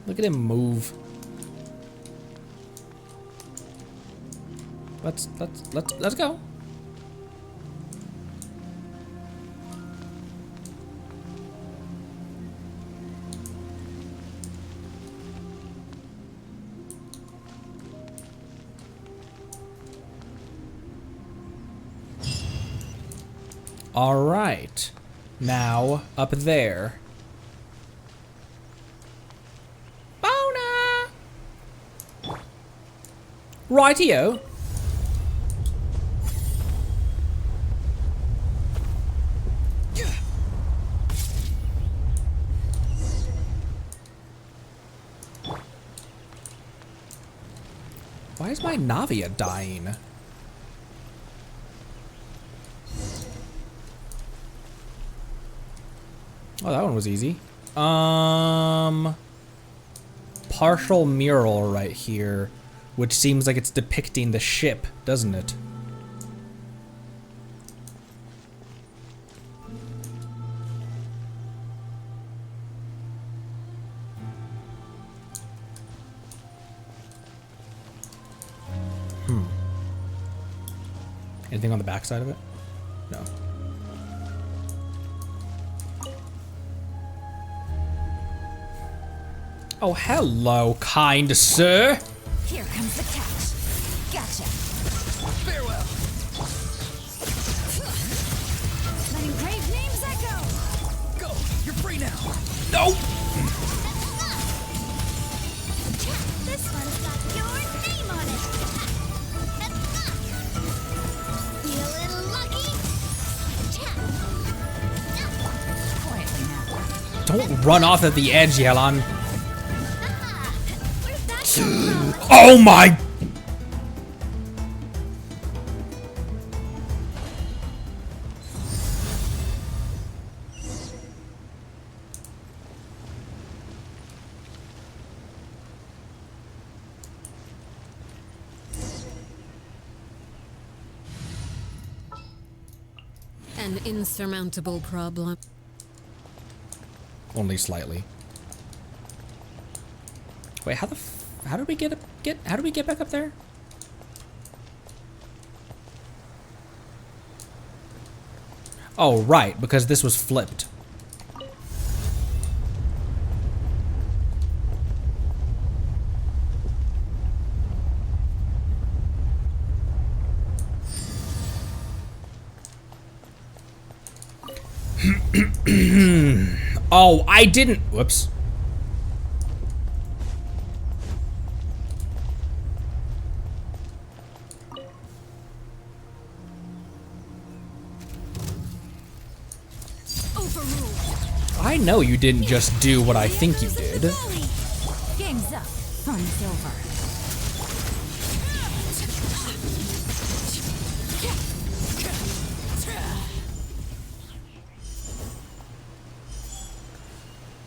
Look at him move. Let's go. All right. Now up there. Bona! Rightio. Why is my Navia dying? Oh, that one was easy. Partial mural right here, which seems like it's depicting the ship, doesn't it? Anything on the back side of it? No. Oh, hello, kind sir. Here comes the catch. Gotcha. Farewell. Let engraved names echo. Go. You're free now. No. This one's got your name on it. Feeling lucky? Quietly now. Don't run off at the edge, Yelan. Where's that Oh my! An insurmountable problem. Only slightly. Wait, how did we get back up there? Oh, right, because this was flipped. Oh, I didn't. Whoops. I know you didn't just do what I think you did. Game's up. Fun's over.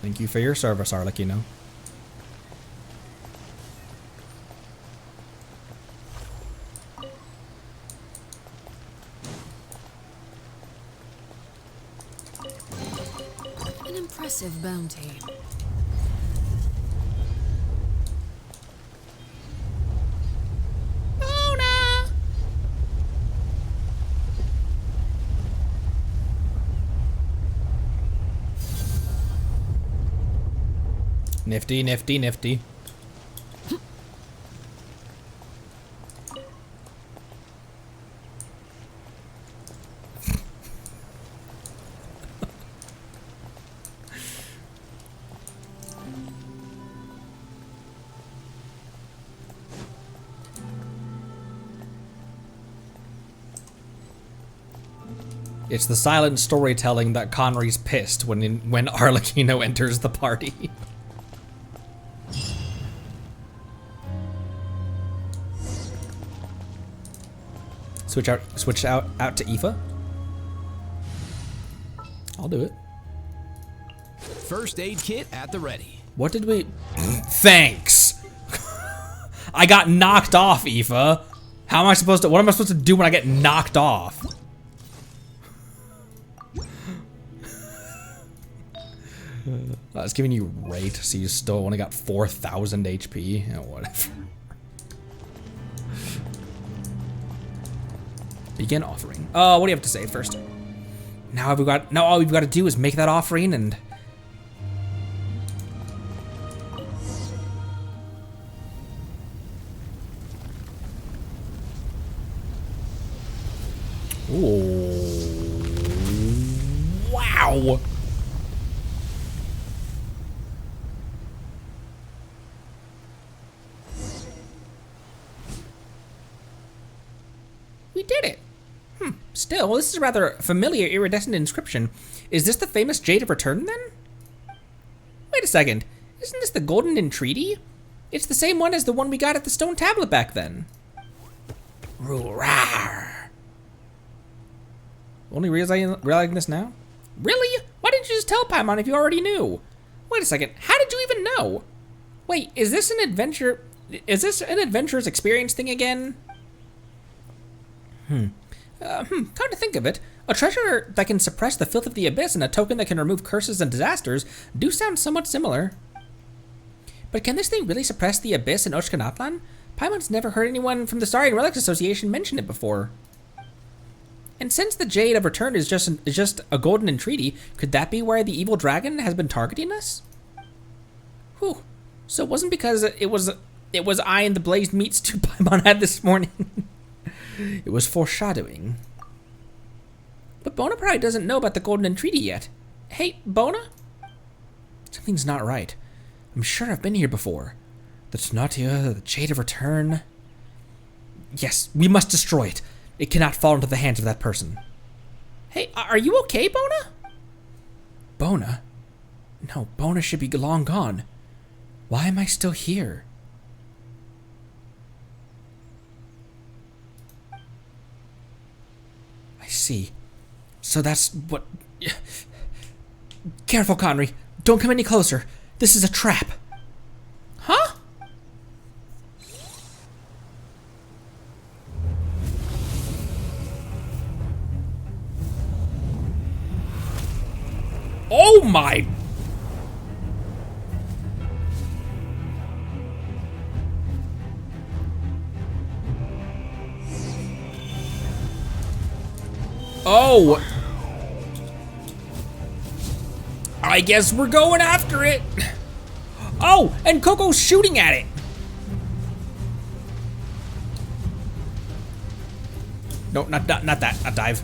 Thank you for your service, Arlecchino. An impressive bounty. Bona! Nifty, nifty, nifty. It's the silent storytelling that Connery's pissed when Arlecchino enters the party. Switch out to Aoife. I'll do it. First aid kit at the ready. What did we? Thanks. I got knocked off, Aoife. How am I supposed to? What am I supposed to do when I get knocked off? I was giving you rate, so you still only got 4,000 HP. Yeah, whatever. Begin offering. What do you have to say first? Now all we've got to do is make that offering and. Ooh. Wow. We did it. Still, this is a rather familiar iridescent inscription. Is this the famous Jade of Return, then? Wait a second. Isn't this the golden entreaty? It's the same one as the one we got at the stone tablet back then. Rawr. Only realizing this now? Really? Why didn't you just tell Paimon if you already knew? Wait a second. How did you even know? Wait, is this an adventure? Is this an adventurer's experience thing again? Come to think of it, a treasure that can suppress the filth of the abyss and a token that can remove curses and disasters do sound somewhat similar. But can this thing really suppress the abyss in Natland? Paimon's never heard anyone from the Starian Relics Association mention it before. And since the Jade of Return is just a golden entreaty, could that be why the evil dragon has been targeting us? Whew. So it wasn't because it was I and the blazed meat stew Paimon had this morning. It was foreshadowing. But Bona probably doesn't know about the golden entreaty yet. Hey, Bona? Something's not right. I'm sure I've been here before. The Tonatu, the Jade of Return. Yes, we must destroy it. It cannot fall into the hands of that person. Hey, are you okay, Bona? Bona? No, Bona should be long gone. Why am I still here? see. So that's what... Careful, Conry. Don't come any closer. This is a trap. Huh? Oh my... Oh! I guess we're going after it! Oh! And Coco's shooting at it! No, not that, not dive.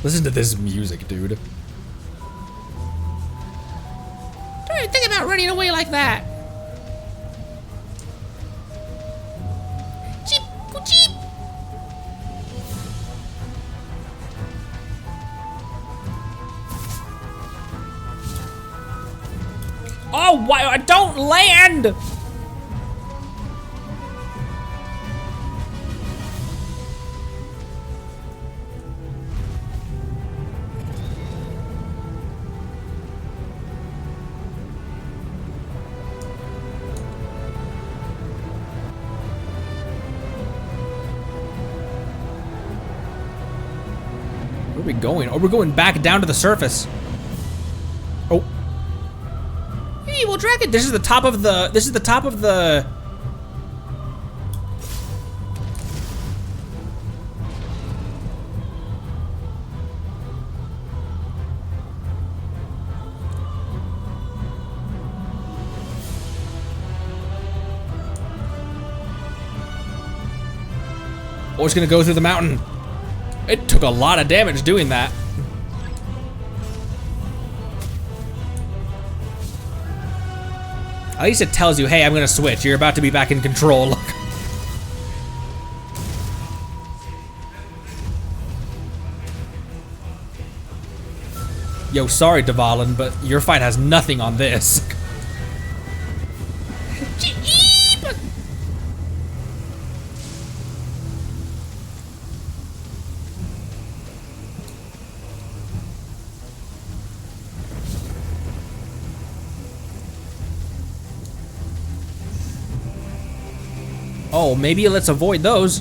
Listen to this music, dude. Don't even think about running away like that. Cheep, go cheep. Oh, why? Don't land! Where are we going? Oh, we're going back down to the surface. Oh. Evil dragon. This is the top of the... This is the top of the... Oh, it's gonna go through the mountain. It took a lot of damage doing that. At least it tells you, hey, I'm gonna switch. You're about to be back in control. Look. Yo, sorry, Dvalin, but your fight has nothing on this. Oh, maybe let's avoid those.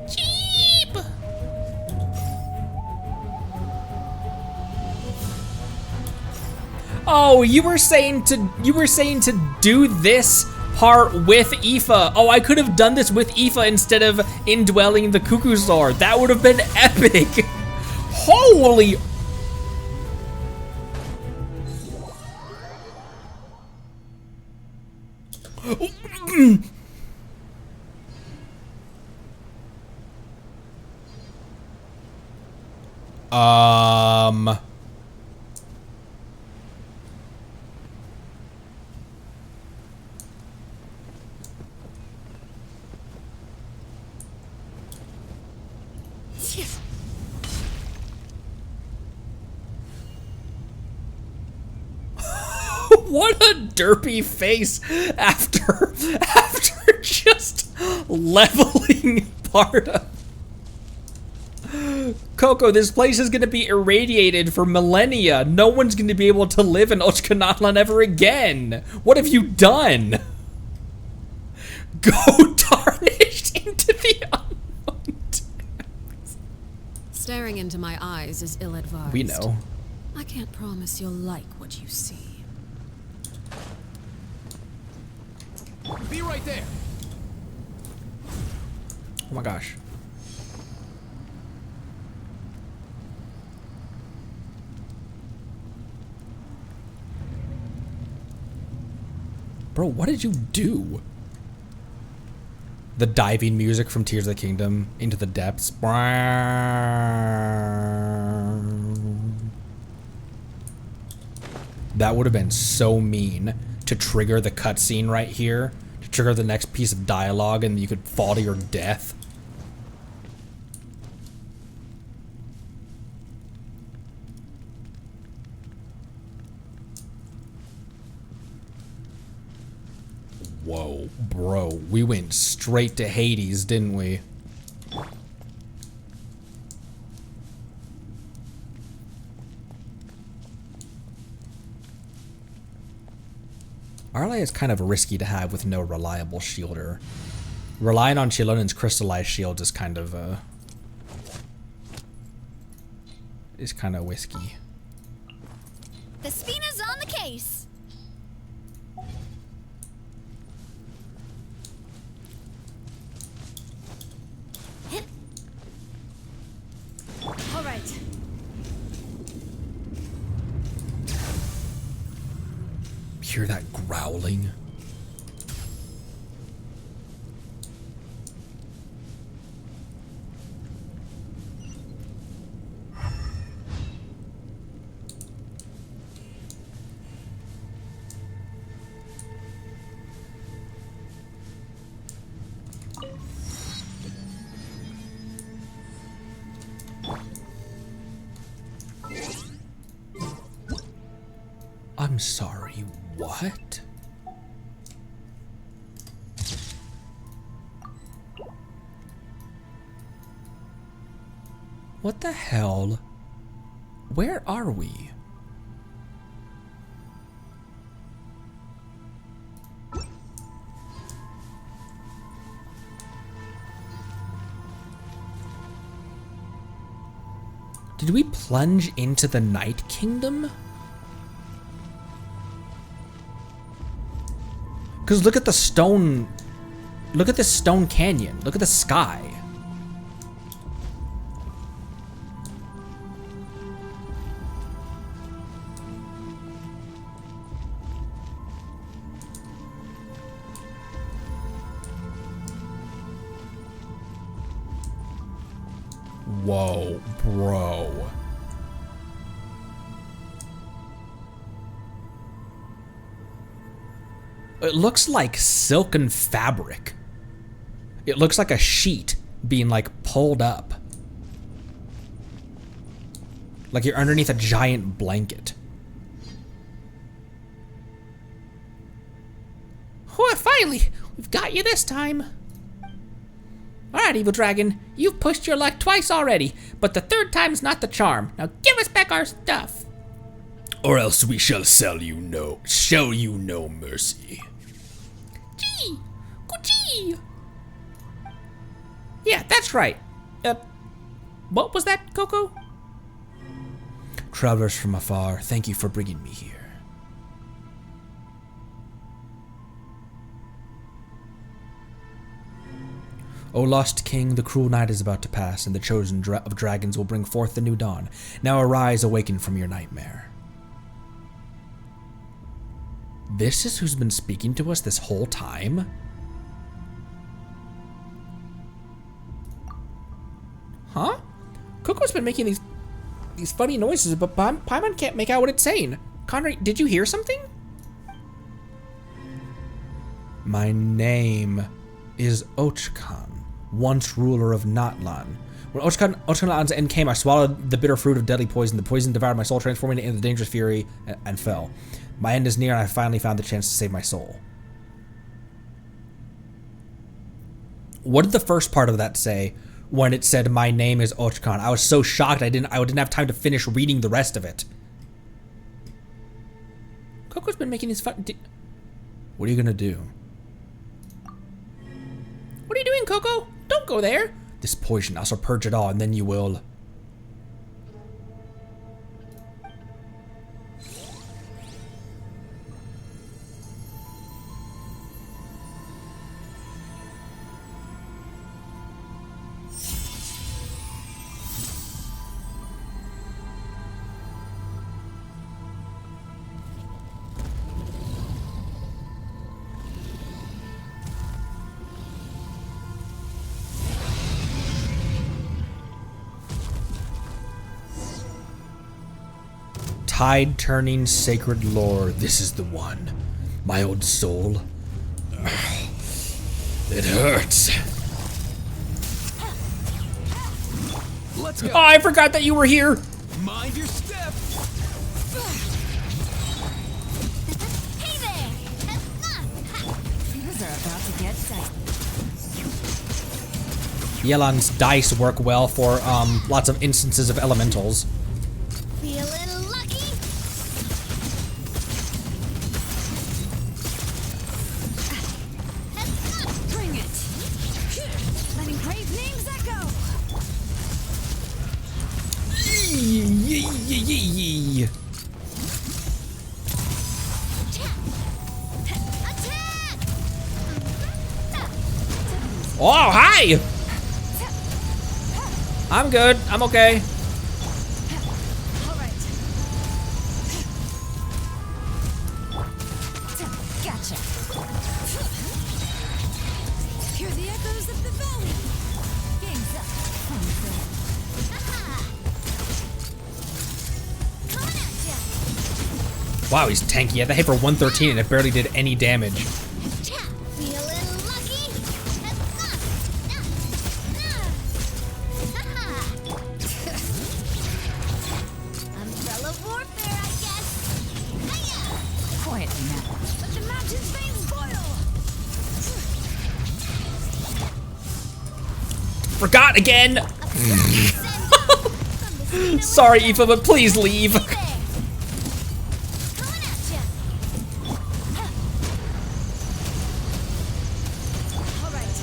Cheap. Oh, you were saying to do this part with Aoife. Oh, I could have done this with Aoife instead of indwelling the Cuckoo sword. That would have been epic. Holy. What a derpy face after just leveling part of. Coco, this place is gonna be irradiated for millennia. No one's gonna be able to live in Natland ever again. What have you done? Go tarnished into the unknown depths. Staring into my eyes is ill-advised. We know. I can't promise you'll like what you see. Be right there. Oh my gosh. Bro, what did you do? The diving music from Tears of the Kingdom into the depths. That would have been so mean to trigger the cutscene right here, to trigger the next piece of dialogue, and you could fall to your death. Whoa, bro, we went straight to Hades, didn't we? Arle is kind of risky to have with no reliable shielder. Relying on Chilonen's crystallized shields is kind of whiskey. The Spina's on the case. All right. Hear that growling? I'm sorry, what? What the hell? Where are we? Did we plunge into the Night Kingdom? Because look at the stone. Look at this stone canyon. Look at the sky. Whoa, bro. It looks like silken fabric. It looks like a sheet being like pulled up. Like you're underneath a giant blanket. Oh, finally! We've got you this time. Alright, Evil Dragon. You've pushed your luck twice already, but the third time's not the charm. Now give us back our stuff. Or else we shall show you no mercy. Gee! Gee! Yeah, that's right. What was that, Cuckoo? Travelers from afar, thank you for bringing me here. O lost king, the cruel night is about to pass, and the chosen of dragons will bring forth the new dawn. Now arise, awaken from your nightmare. This is who's been speaking to us this whole time? Huh? Cuckoo's been making these funny noises, but Paimon can't make out what it's saying. Conrad, did you hear something? My name is Ochkan, once ruler of Natland. When Ochkan's end came, I swallowed the bitter fruit of deadly poison. The poison devoured my soul, transforming it into dangerous fury, and fell. My end is near, and I finally found the chance to save my soul. What did the first part of that say when it said, my name is Ochkan? I was so shocked I didn't have time to finish reading the rest of it. Coco's been making these fun... What are you gonna do? What are you doing, Coco? Don't go there. This poison, I shall purge it all, and then you will... tide-turning sacred lore. This is the one. My old soul. It hurts. Let's go. Oh, I forgot that you were here. Mind your step. Hey there! Things are about to get dicey. Yelan's dice work well for lots of instances of elementals. Feeling lucky? Bring it. Letting grave names echo. Attack! Oh, hi! I'm good. I'm okay. All right. Gotcha. Hear the echoes of the valley. Game's up. Coming at ya! Wow, he's tanky. I had to hit for 113 and it barely did any damage. Feeling lucky? Umbrella warfare, I guess. Hiya! Quietly now. Let the mountain's veins boil! Forgot again! Sorry, Aoife, but please leave. Coming at ya! All right.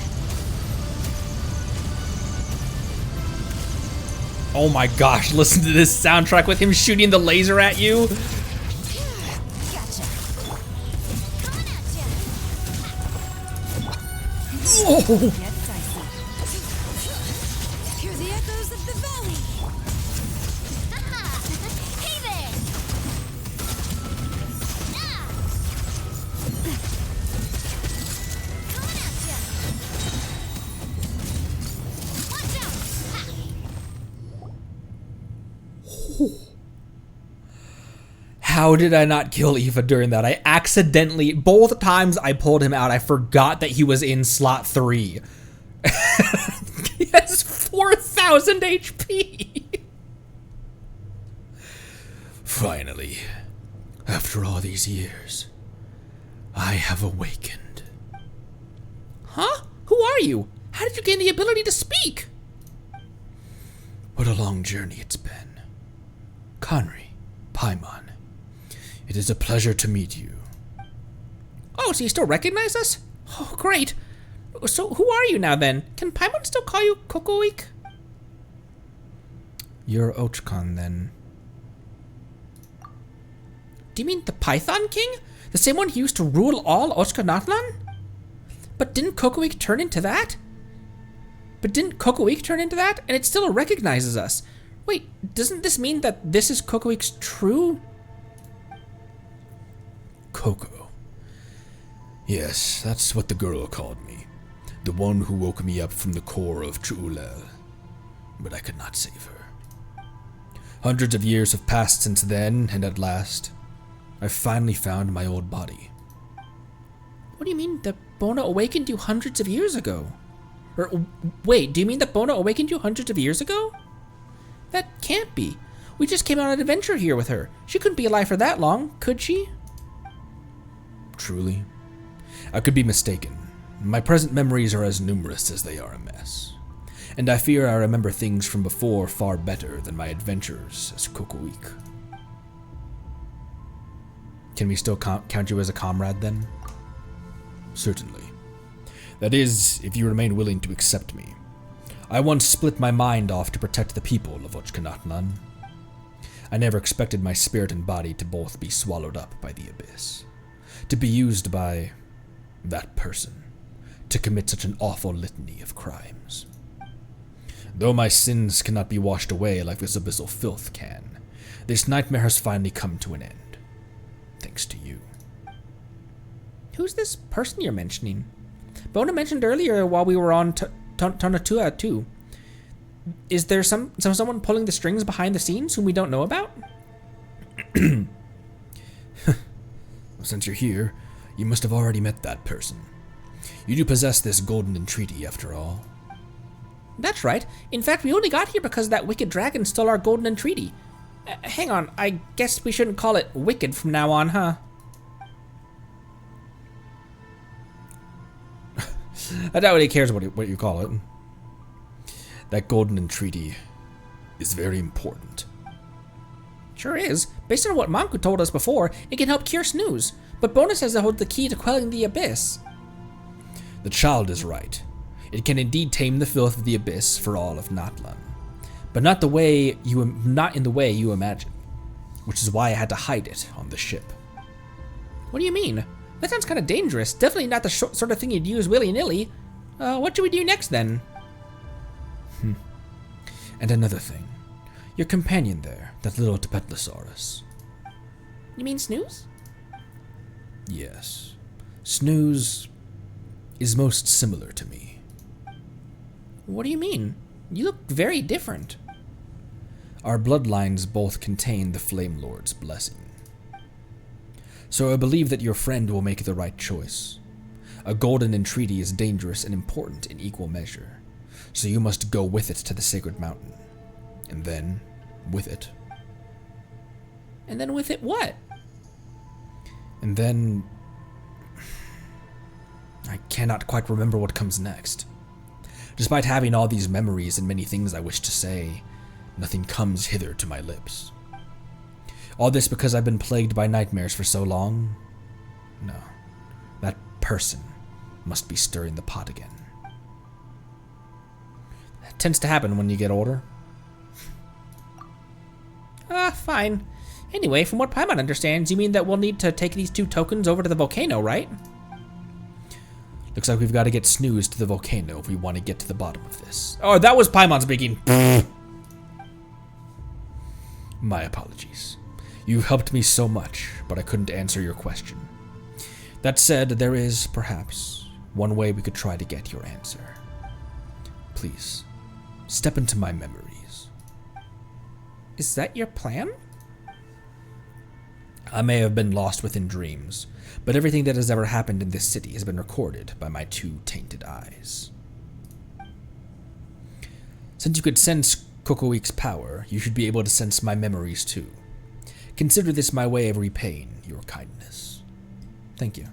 Oh my gosh, listen to this soundtrack with him shooting the laser at you. Gotcha. Coming at ya! Oh. Get dicey. Hear the echoes of the valley. Hey there! Coming at ya! Watch out! How did I not kill Aoife during that? I accidentally, both times I pulled him out, I forgot that he was in slot 3. He has 4,000 HP. Finally, after all these years, I have awakened. Huh? Who are you? How did you gain the ability to speak? What a long journey it's been. Conry, Paimon, it is a pleasure to meet you. Oh, so you still recognize us? Oh, great. So who are you now then? Can Paimon still call you Cuckoo? You're Ochkon then. Do you mean the Python King? The same one who used to rule all Natland? But didn't Cuckoo turn into that? And it still recognizes us. Wait, doesn't this mean that this is Cuckoo's true? Coco. Yes, that's what the girl called me. The one who woke me up from the core of Chuulel. But I could not save her. Hundreds of years have passed since then, and at last, I finally found my old body. What do you mean that Bona awakened you hundreds of years ago? Or wait, do you mean that Bona awakened you hundreds of years ago? That can't be. We just came on an adventure here with her. She couldn't be alive for that long, could she? Truly? I could be mistaken. My present memories are as numerous as they are a mess. And I fear I remember things from before far better than my adventures as Kukuik. Can we still count you as a comrade then? Certainly. That is, if you remain willing to accept me. I once split my mind off to protect the people of Ochkanatnan. I never expected my spirit and body to both be swallowed up by the abyss. To be used by that person to commit such an awful litany of crimes. Though my sins cannot be washed away like this abyssal filth can, this nightmare has finally come to an end. Thanks to you. Who's this person you're mentioning? Bona mentioned earlier while we were on Tonatu too. Is there someone pulling the strings behind the scenes whom we don't know about? Since you're here, you must have already met that person. You do possess this golden entreaty, after all. That's right. In fact, we only got here because that wicked dragon stole our golden entreaty. Hang on, I guess we shouldn't call it wicked from now on, huh? I doubt he cares what you call it. That golden entreaty is very important. Sure is. Based on what Manku told us before, it can help cure snooze. But Bona says it holds the key to quelling the abyss. The child is right. It can indeed tame the filth of the abyss for all of Natland, but not in the way you imagine, which is why I had to hide it on the ship. What do you mean? That sounds kind of dangerous. Definitely not the sort of thing you'd use willy-nilly. What should we do next then? And another thing, your companion there, that little Tepetlosaurus. You mean Snooze? Yes, Snooze is most similar to me. What do you mean? You look very different. Our bloodlines both contain the Flame Lord's blessing. So I believe that your friend will make the right choice. A golden entreaty is dangerous and important in equal measure, so you must go with it to the sacred mountain. And then, with it. And then with it what? And then... I cannot quite remember what comes next. Despite having all these memories and many things I wish to say, nothing comes hither to my lips. All this because I've been plagued by nightmares for so long? No. That person must be stirring the pot again. That tends to happen when you get older. Fine. Anyway, from what Paimon understands, you mean that we'll need to take these 2 tokens over to the volcano, right? Looks like we've got to get Snooze to the volcano if we want to get to the bottom of this. Oh, that was Paimon speaking. My apologies. You've helped me so much, but I couldn't answer your question. That said, there is, perhaps, one way we could try to get your answer. Please, step into my memories. Is that your plan? I may have been lost within dreams, but everything that has ever happened in this city has been recorded by my 2 tainted eyes. Since you could sense Cuckoo's power, you should be able to sense my memories too. Consider this my way of repaying your kindness. Thank you.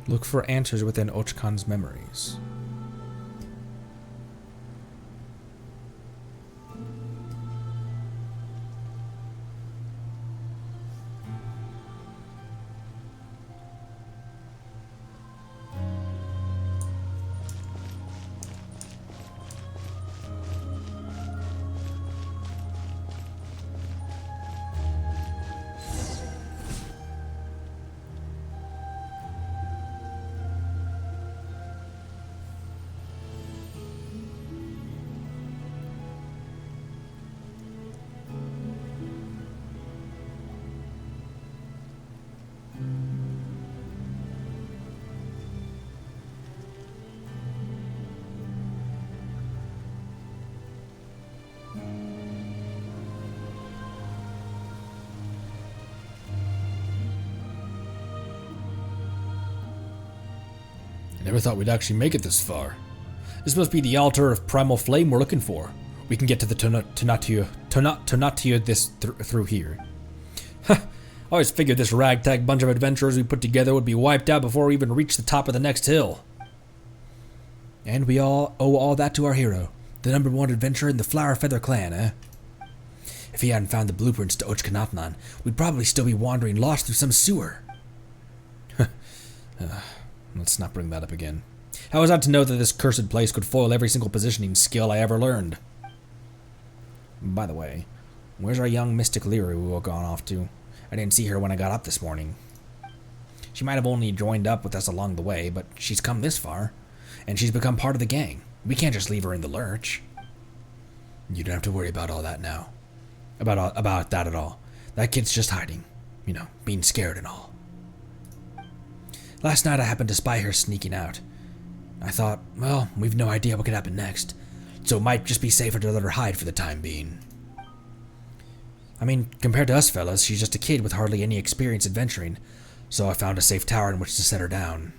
Look for answers within Ochkan's memories. Never thought we'd actually make it this far. This must be the altar of primal flame we're looking for. We can get to the Tonatu through here. I always figured this ragtag bunch of adventurers we put together would be wiped out before we even reached the top of the next hill. And we all owe all that to our hero, the #1 adventurer in the Flower Feather clan, eh? If he hadn't found the blueprints to Ochkanatlan, we'd probably still be wandering lost through some sewer. Let's not bring that up again. How was I to know that this cursed place could foil every single positioning skill I ever learned? By the way, where's our young mystic Lyra we were gone off to? I didn't see her when I got up this morning. She might have only joined up with us along the way, but she's come this far, and she's become part of the gang. We can't just leave her in the lurch. You don't have to worry about all that now. About that at all. That kid's just hiding. being scared and all. Last night I happened to spy her sneaking out. I thought, well, we've no idea what could happen next, so it might just be safer to let her hide for the time being. I mean, compared to us fellas, she's just a kid with hardly any experience adventuring, so I found a safe tower in which to set her down.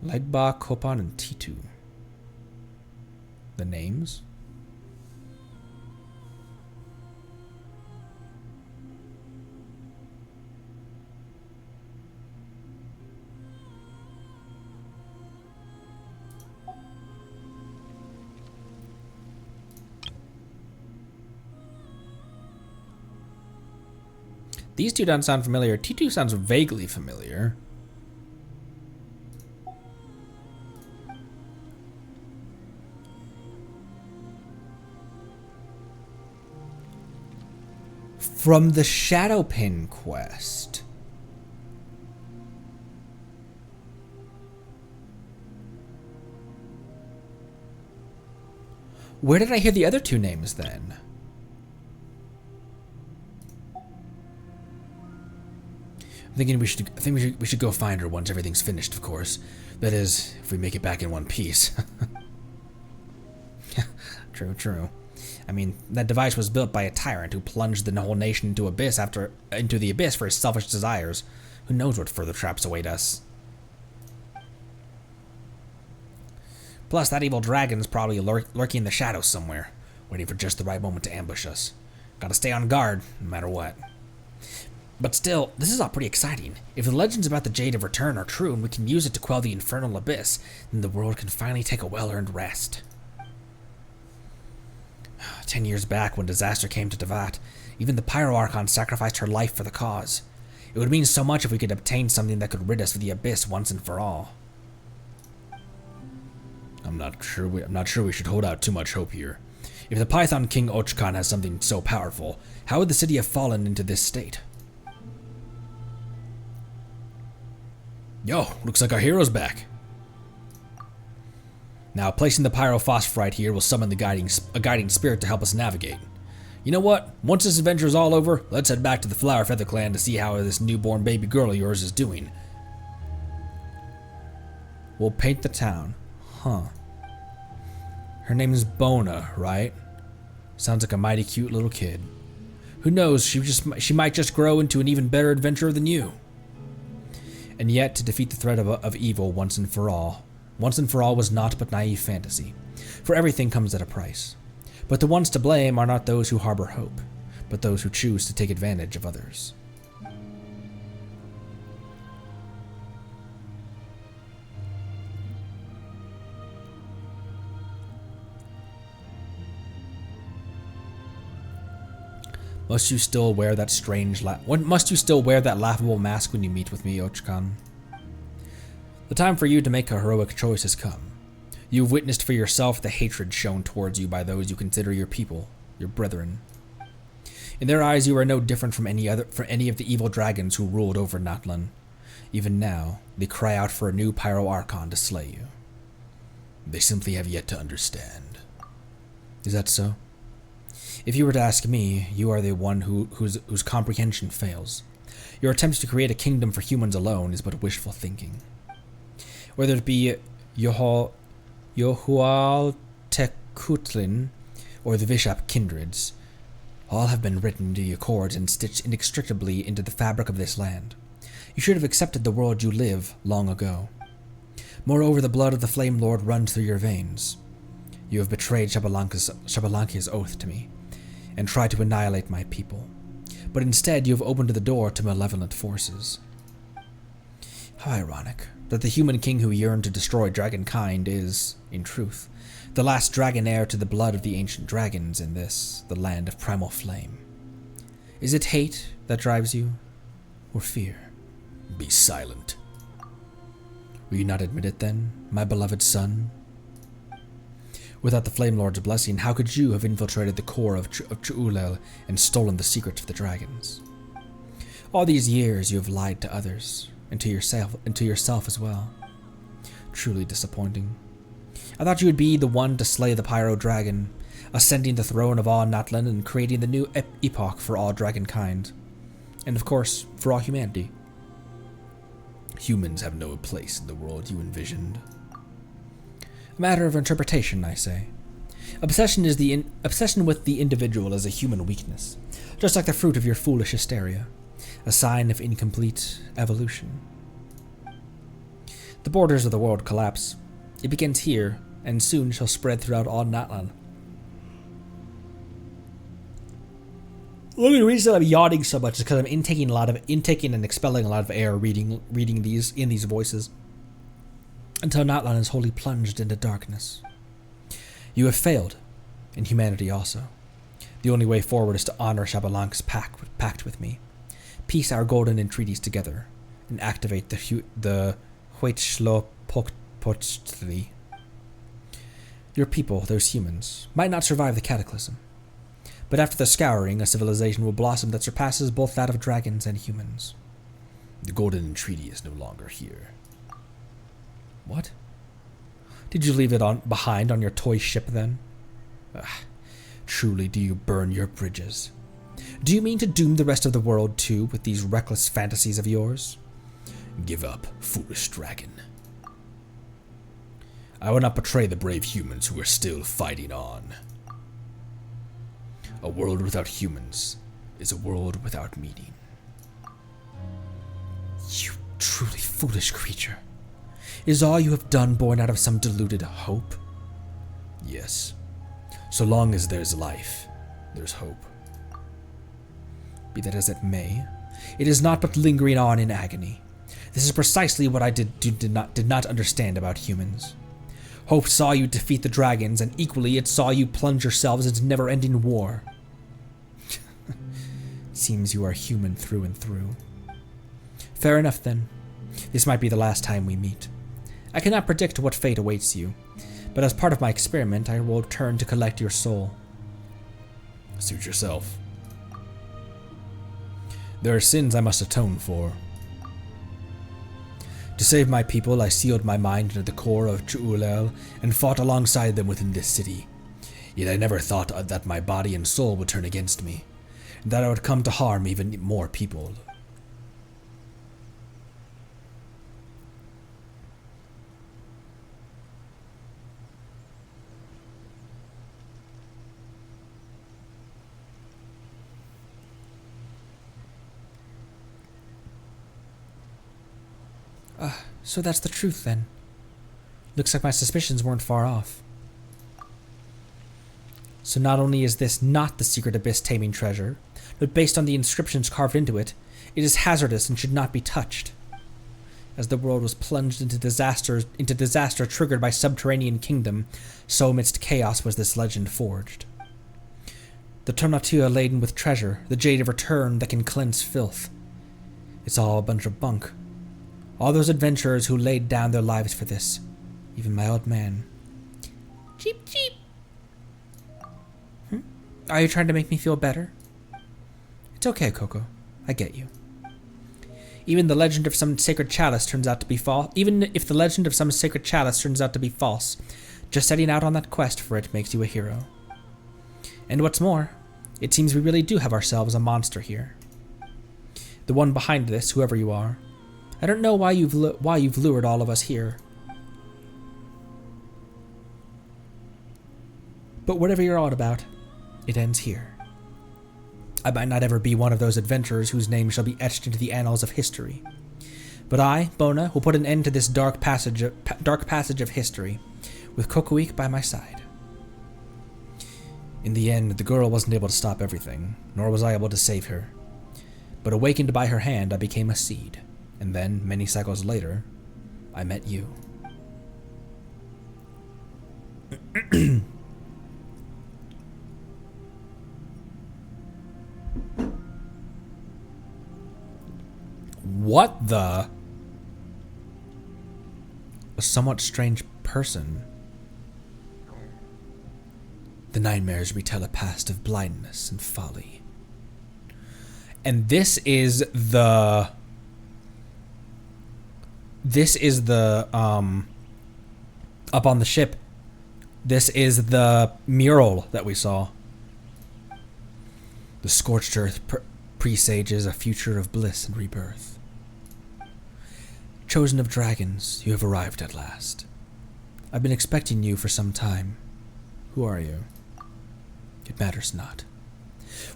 Legba, Kopan, and Titu. The names? These two don't sound familiar. T2 sounds vaguely familiar. From the Shadowpin quest. Where did I hear the other two names then? I think we should go find her once everything's finished, of course. That is, if we make it back in one piece. True. I mean, that device was built by a tyrant who plunged the whole nation into the abyss for his selfish desires. Who knows what further traps await us? Plus, that evil dragon's probably lurking in the shadows somewhere, waiting for just the right moment to ambush us. Gotta stay on guard, no matter what. But still, this is all pretty exciting. If the legends about the Jade of Return are true and we can use it to quell the infernal abyss, then the world can finally take a well-earned rest. 10 years back, when disaster came to Devat, even the Pyro Archon sacrificed her life for the cause. It would mean so much if we could obtain something that could rid us of the abyss once and for all. I'm not sure we should hold out too much hope here. If the Python King Ochkan has something so powerful, how would the city have fallen into this state? Yo, looks like our hero's back. Now, placing the pyrophosphorite here will summon a guiding spirit to help us navigate. You know what? Once this adventure is all over, let's head back to the Flower Feather Clan to see how this newborn baby girl of yours is doing. We'll paint the town. Huh. Her name is Bona, right? Sounds like a mighty cute little kid. Who knows, she might just grow into an even better adventurer than you. And yet, to defeat the threat of evil once and for all was naught but naive fantasy. For everything comes at a price. But the ones to blame are not those who harbor hope, but those who choose to take advantage of others. Must you still wear that laughable mask when you meet with me, Ochkan? The time for you to make a heroic choice has come. You have witnessed for yourself the hatred shown towards you by those you consider your people, your brethren. In their eyes, you are no different from any of the evil dragons who ruled over Natland. Even now, they cry out for a new Pyro Archon to slay you. They simply have yet to understand. Is that so? If you were to ask me, you are the one whose comprehension fails. Your attempts to create a kingdom for humans alone is but wishful thinking. Whether it be Yohual Tekutlin or the Vishap kindreds, all have been written into the accords and stitched inextricably into the fabric of this land. You should have accepted the world you live long ago. Moreover, the blood of the Flame Lord runs through your veins. You have betrayed Shabalankia's oath to me, and tried to annihilate my people. But instead, you have opened the door to malevolent forces. How ironic that the human king who yearned to destroy dragonkind is, in truth, the last dragon heir to the blood of the ancient dragons in this, the land of primal flame. Is it hate that drives you, or fear? Be silent. Will you not admit it then, my beloved son? Without the Flame Lord's blessing, how could you have infiltrated the core of Chu'ulel and stolen the secrets of the dragons? All these years you have lied to others, and to yourself as well. Truly disappointing. I thought you would be the one to slay the Pyro Dragon. ascending the throne of all Natland and creating the new epoch for all dragonkind. And of course, for all humanity. Humans have no place in the world you envisioned. A matter of interpretation, I say. Obsession with the individual is a human weakness, just like the fruit of your foolish hysteria, a sign of incomplete evolution. The borders of the world collapse. It begins here, and soon shall spread throughout all Natland. The only reason I'm yawning so much is because I'm intaking and expelling a lot of air reading these in these voices, until Natland is wholly plunged into darkness. You have failed, and humanity also. The only way forward is to honor Xabalank's pact with me, piece our golden entreaties together, and activate the Huitshlopochtli. Your people, those humans, might not survive the cataclysm, but after the scouring, a civilization will blossom that surpasses both that of dragons and humans. The golden entreaty is no longer here. What? Did you leave it behind on your toy ship then? Truly do you burn your bridges? Do you mean to doom the rest of the world too with these reckless fantasies of yours? Give up, foolish dragon. I will not betray the brave humans who are still fighting on. A world without humans is a world without meaning. You truly foolish creature. Is all you have done born out of some deluded hope? Yes. So long as there's life, there's hope. Be that as it may, it is not but lingering on in agony. This is precisely what I did not understand about humans. Hope saw you defeat the dragons, and equally it saw you plunge yourselves into never-ending war. Seems you are human through and through. Fair enough then. This might be the last time we meet. I cannot predict what fate awaits you, but as part of my experiment, I will return to collect your soul. Suit yourself. There are sins I must atone for. To save my people, I sealed my mind into the core of Chuulel and fought alongside them within this city. Yet I never thought that my body and soul would turn against me, and that I would come to harm even more people. So that's the truth then. Looks like my suspicions weren't far off. So not only is this not the secret abyss taming treasure, but based on the inscriptions carved into it, it is hazardous and should not be touched. As the world was plunged into disaster triggered by subterranean kingdom, so amidst chaos was this legend forged. The Tonatu are laden with treasure, the jade of return that can cleanse filth. It's all a bunch of bunk. All those adventurers who laid down their lives for this. Even my old man. Cheep, cheep. Are you trying to make me feel better? It's okay, Coco. I get you. Even if the legend of some sacred chalice turns out to be false, just setting out on that quest for it makes you a hero. And what's more, it seems we really do have ourselves a monster here. The one behind this, whoever you are. I don't know why you've lured all of us here. But whatever you're on about, it ends here. I might not ever be one of those adventurers whose name shall be etched into the annals of history. But I, Bona, will put an end to this dark passage of history, with Cuckoo by my side. In the end, the girl wasn't able to stop everything, nor was I able to save her. But awakened by her hand, I became a seed. And then, many cycles later, I met you. What the? A somewhat strange person. The nightmares retell a past of blindness and folly. And this is the up on the ship. This is the mural that we saw. The scorched earth presages a future of bliss and rebirth. Chosen of dragons, you have arrived at last. I've been expecting you for some time. Who are you? It matters not.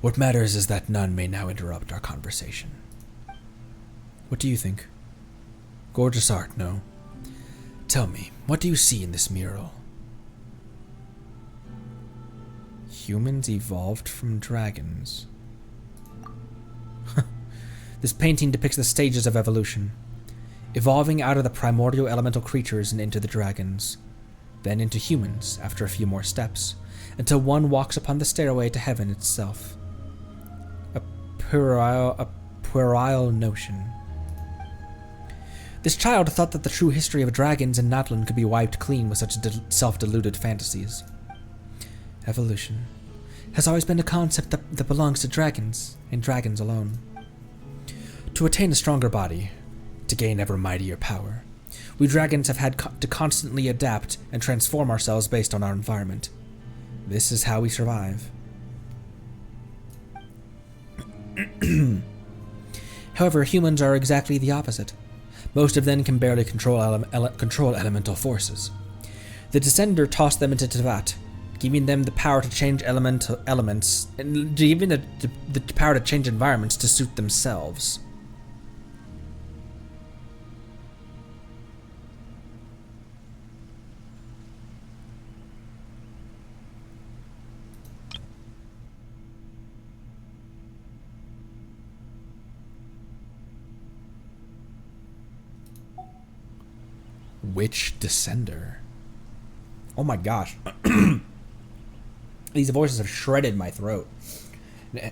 What matters is that none may now interrupt our conversation. What do you think? Gorgeous art, no? Tell me, what do you see in this mural? Humans evolved from dragons. This painting depicts the stages of evolution, evolving out of the primordial elemental creatures and into the dragons, then into humans after a few more steps, until one walks upon the stairway to heaven itself. A puerile notion. This child thought that the true history of dragons in Natland could be wiped clean with such self-deluded fantasies. Evolution has always been a concept that belongs to dragons, and dragons alone. To attain a stronger body, to gain ever mightier power, we dragons have had to constantly adapt and transform ourselves based on our environment. This is how we survive. However, humans are exactly the opposite. Most of them can barely control elemental forces. The Descender tossed them into Tevat, giving them the power to change elements, and giving the power to change environments to suit themselves. Which Descender? Oh my gosh. These voices have shredded my throat.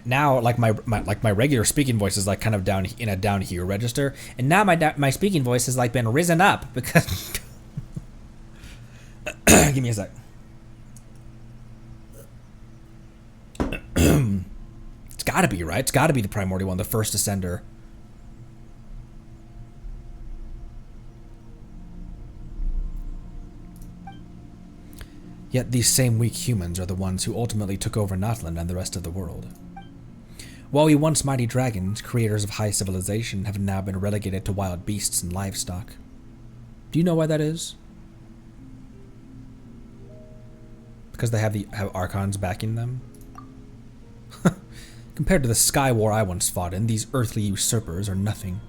Now, like my regular speaking voice is like kind of down in a down here register, and now my speaking voice has like been risen up because. Give me a sec. It's got to be right. It's got to be the primordial one, the first Descender. Yet these same weak humans are the ones who ultimately took over Natland and the rest of the world. While we once mighty dragons, creators of high civilization, have now been relegated to wild beasts and livestock. Do you know why that is? Because they have Archons backing them? Compared to the sky war I once fought in, these earthly usurpers are nothing.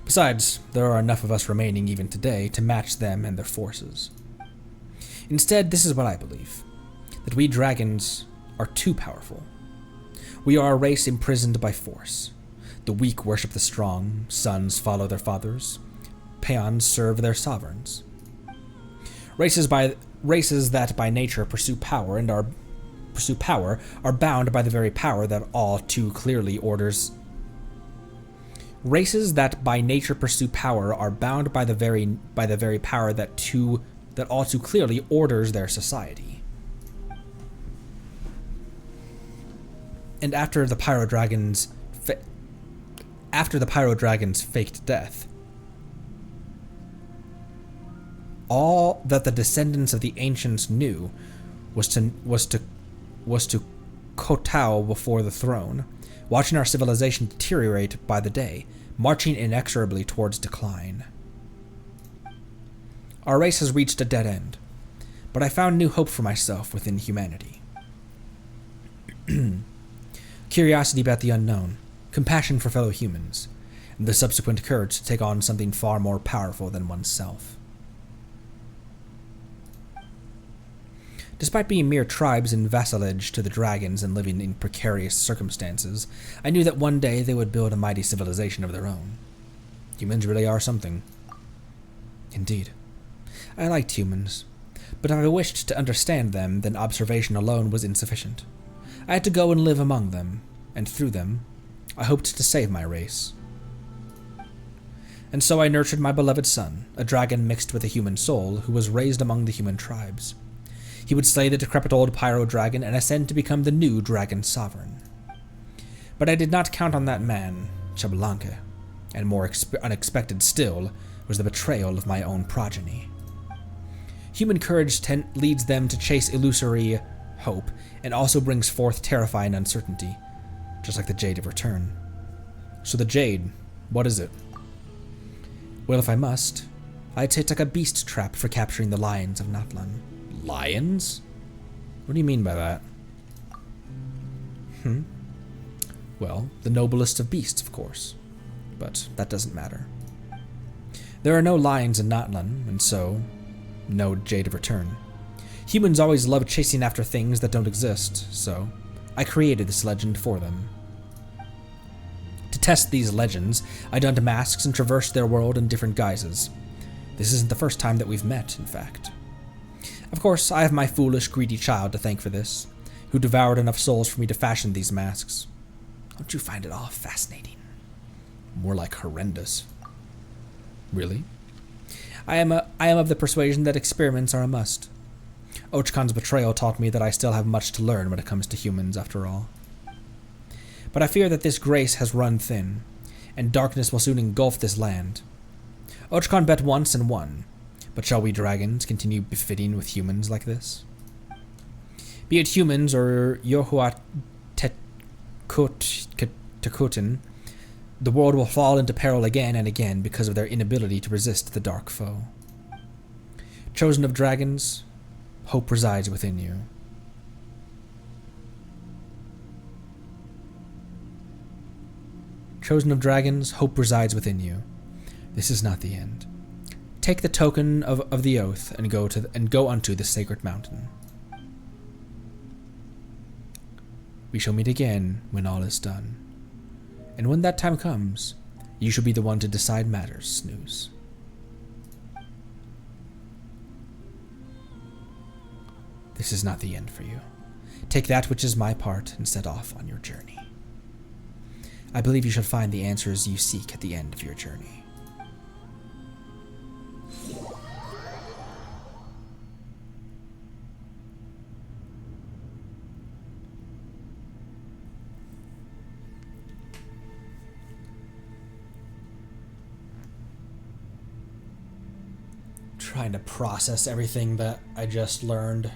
Besides, there are enough of us remaining even today to match them and their forces. Instead, this is what I believe, that we dragons are too powerful. We are a race imprisoned by force. The weak worship the strong, sons follow their fathers, peons serve their sovereigns. Races that by nature pursue power are bound by the very power that all too clearly orders. Races that by nature pursue power are bound by the very power that all too clearly orders their society. And after the Pyro Dragon's faked death, all that the descendants of the ancients knew was to kowtow before the throne, watching our civilization deteriorate by the day, marching inexorably towards decline. Our race has reached a dead end, but I found new hope for myself within humanity. Curiosity about the unknown, compassion for fellow humans, and the subsequent courage to take on something far more powerful than oneself. Despite being mere tribes in vassalage to the dragons and living in precarious circumstances, I knew that one day they would build a mighty civilization of their own. Humans really are something. Indeed. I liked humans, but if I wished to understand them, then observation alone was insufficient. I had to go and live among them, and through them, I hoped to save my race. And so I nurtured my beloved son, a dragon mixed with a human soul, who was raised among the human tribes. He would slay the decrepit old Pyro Dragon and ascend to become the new Dragon Sovereign. But I did not count on that man, Chablanca, and more unexpected still was the betrayal of my own progeny. Human courage leads them to chase illusory hope, and also brings forth terrifying uncertainty, just like the Jade of Return. So the Jade, what is it? Well, if I must, I'd say it's like a beast trap for capturing the lions of Natland. Lions? What do you mean by that? Well, the noblest of beasts, of course. But that doesn't matter. There are no lions in Natland, and so, no Jade of Return. Humans always love chasing after things that don't exist, so I created this legend for them. To test these legends, I donned masks and traversed their world in different guises. This isn't the first time that we've met, in fact. Of course, I have my foolish, greedy child to thank for this, who devoured enough souls for me to fashion these masks. Don't you find it all fascinating? More like horrendous. Really? I am of the persuasion that experiments are a must. Ochkan's betrayal taught me that I still have much to learn when it comes to humans, after all. But I fear that this grace has run thin, and darkness will soon engulf this land. Ochkan bet once and won, but shall we dragons continue befitting with humans like this? Be it humans or Yohua Tekutin, the world will fall into peril again and again because of their inability to resist the dark foe. Chosen of dragons, hope resides within you. Chosen of dragons, hope resides within you. This is not the end. Take the token of the oath and go unto the sacred mountain. We shall meet again when all is done. And when that time comes, you shall be the one to decide matters, Snooze. This is not the end for you. Take that which is my part and set off on your journey. I believe you shall find the answers you seek at the end of your journey. Trying to process everything that I just learned.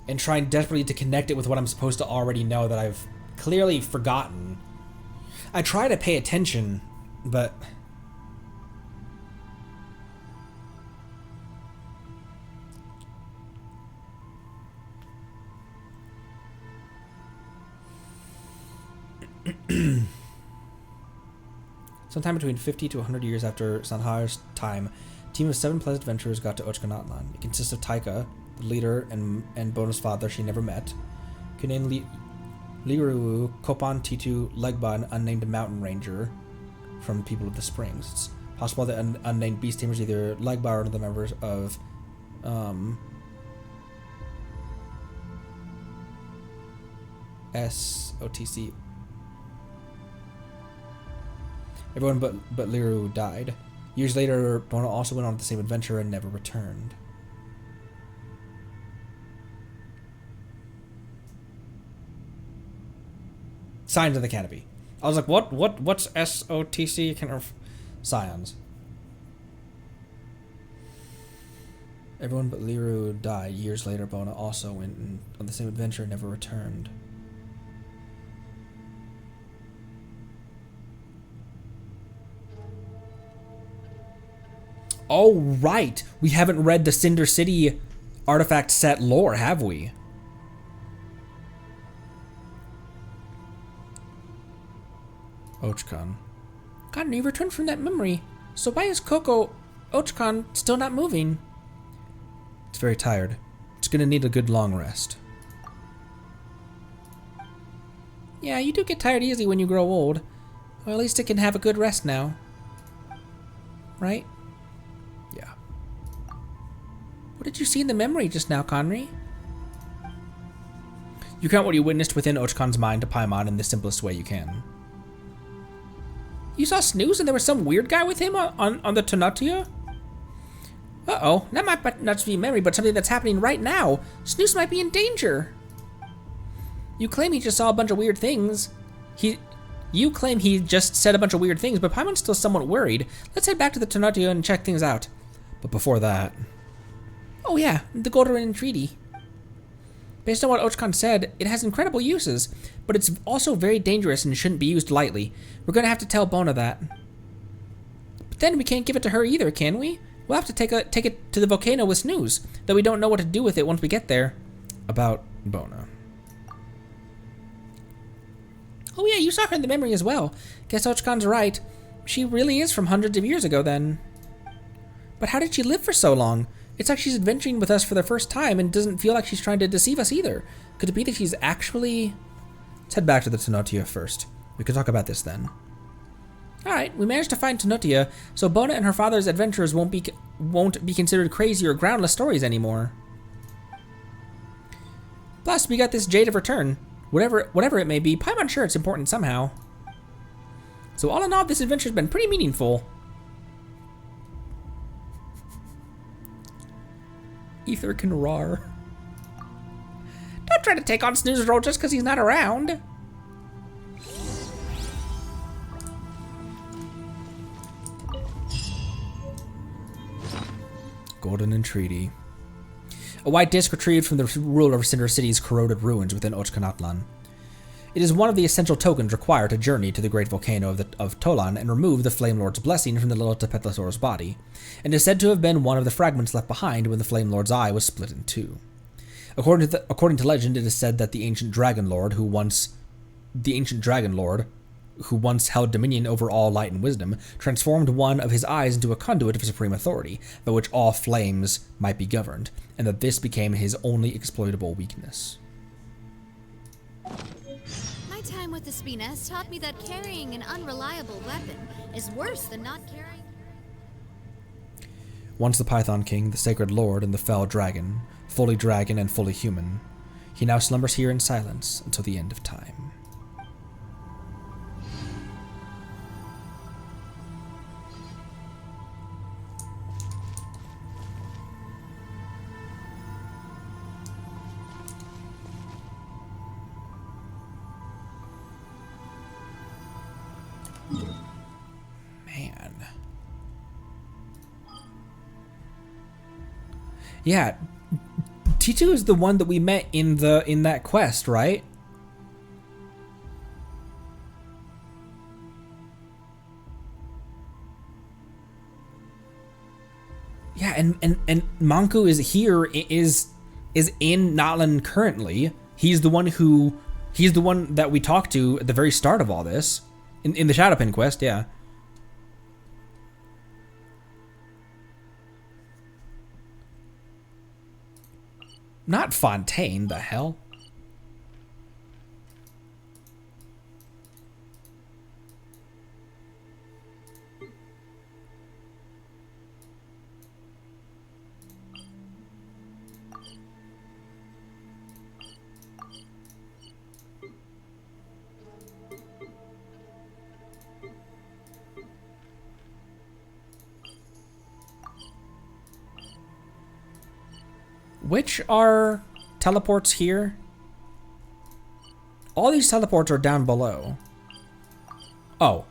And trying desperately to connect it with what I'm supposed to already know that I've clearly forgotten. I try to pay attention, but... Sometime between 50 to 100 years after Sanhar's time, a team of 7 pleasant adventurers got to Natland. It consists of Taika, the leader, and Bona's father she never met, Kunin Liru, Kopan Titu, Legba, an unnamed mountain ranger from People of the Springs. It's possible that an unnamed beast tamer is either Legba or one of the members of SOTC. Everyone but Liru died. Years later, Bona also went on the same adventure and never returned. Signs of the Canopy. I was like, what's SOTC? Scions. Everyone but Liru died. Years later, Bona also went on the same adventure and never returned. Oh, right. We haven't read the Cinder City artifact set lore, have we? Ochkan. God, you returned from that memory. So why is Ochkan still not moving? It's very tired. It's gonna need a good long rest. Yeah, you do get tired easy when you grow old. Well, at least it can have a good rest now. Right? Yeah. What did you see in the memory just now, Conry? You count what you witnessed within Ochkan's mind to Paimon in the simplest way you can. You saw Snooze and there was some weird guy with him on the Tonatu? Uh-oh, that might not just be a memory, but something that's happening right now. Snooze might be in danger. You claim he just saw a bunch of weird things. You claim he just said a bunch of weird things, but Paimon's still somewhat worried. Let's head back to the Tonatu and check things out. But before that... Oh yeah, the Golden Entreaty. Based on what Ochkan said, it has incredible uses, but it's also very dangerous and shouldn't be used lightly. We're gonna have to tell Bona that. But then we can't give it to her either, can we? We'll have to take it to the volcano with Snooze, though we don't know what to do with it once we get there. About Bona. Oh yeah, you saw her in the memory as well. Guess Ochkan's right. She really is from hundreds of years ago then. But how did she live for so long? It's like she's adventuring with us for the first time and doesn't feel like she's trying to deceive us either. Could it be that she's actually... Let's head back to the Tonatu first. We can talk about this then. Alright, we managed to find Tonatu, so Bona and her father's adventures won't be considered crazy or groundless stories anymore. Plus, we got this jade of return. Whatever it may be, Paimon's sure it's important somehow. So all in all, this adventure's been pretty meaningful. Ether can roar. Don't try to take on Snooze's role just because he's not around. Golden Entreaty. A white disc retrieved from the ruler of Cinder City's corroded ruins within Natland. It is one of the essential tokens required to journey to the great volcano of Tolan and remove the Flame Lord's blessing from the little Tepetlosaur's body, and is said to have been one of the fragments left behind when the Flame Lord's eye was split in two. According to legend, it is said that the ancient Dragon Lord, who once held dominion over all light and wisdom, transformed one of his eyes into a conduit of supreme authority, by which all flames might be governed, and that this became his only exploitable weakness. My time with the Spina has taught me that carrying an unreliable weapon is worse than not carrying... Once the Python King, the Sacred Lord, and the Fell Dragon, fully dragon and fully human, he now slumbers here in silence until the end of time. Man. Yeah, T2 is the one that we met in that quest, right? Yeah, and Manku is here, is in Natland currently. He's the one that we talked to at the very start of all this. In the Shadowpin quest, yeah. Not Fontaine, the hell? Which are teleports here? All these teleports are down below. Oh.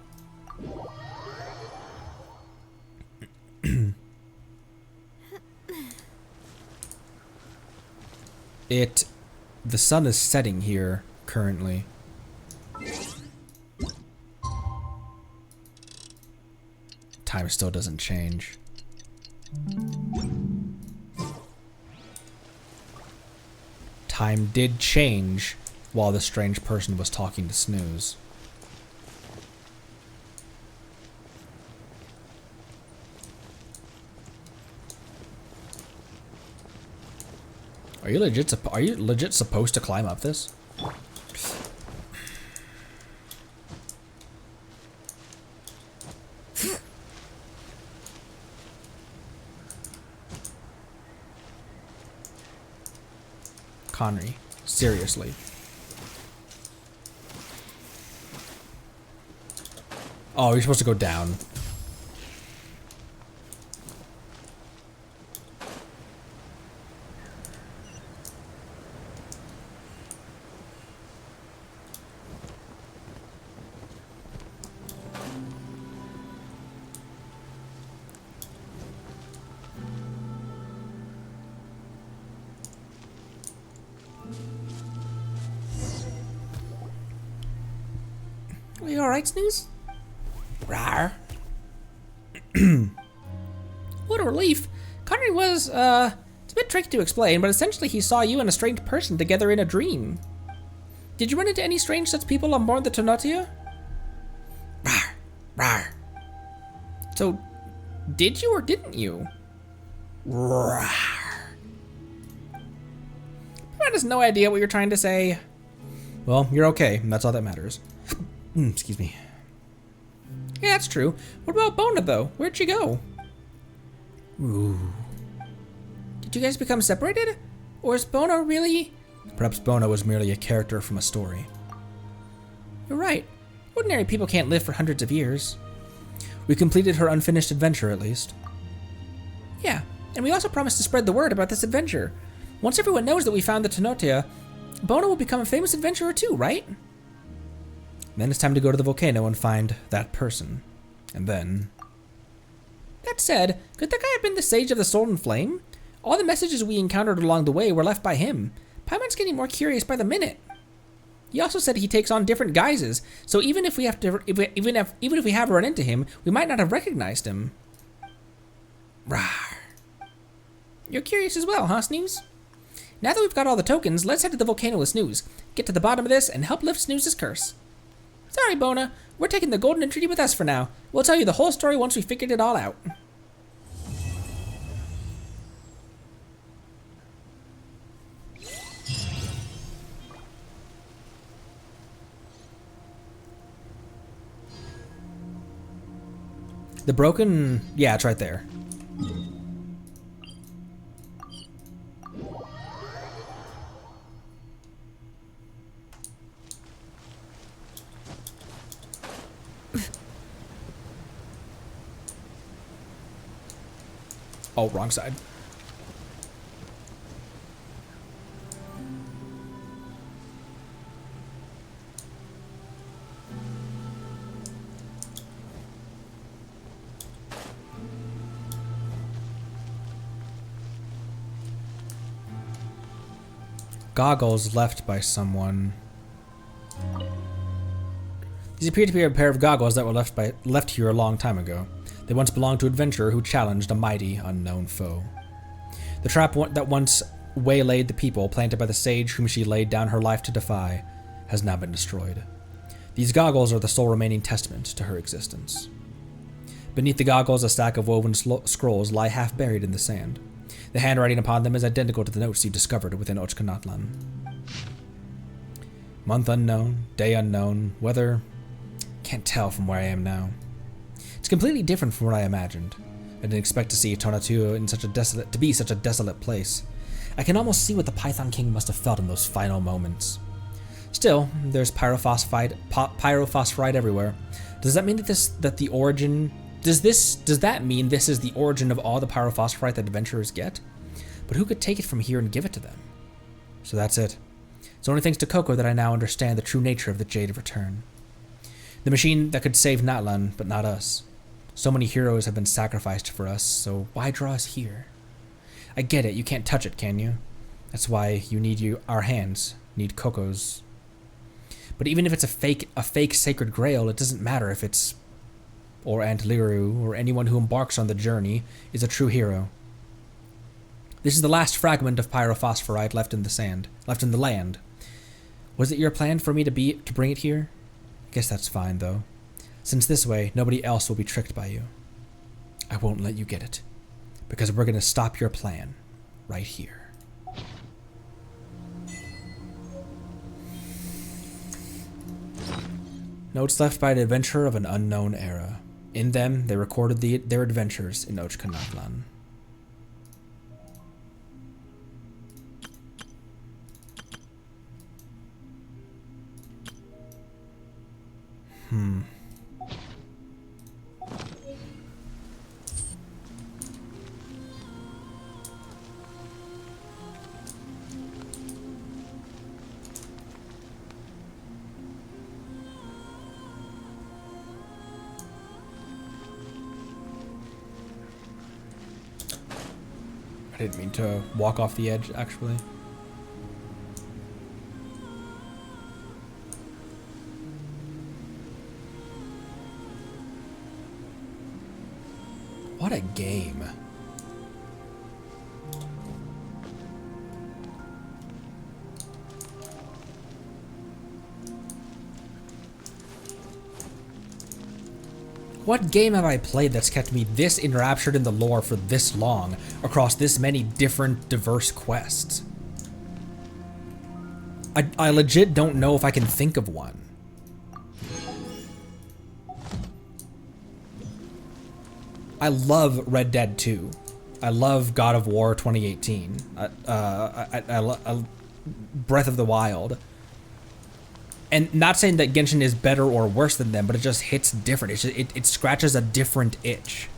The sun is setting here currently. Time still doesn't change. Time did change while the strange person was talking to Snooze. Are you legit supposed to climb up this? Connery, seriously. Oh, you're supposed to go down. you alright, Snooze? Rawr. What a relief. Connery was, it's a bit tricky to explain, but essentially he saw you and a strange person together in a dream. Did you run into any strange such people on board the Tonatu? Rawr. Rawr. So, did you or didn't you? Rawr. Paimon has no idea what you're trying to say. Well, you're okay, and that's all that matters. Excuse me. Yeah, that's true. What about Bona, though? Where'd she go? Ooh. Did you guys become separated? Or is Bona really... Perhaps Bona was merely a character from a story. You're right. Ordinary people can't live for hundreds of years. We completed her unfinished adventure, at least. Yeah, and we also promised to spread the word about this adventure. Once everyone knows that we found the Tonatu, Bona will become a famous adventurer too, right? Then it's time to go to the volcano and find that person. And then... That said, could that guy have been the Sage of the Sword and Flame? All the messages we encountered along the way were left by him. Paimon's getting more curious by the minute. He also said he takes on different guises, so even if we have run into him, we might not have recognized him. Rawr. You're curious as well, huh, Snooze? Now that we've got all the tokens, let's head to the volcano with Snooze, get to the bottom of this, and help lift Snooze's curse. Sorry, Bona. We're taking the golden treaty with us for now. We'll tell you the whole story once we figured it all out. The broken... Yeah, it's right there. Oh, wrong side. Goggles left by someone. These appear to be a pair of goggles that were left here a long time ago. They once belonged to an adventurer who challenged a mighty unknown foe. The trap that once waylaid the people planted by the sage whom she laid down her life to defy has now been destroyed. These goggles are the sole remaining testament to her existence. Beneath the goggles, a stack of woven scrolls lie half buried in the sand. The handwriting upon them is identical to the notes you discovered within Natland. Month unknown, day unknown, weather... Can't tell from where I am now. It's completely different from what I imagined. I didn't expect to see Tonatu in such a desolate place. I can almost see what the Python King must have felt in those final moments. Still, there's pyrophosphite everywhere. Does that mean that Does that mean this is the origin of all the pyrophosphite that adventurers get? But who could take it from here and give it to them? So that's it. It's only thanks to Cuckoo that I now understand the true nature of the Jade of Return. The machine that could save Natland, but not us. So many heroes have been sacrificed for us, so why draw us here? I get it, you can't touch it, can you? That's why you need our hands, need Cuckoo's. But even if it's a fake sacred grail, it doesn't matter if it's... or Aunt Liru, or anyone who embarks on the journey, is a true hero. This is the last fragment of pyrophosphorite left in the land. Was it your plan for me to bring it here? I guess that's fine, though. Since this way, nobody else will be tricked by you. I won't let you get it, because we're going to stop your plan right here. Notes left by an adventurer of an unknown era. In them, they recorded their adventures in Natland. I didn't mean to walk off the edge, actually. What a game. What game have I played that's kept me this enraptured in the lore for this long, across this many different, diverse quests? I legit don't know if I can think of one. I love Red Dead 2. I love God of War 2018. I love Breath of the Wild. And not saying that Genshin is better or worse than them, but it just hits different. It scratches a different itch.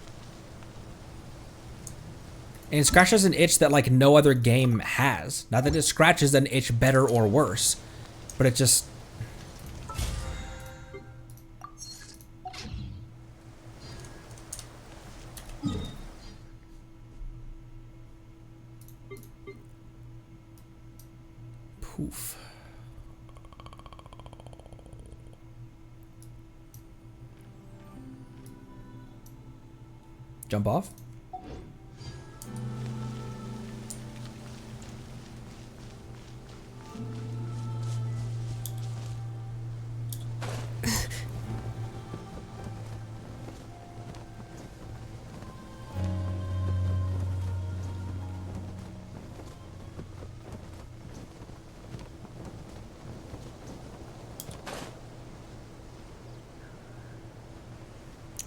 And it scratches an itch that like no other game has. Not that it scratches an itch better or worse, but it just... Poof. Jump off?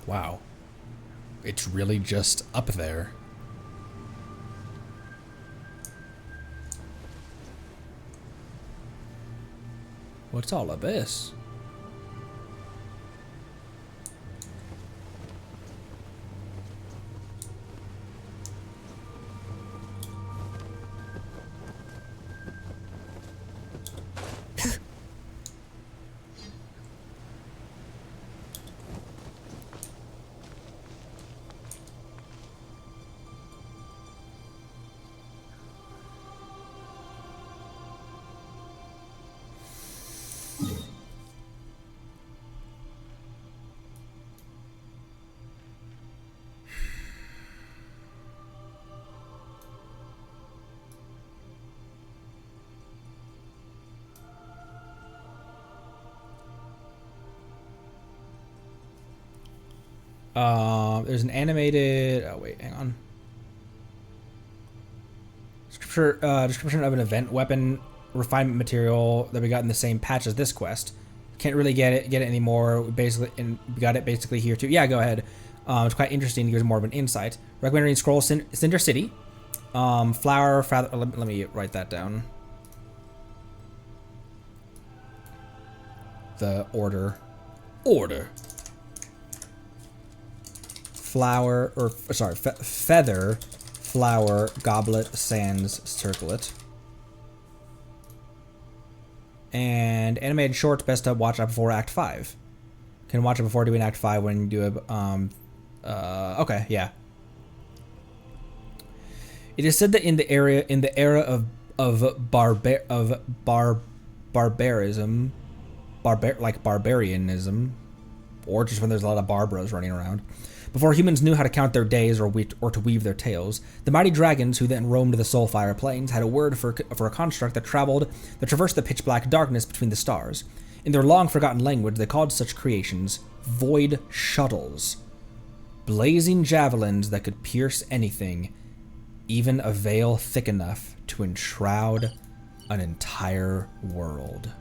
Wow. It's really just up there. What's all of this? There's an animated... Oh, wait, hang on. Description of an event weapon refinement material that we got in the same patch as this quest. Can't really get it anymore. We got it basically here too. Yeah, go ahead. It's quite interesting. It gives more of an insight. Recommend reading Scroll Cinder City. Flower... Let me write that down. The order. Flower, or sorry, feather, flower, goblet, sands, circlet. And animated shorts, best to watch out before Act 5. Can watch it before doing Act 5 when you do a, okay, yeah. It is said that in the era of barbarianism, or just when there's a lot of Barbaras running around, before humans knew how to count their days or to weave their tales, the mighty dragons who then roamed the Soulfire Plains had a word for a construct that traversed the pitch-black darkness between the stars. In their long-forgotten language, they called such creations void shuttles, blazing javelins that could pierce anything, even a veil thick enough to enshroud an entire world.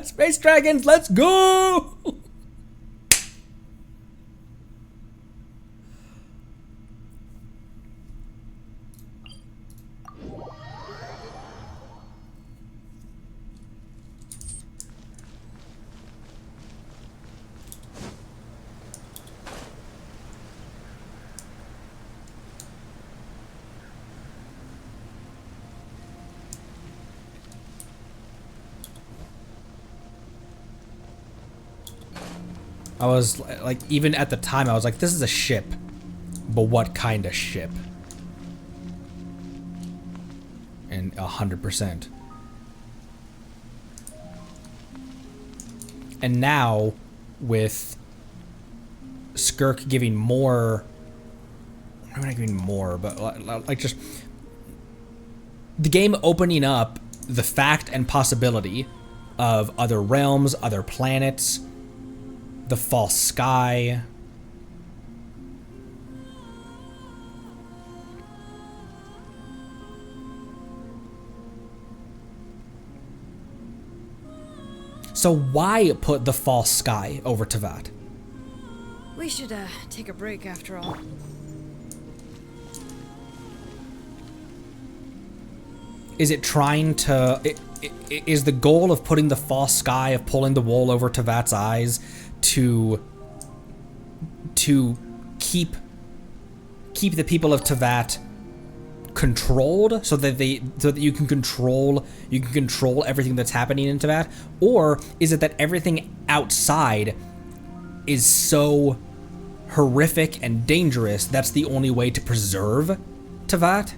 Space dragons, let's go! I was like, even at the time, I was like, this is a ship. But what kind of ship? And 100%. And now, with Skirk giving more, I'm not giving more, but like just the game opening up the fact and possibility of other realms, other planets, the false sky. So why put the false sky over Teyvat? We should, take a break after all. Is it trying to... Is the goal of putting the false sky, of pulling the wool over Teyvat's eyes to keep the people of Teyvat controlled, so that you can control everything that's happening in Teyvat? Or is it that everything outside is so horrific and dangerous that's the only way to preserve Teyvat?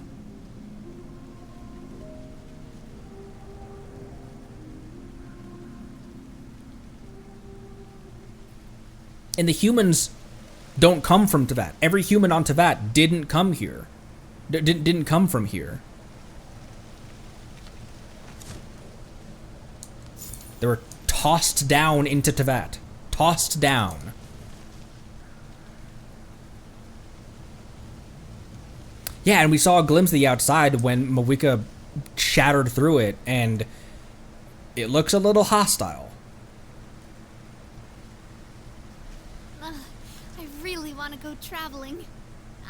And the humans don't come from Teyvat. Every human on Teyvat didn't come here. Didn't come from here. They were tossed down into Teyvat. Tossed down. Yeah, and we saw a glimpse of the outside when Mawika shattered through it, and it looks a little hostile. I really want to go traveling.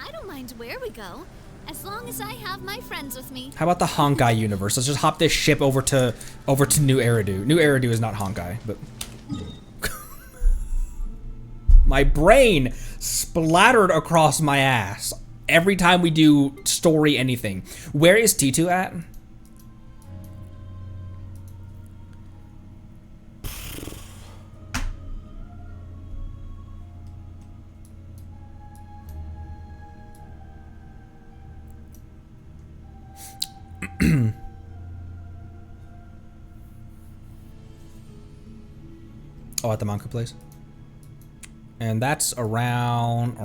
I don't mind where we go, as long as I have my friends with me. How about the Honkai universe? Let's just hop this ship over to New Eridu. New Eridu is not Honkai, but my brain splattered across my ass every time we do story anything. Where is T2 at? Oh, at the Manku place. And that's around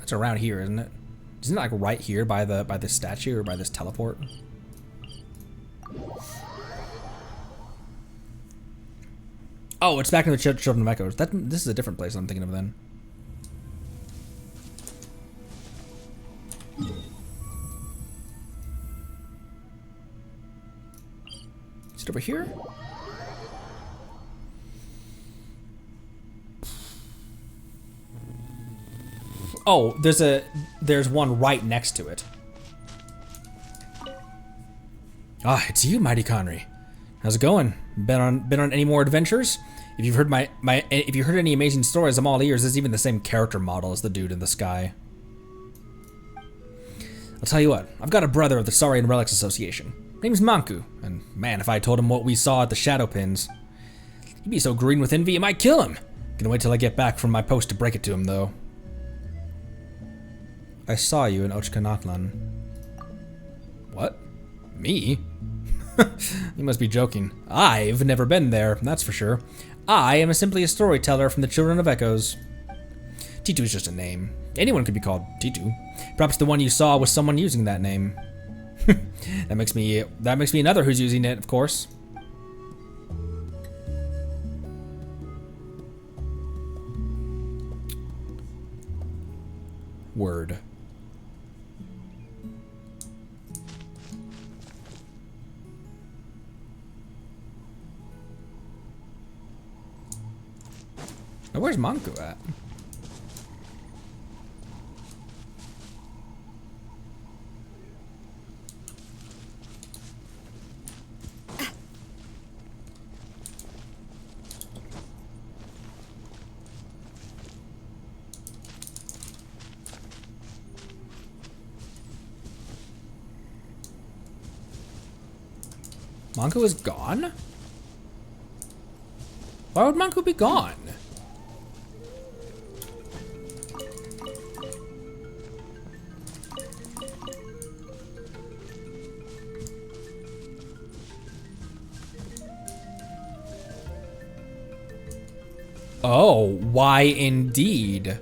it's around here, isn't it? Isn't it like right here by this statue or by this teleport? Oh, it's back in the Children of Echoes. This is a different place I'm thinking of then. Is it over here? Oh, there's one right next to it. Ah, it's you, Mighty Conry. How's it going? Been on any more adventures? If you've heard if you heard any amazing stories, I'm all ears. There's even the same character model as the dude in the sky. I'll tell you what, I've got a brother of the Saurian Relics Association. Name's Manku, and man, if I told him what we saw at the Shadow Pins, he'd be so green with envy it might kill him. Gonna wait till I get back from my post to break it to him, though. I saw you in Natland. What? Me? You must be joking. I've never been there, that's for sure. I am simply a storyteller from the Children of Echoes. T2 is just a name. Anyone could be called T2. Perhaps the one you saw was someone using that name. That makes me another who's using it, of course. Word. Now, where's Manku at? Manku is gone? Why would Manku be gone? Oh, why indeed?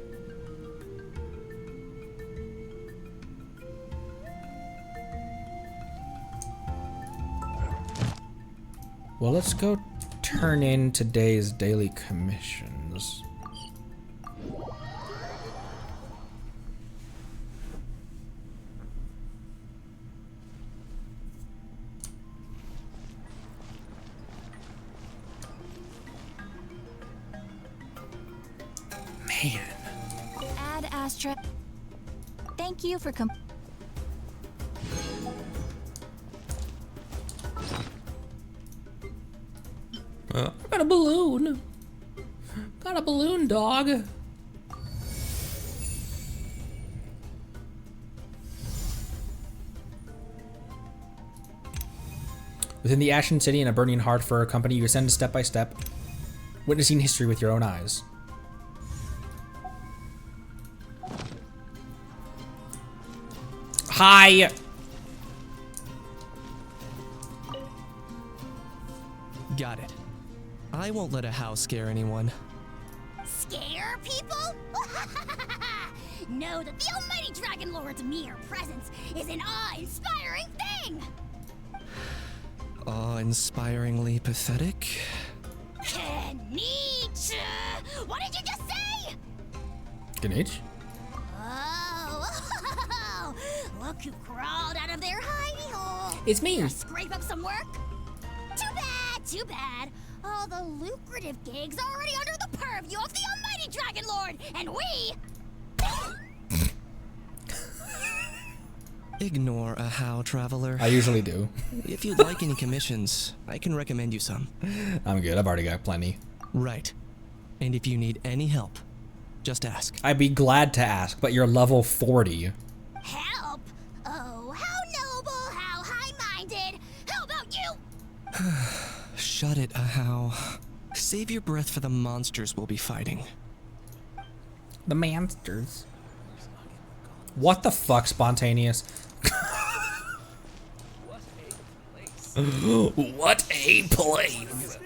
Well, let's go turn in today's daily commissions. Man. Ad Astra. Thank you for I got a balloon. Got a balloon, dog. Within the Ashen City and a burning heart for a company, you ascend step by step, witnessing history with your own eyes. Hi! Got it. I won't let a house scare anyone. Scare people? Know that the almighty Dragon Lord's mere presence is an awe-inspiring thing! Awe-inspiringly pathetic? Nietzsche! What did you just say? Ganage? Oh, look who crawled out of their hidey hole. It's me. Gonna scrape up some work? Too bad, too bad. All the lucrative gigs are already under the purview of the almighty Dragon Lord, and we... Ignore a how, traveler. I usually do. If you'd like any commissions, I can recommend you some. I'm good. I've already got plenty. Right. And if you need any help, just ask. I'd be glad to ask, but you're level 40. Help? Oh, how noble, how high-minded. How about you? Shut it, how. Save your breath for the monsters we'll be fighting. The monsters. What the fuck, Spontaneous? What a place!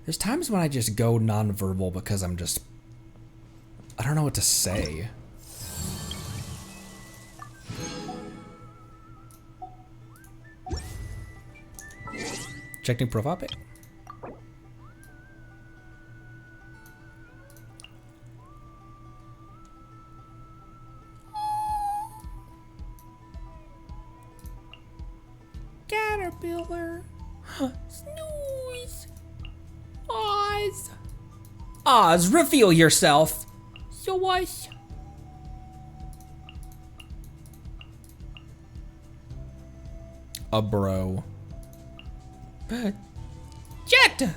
There's times when I just go non-verbal because I don't know what to say. Checking profile pic. Caterpillar. Snooze. Oz. Oz, reveal yourself. So what? A bro. Jet.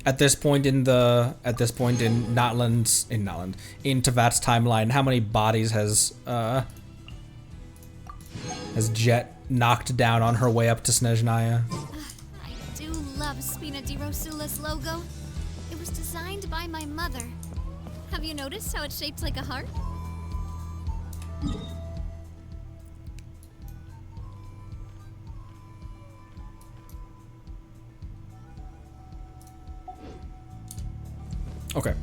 At this point in Natland's in Tevat's timeline, how many bodies has Jet knocked down on her way up to Snezhnaya? I do love Spina di Rosula's logo. It was designed by my mother. Have you noticed how it's shaped like a heart? Okay.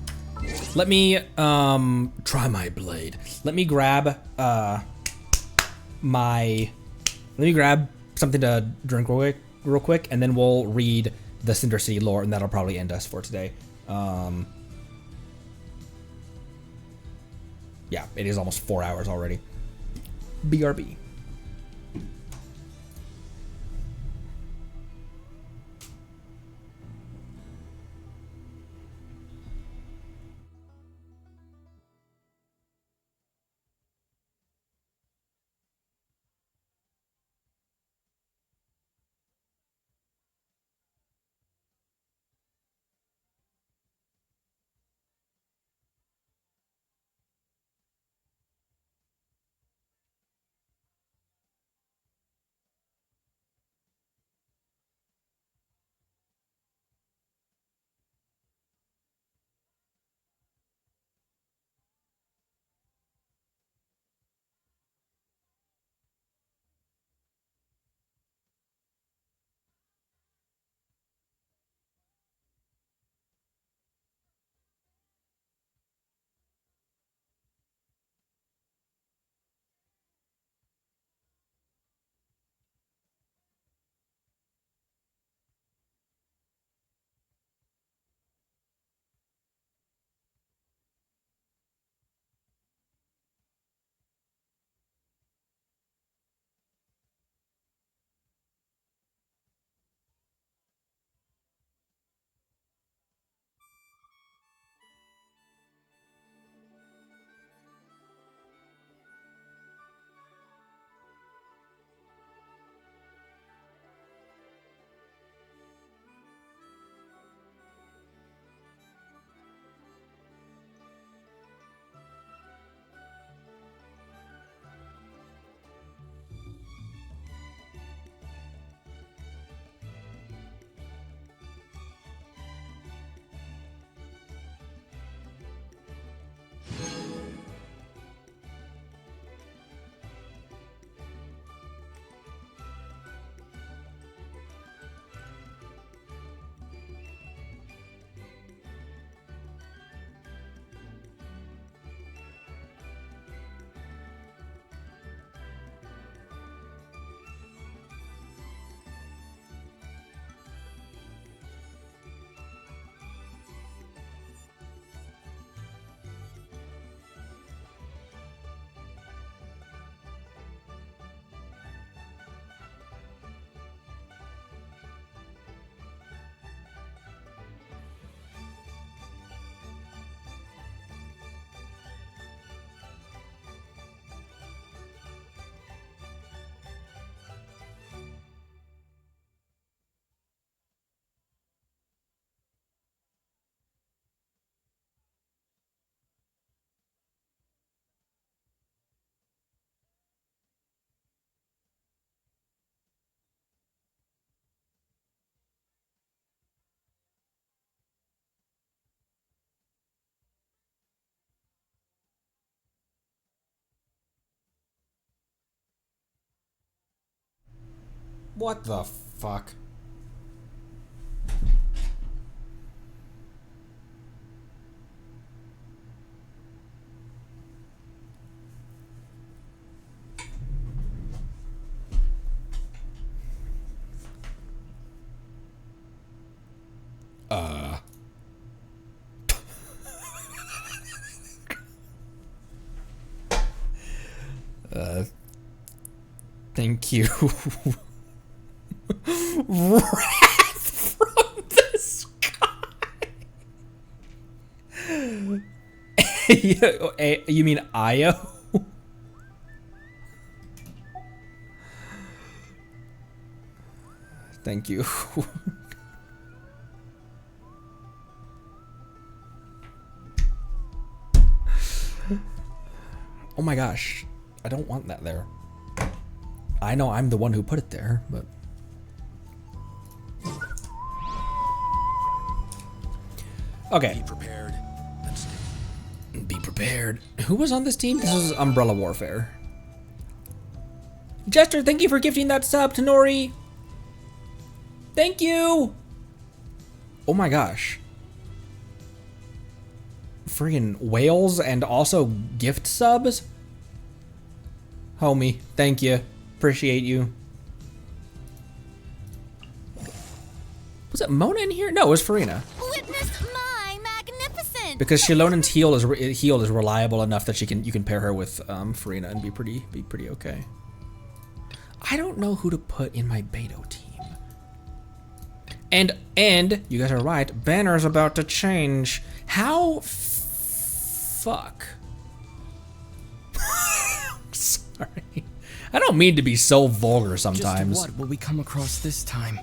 Let me try my blade. Let me grab something to drink real quick, and then we'll read the Cinder City lore, and that'll probably end us for today. Yeah, it is almost 4 hours already. BRB. What the fuck? Thank you. Wrath from the sky. You mean Io? Thank you. Oh my gosh. I don't want that there. I know I'm the one who put it there, but... Okay. Be prepared. Be prepared. Who was on this team? This was Umbrella Warfare. Jester, thank you for gifting that sub to Nori. Thank you. Oh my gosh. Friggin' whales and also gift subs? Homie, thank you. Appreciate you. Was it Mona in here? No, it was Farina. Witness my magnificent. Because Shilonen's heal is reliable enough that you can pair her with Farina and be pretty okay. I don't know who to put in my Beto team. And you guys are right. Banner's about to change. How fuck? Sorry. I don't mean to be so vulgar sometimes. Just what will we come across this time?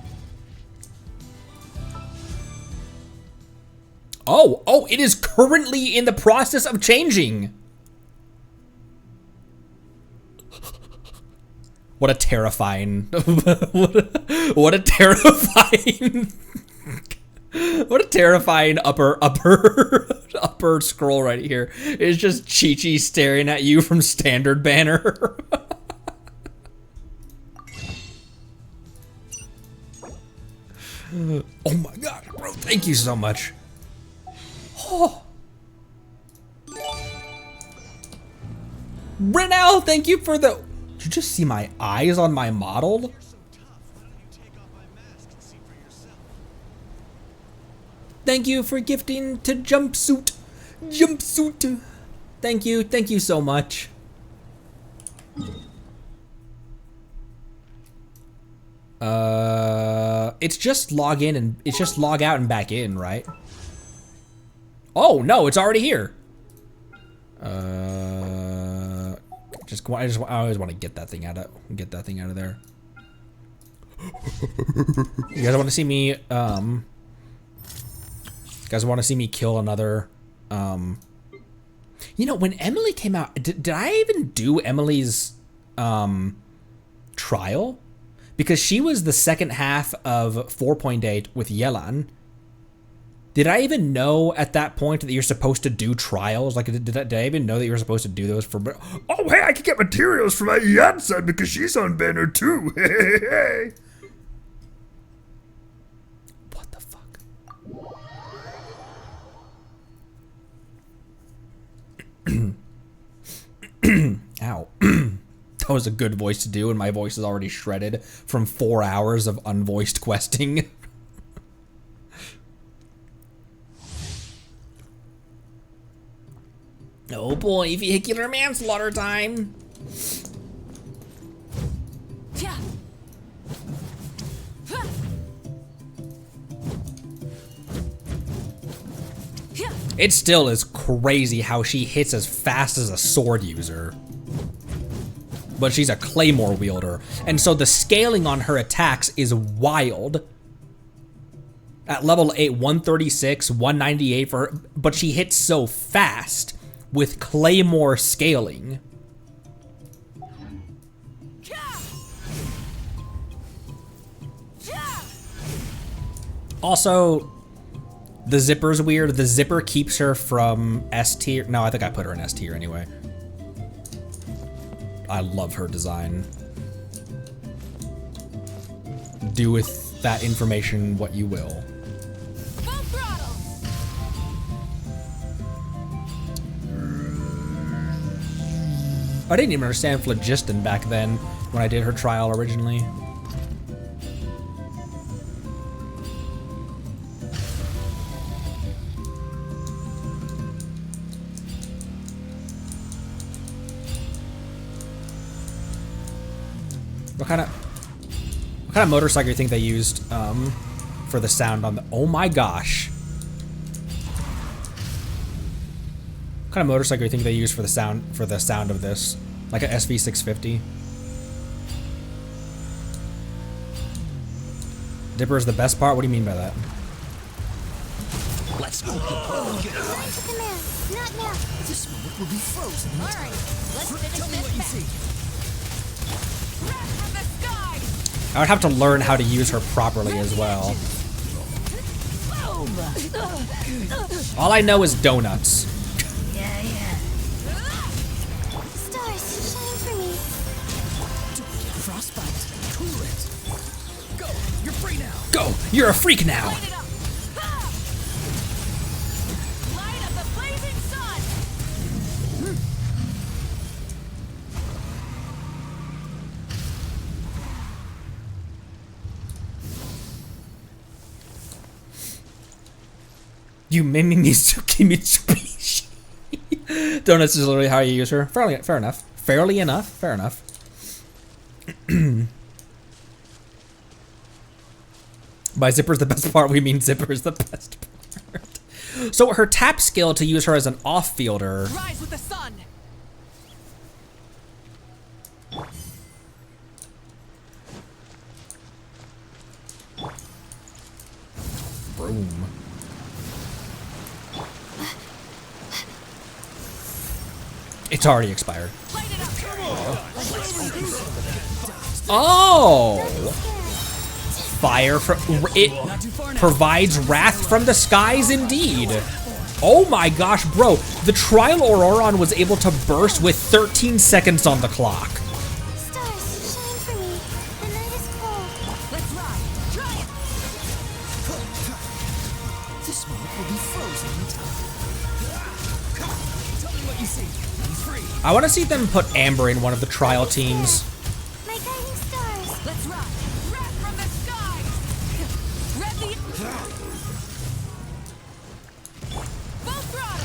Oh, it is currently in the process of changing. What a terrifying, what a terrifying, what a terrifying upper scroll right here. It's just Chi-Chi staring at you from standard banner. Oh my god, bro, thank you so much. Oh. Renal, thank you for the... Did you just see my eyes on my model? Thank you for gifting to Jumpsuit. Jumpsuit. Thank you so much. It's just log in and it's just log out and back in, right? Oh no, it's already here. I always want to get that thing out of there. You guys want to see me kill another you know, when Emily came out, did I even do Emily's trial? Because she was the second half of 4.8 with Yelan. Did I even know at that point that you're supposed to do trials? Like, did I even know that you were supposed to do those for... Oh, hey, I can get materials for my Yansan because she's on banner too. Hey. What the fuck? Ow. That was a good voice to do, and my voice is already shredded from 4 hours of unvoiced questing. Oh boy, vehicular manslaughter time. It still is crazy how she hits as fast as a sword user. But she's a claymore wielder, and so the scaling on her attacks is wild. At level 8, 136, 198 for her, but she hits so fast with claymore scaling. Also, the zipper's weird. The zipper keeps her from S tier. No, I think I put her in S tier anyway. I love her design. do with that information what you will. Full throttle. I didn't even understand phlogiston back then when I did her trial originally. What kind of motorcycle do you think they used for the sound on the? Oh my gosh! What kind of motorcycle do you think they used for the sound of this? Like a SV650? Dipper is the best part. What do you mean by that? Let's go. Not now. This moment will be frozen. All right, let's finish Tell me what you see. Wrath from the sky. I would have to learn how to use her properly as well. All I know is donuts. Stars, shine for me. Frostbite. Cool it. Go. You're free now. Go! You're a freak now! Light it up. Ha! Light up the blazing sun. You mimi Mitsuki Mitsubishi. Donuts is literally how you use her. Fair enough. Fair enough. By Zipper's the best part, we mean Zipper's the best part. So her tap skill to use her as an off-fielder. Rise with the sun. Broom. It's already expired. Light it up. Oh! Fire from it provides wrath from the skies indeed. Oh my gosh, bro. The trial Auroron was able to burst with 13 seconds on the clock. Stars, shine for me. The night is cold. Let's ride. Try it. This moment will be frozen in time. Tell me what you see. He's free. I want to see them put Amber in one of the trial teams. My guiding stars. Let's ride. Wrath from the sky. Rev the full throttle.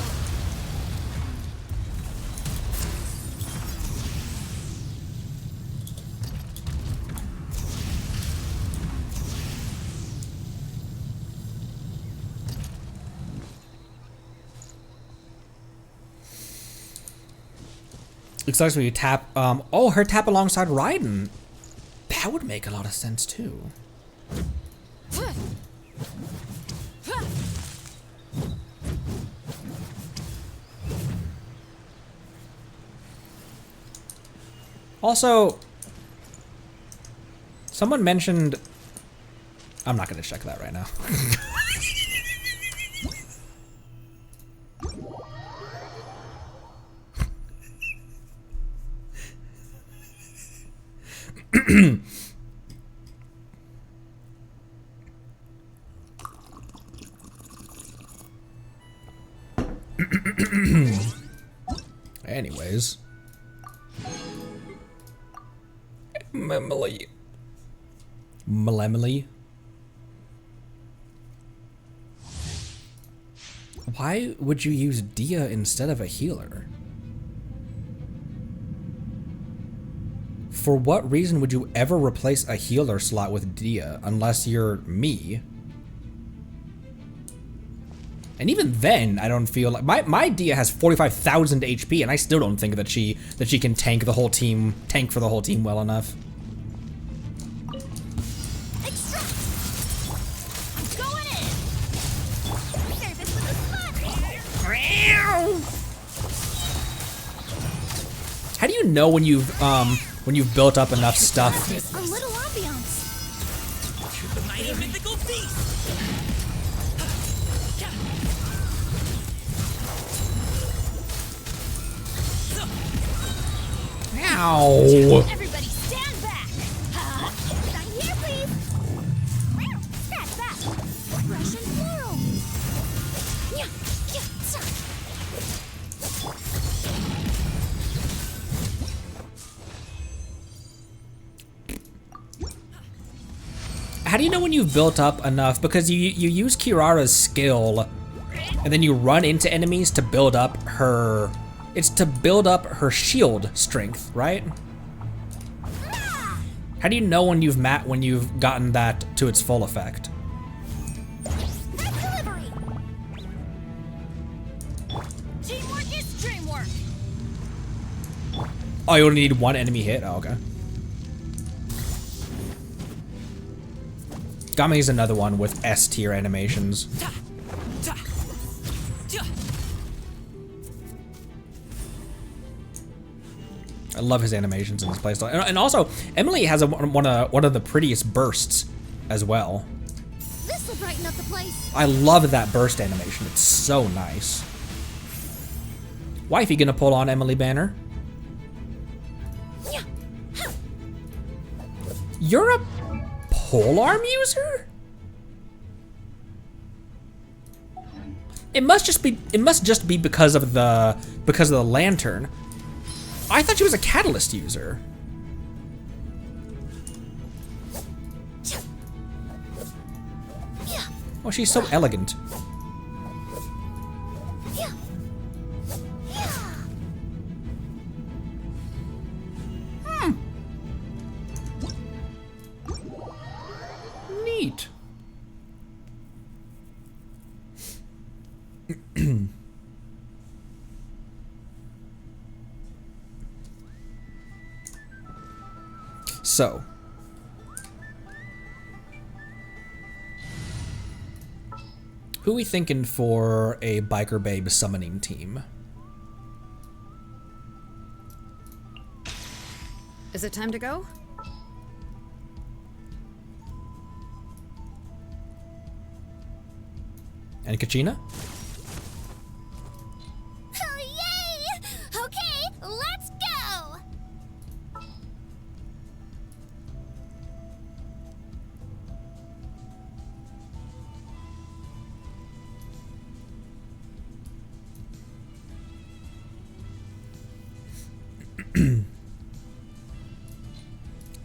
Looks when you tap. Oh, her tap alongside Raiden. That would make a lot of sense too. Also, someone mentioned. I'm not going to check that right now. Anyways. Melemily. Why would you use Dia instead of a healer? For what reason would you ever replace a healer slot with Dia unless you're me? And even then, I don't feel like my Dia has 45,000 HP, and I still don't think that she can tank for the whole team well enough. Extract. I'm going in. Service with the spot. How do you know when you've built up enough stuff? A little ambiance. The mighty mythical beast. Ow! Everybody stand back. Sign here, please. How do you know when you've built up enough? Because you use Kirara's skill, and then you run into enemies to build up her. It's to build up her shield strength, right? How do you know when you've gotten that to its full effect? Delivery. Teamwork is dreamwork. Oh, you only need one enemy hit? Oh, okay. Game's another one with S tier animations. I love his animations in this playstyle. And also, Emily has one of the prettiest bursts as well. This will brighten up the place. I love that burst animation. It's so nice. Wifey gonna pull on Emily Banner? You're a polearm user? It must just be because of the lantern. I thought she was a catalyst user. Oh, she's so elegant. Neat. So, who we thinking for a Biker Babe summoning team? Is it time to go? And Kachina? Oh, yay! Okay, let's go!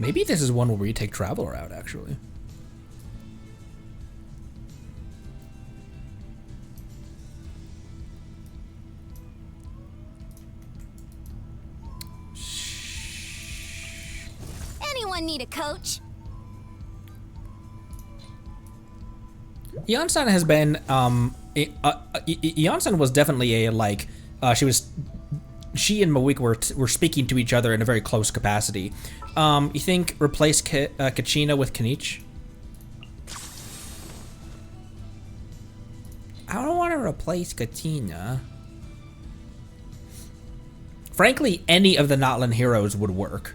Maybe this is one where we take Traveler out, actually. Anyone need a coach? Eonsan has been, Eonsan was definitely a, like, she and Mawik were speaking to each other in a very close capacity. You think replace Kachina with Kanich? I don't want to replace Kachina. Frankly, any of the Natland heroes would work.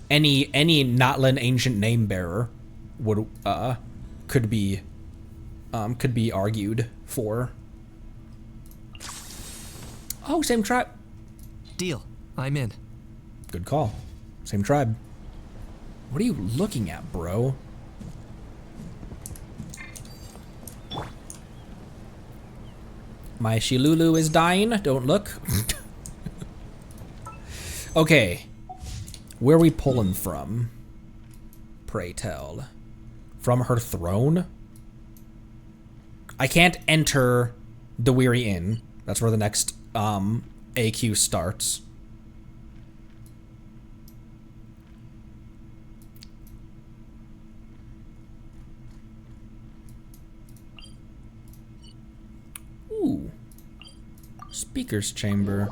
Any Natland ancient name bearer would could be argued for. Oh, same tribe. Deal. I'm in. Good call. Same tribe. What are you looking at, bro? My Shilulu is dying. Don't look. Okay. Where are we pulling from? Pray tell. From her throne? I can't enter the Weary Inn. That's where the next AQ starts. Ooh. Speaker's chamber.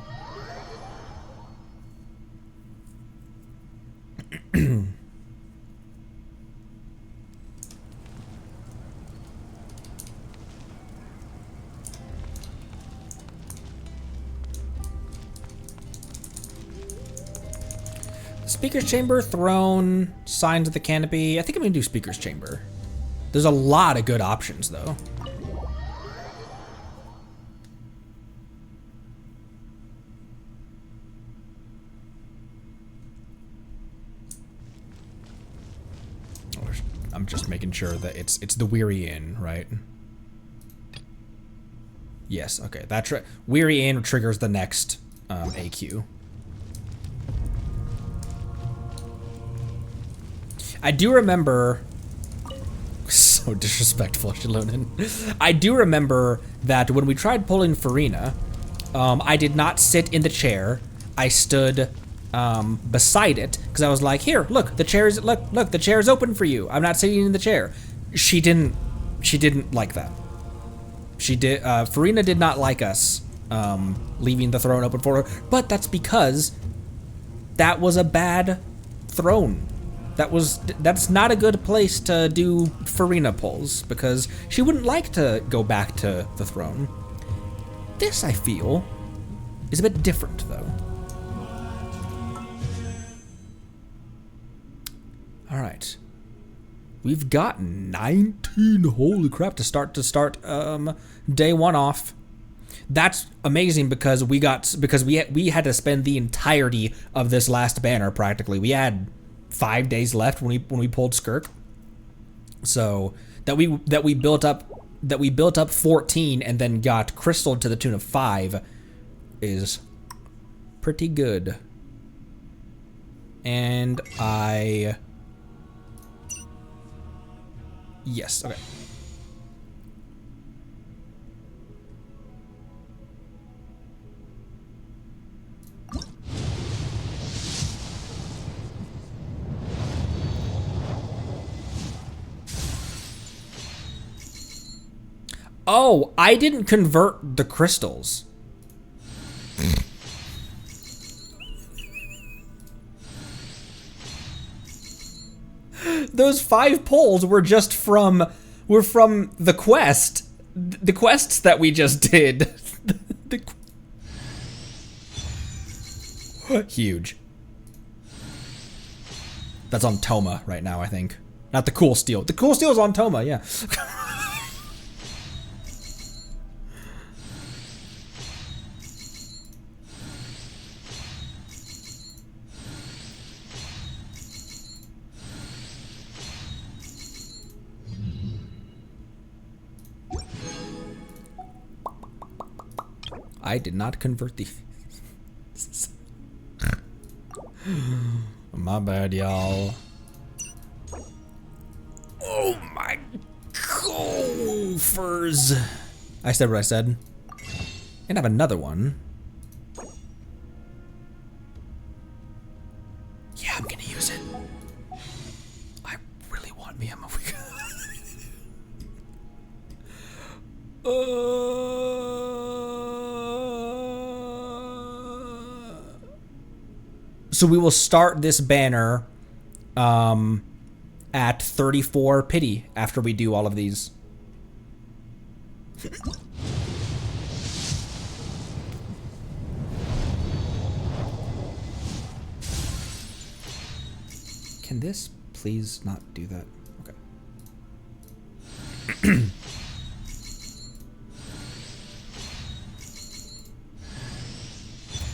Speaker's chamber, throne, signs of the canopy. I think I'm gonna do Speaker's chamber. There's a lot of good options though. I'm just making sure that it's the Weary Inn, right? Yes, okay. That Weary Inn triggers the next AQ. I do remember. So disrespectful, Shalunin. I do remember that when we tried pulling Farina, I did not sit in the chair. I stood beside it because I was like, "Here, look, the chair is look, the chair is open for you. I'm not sitting in the chair." She didn't like that. Farina did not like us leaving the throne open for her, but that's because that was a bad throne. That's not a good place to do Farina pulls because she wouldn't like to go back to the throne. This, I feel, is a bit different though. All right. We've got 19, holy crap, to start day one off. That's amazing because we had to spend the entirety of this last banner practically. We had 5 days left when we pulled Skirk. So that we built up 14 and then got crystalled to the tune of 5 is pretty good. And yes, okay. Oh, I didn't convert the crystals. Those 5 pulls were just from the quest. The quests that we just did. Huge. That's on Toma right now, I think. Not the cool steel. The cool steel's on Toma, yeah. I did not convert the... My bad, y'all. Oh my gophers. I said what I said. And I have another one. Yeah, I'm gonna use it. I really want me a So we will start this banner at 34 pity after we do all of these. Can this please not do that? Okay.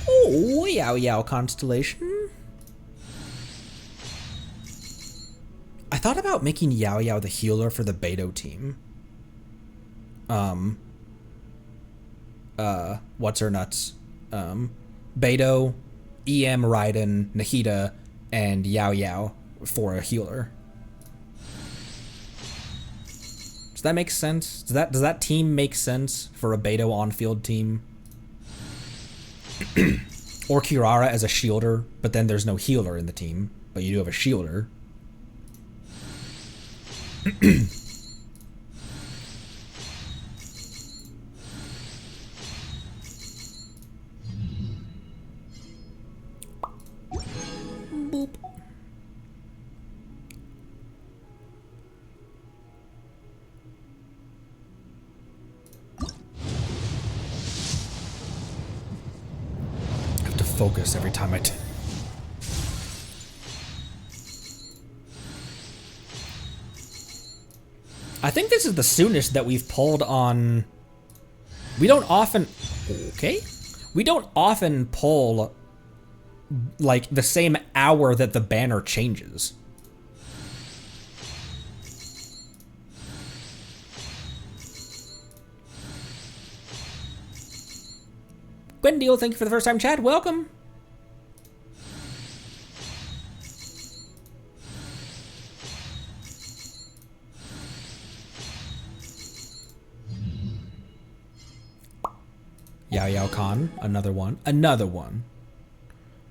Oh, Yao Yao Constellation. I thought about making Yao Yao the healer for the Beidou team. What's her nuts? Beidou, EM, Raiden, Nahida, and Yao Yao for a healer. Does that make sense? Does that team make sense for a Beidou on-field team? Or Kirara as a shielder, but then there's no healer in the team, but you do have a shielder. Boop. I have to focus every time I I think this is the soonest that we've pulled on... We don't often... Okay? We don't often pull, like, the same hour that the banner changes. Gwendil, thank you for the first time chat. Welcome. Yao Yao Khan, another one. Another one.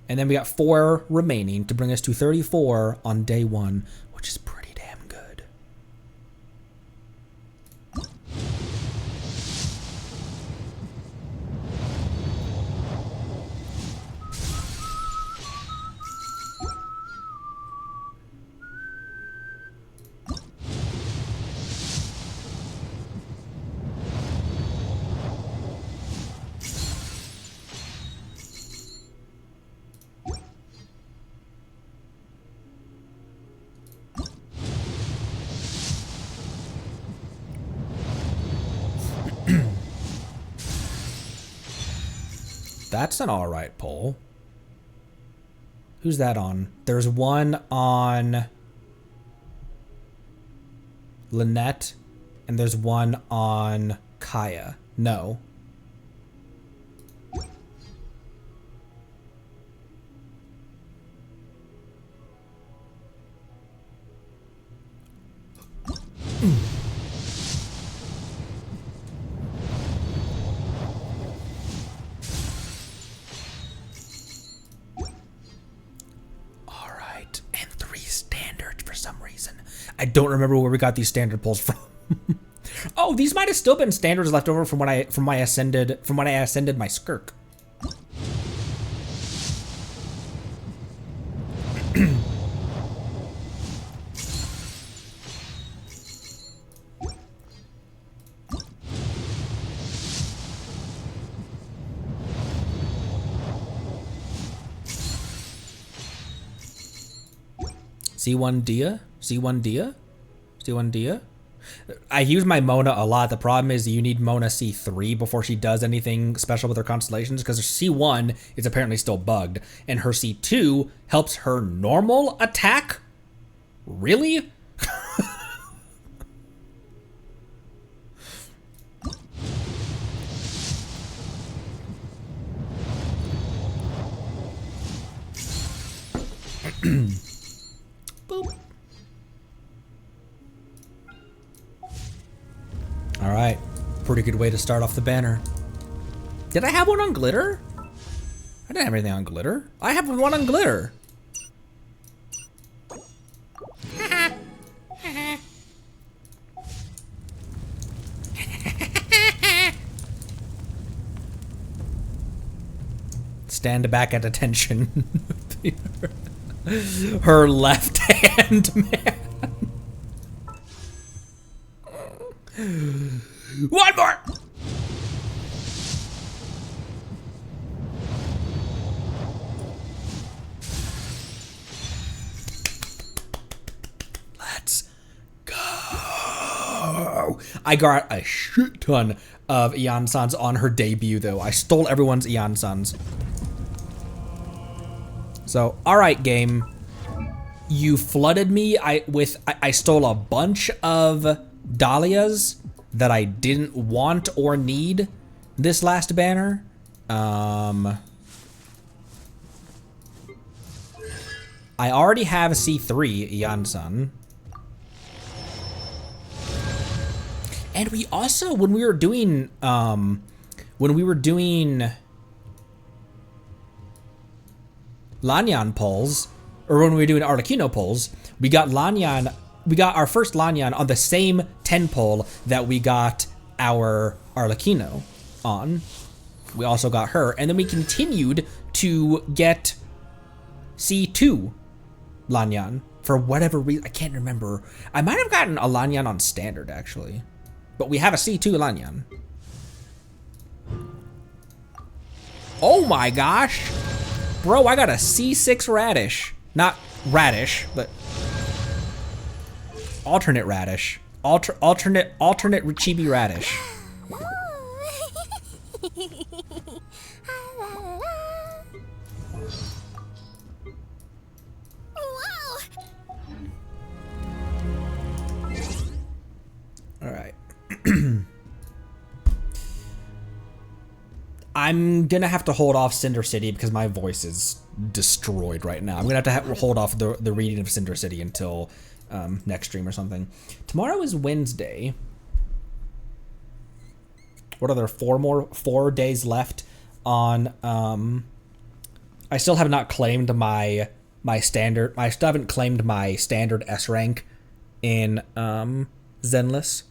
And then we got 4 remaining to bring us to 34 on day 1, which is pretty damn good. That's an alright poll. Who's that on? There's one on Lynette, and there's one on Kaya. No. I don't remember where we got these standard pulls from. Oh, these might have still been standards left over from when I ascended my skirk. C1 Dia? C1 Dia? C1 Dia? I use my Mona a lot. The problem is you need Mona C3 before she does anything special with her constellations, because her C1 is apparently still bugged, and her C2 helps her normal attack? Really? Boop. All right, pretty good way to start off the banner. Did I have one on glitter? I didn't have anything on glitter. I have one on glitter. Stand back at attention. Her left hand, man. One more! Let's go. I got a shit ton of Aeon Suns on her debut, though. I stole everyone's Aeon Suns. So, alright, game. You flooded me. I stole a bunch of Dahlias that I didn't want or need this last banner. I already have a C3 Aeon Sun. And we also, when we were doing Lanyan pulls, or when we were doing Arlecchino pulls, we got our first Lanyan on the same 10 pull that we got our Arlecchino on. We also got her, and then we continued to get C2 Lanyan for whatever reason. I can't remember. I might have gotten a Lanyan on standard, actually. But we have a C2 Lanyan. Oh my gosh! Bro, I got a C6 Radish. Not Radish, but alternate Radish. Alternate Chibi Radish. All right. I'm gonna have to hold off Cinder City because my voice is destroyed right now. I'm gonna have to hold off the reading of Cinder City until next stream or something. Tomorrow is Wednesday. what are there, 4 days left on, I still have not claimed my standard, I still haven't claimed my standard S rank in, Zenless.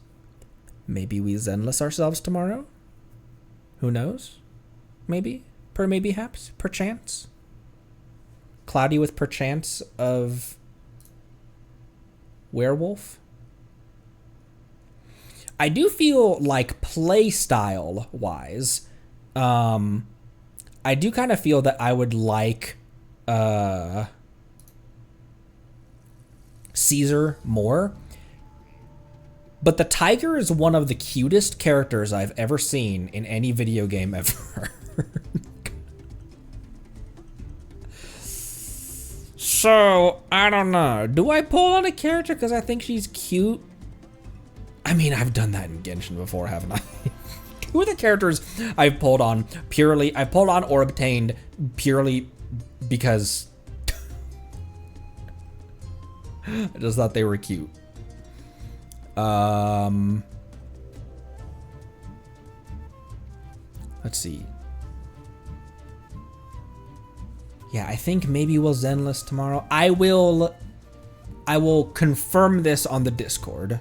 Maybe we Zenless ourselves tomorrow? Who knows? Maybe? Maybe-haps? Perchance? Cloudy with perchance of werewolf? I do feel like play style wise, I do kind of feel that I would like Caesar more. But the tiger is one of the cutest characters I've ever seen in any video game ever. So, I don't know. Do I pull on a character because I think she's cute? I mean, I've done that in Genshin before, haven't I? Who are the characters I've pulled on or obtained purely because I just thought they were cute. Let's see. Yeah, I think maybe we'll Zenless tomorrow. I will confirm this on the Discord.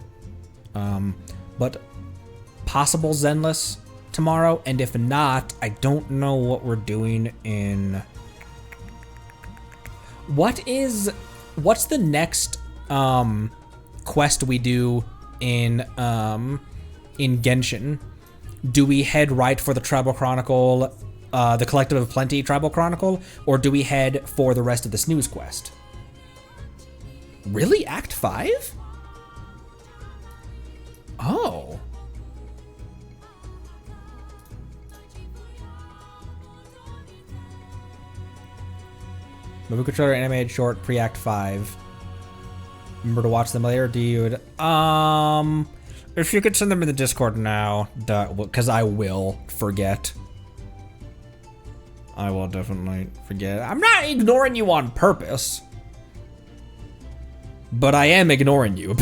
But possible Zenless tomorrow, and if not, I don't know what we're doing in... What's the next quest we do in Genshin? Do we head right for the Tribal Chronicle, the Collective of Plenty Tribal Chronicle, or do we head for the rest of the Snooze quest? Really? Act 5? Oh. Movie controller animated short pre-act 5. Remember to watch them later, dude. If you could send them in the Discord now, because I will forget. I will definitely forget. I'm not ignoring you on purpose, but I am ignoring you.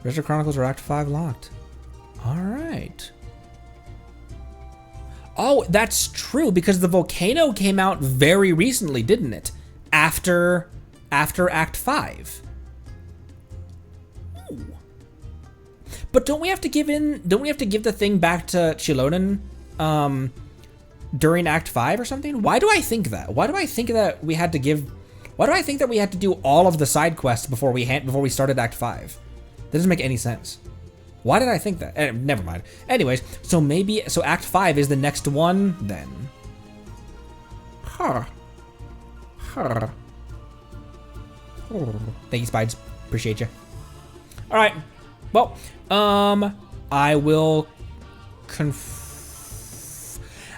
Treasure Chronicles are Act 5 locked. All right. Oh, that's true, because the Volcano came out very recently, didn't it? After Act 5. Ooh. But don't we have to give the thing back to Chilonen during Act 5 or something? Why do I think that? Why do I think that we had to do all of the side quests before we started Act 5? That doesn't make any sense. Why did I think that? Never mind. Anyways, so Act 5 is the next one then. Huh. Thank you, Spides. Appreciate you. All right. Well, I will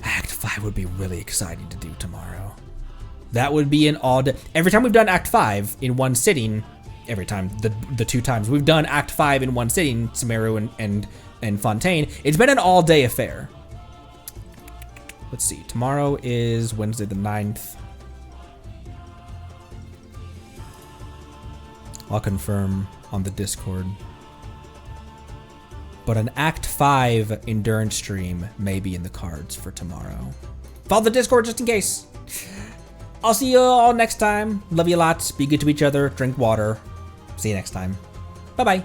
Act 5 would be really exciting to do tomorrow. That would be an all day. Every time we've done Act 5 in one sitting, every time, the 2 times we've done Act 5 in one sitting, Sumeru and Fontaine, it's been an all day affair. Let's see, tomorrow is Wednesday the 9th. I'll confirm on the Discord. But an Act 5 endurance stream may be in the cards for tomorrow. Follow the Discord just in case. I'll see you all next time. Love you lots. Be good to each other. Drink water. See you next time. Bye-bye.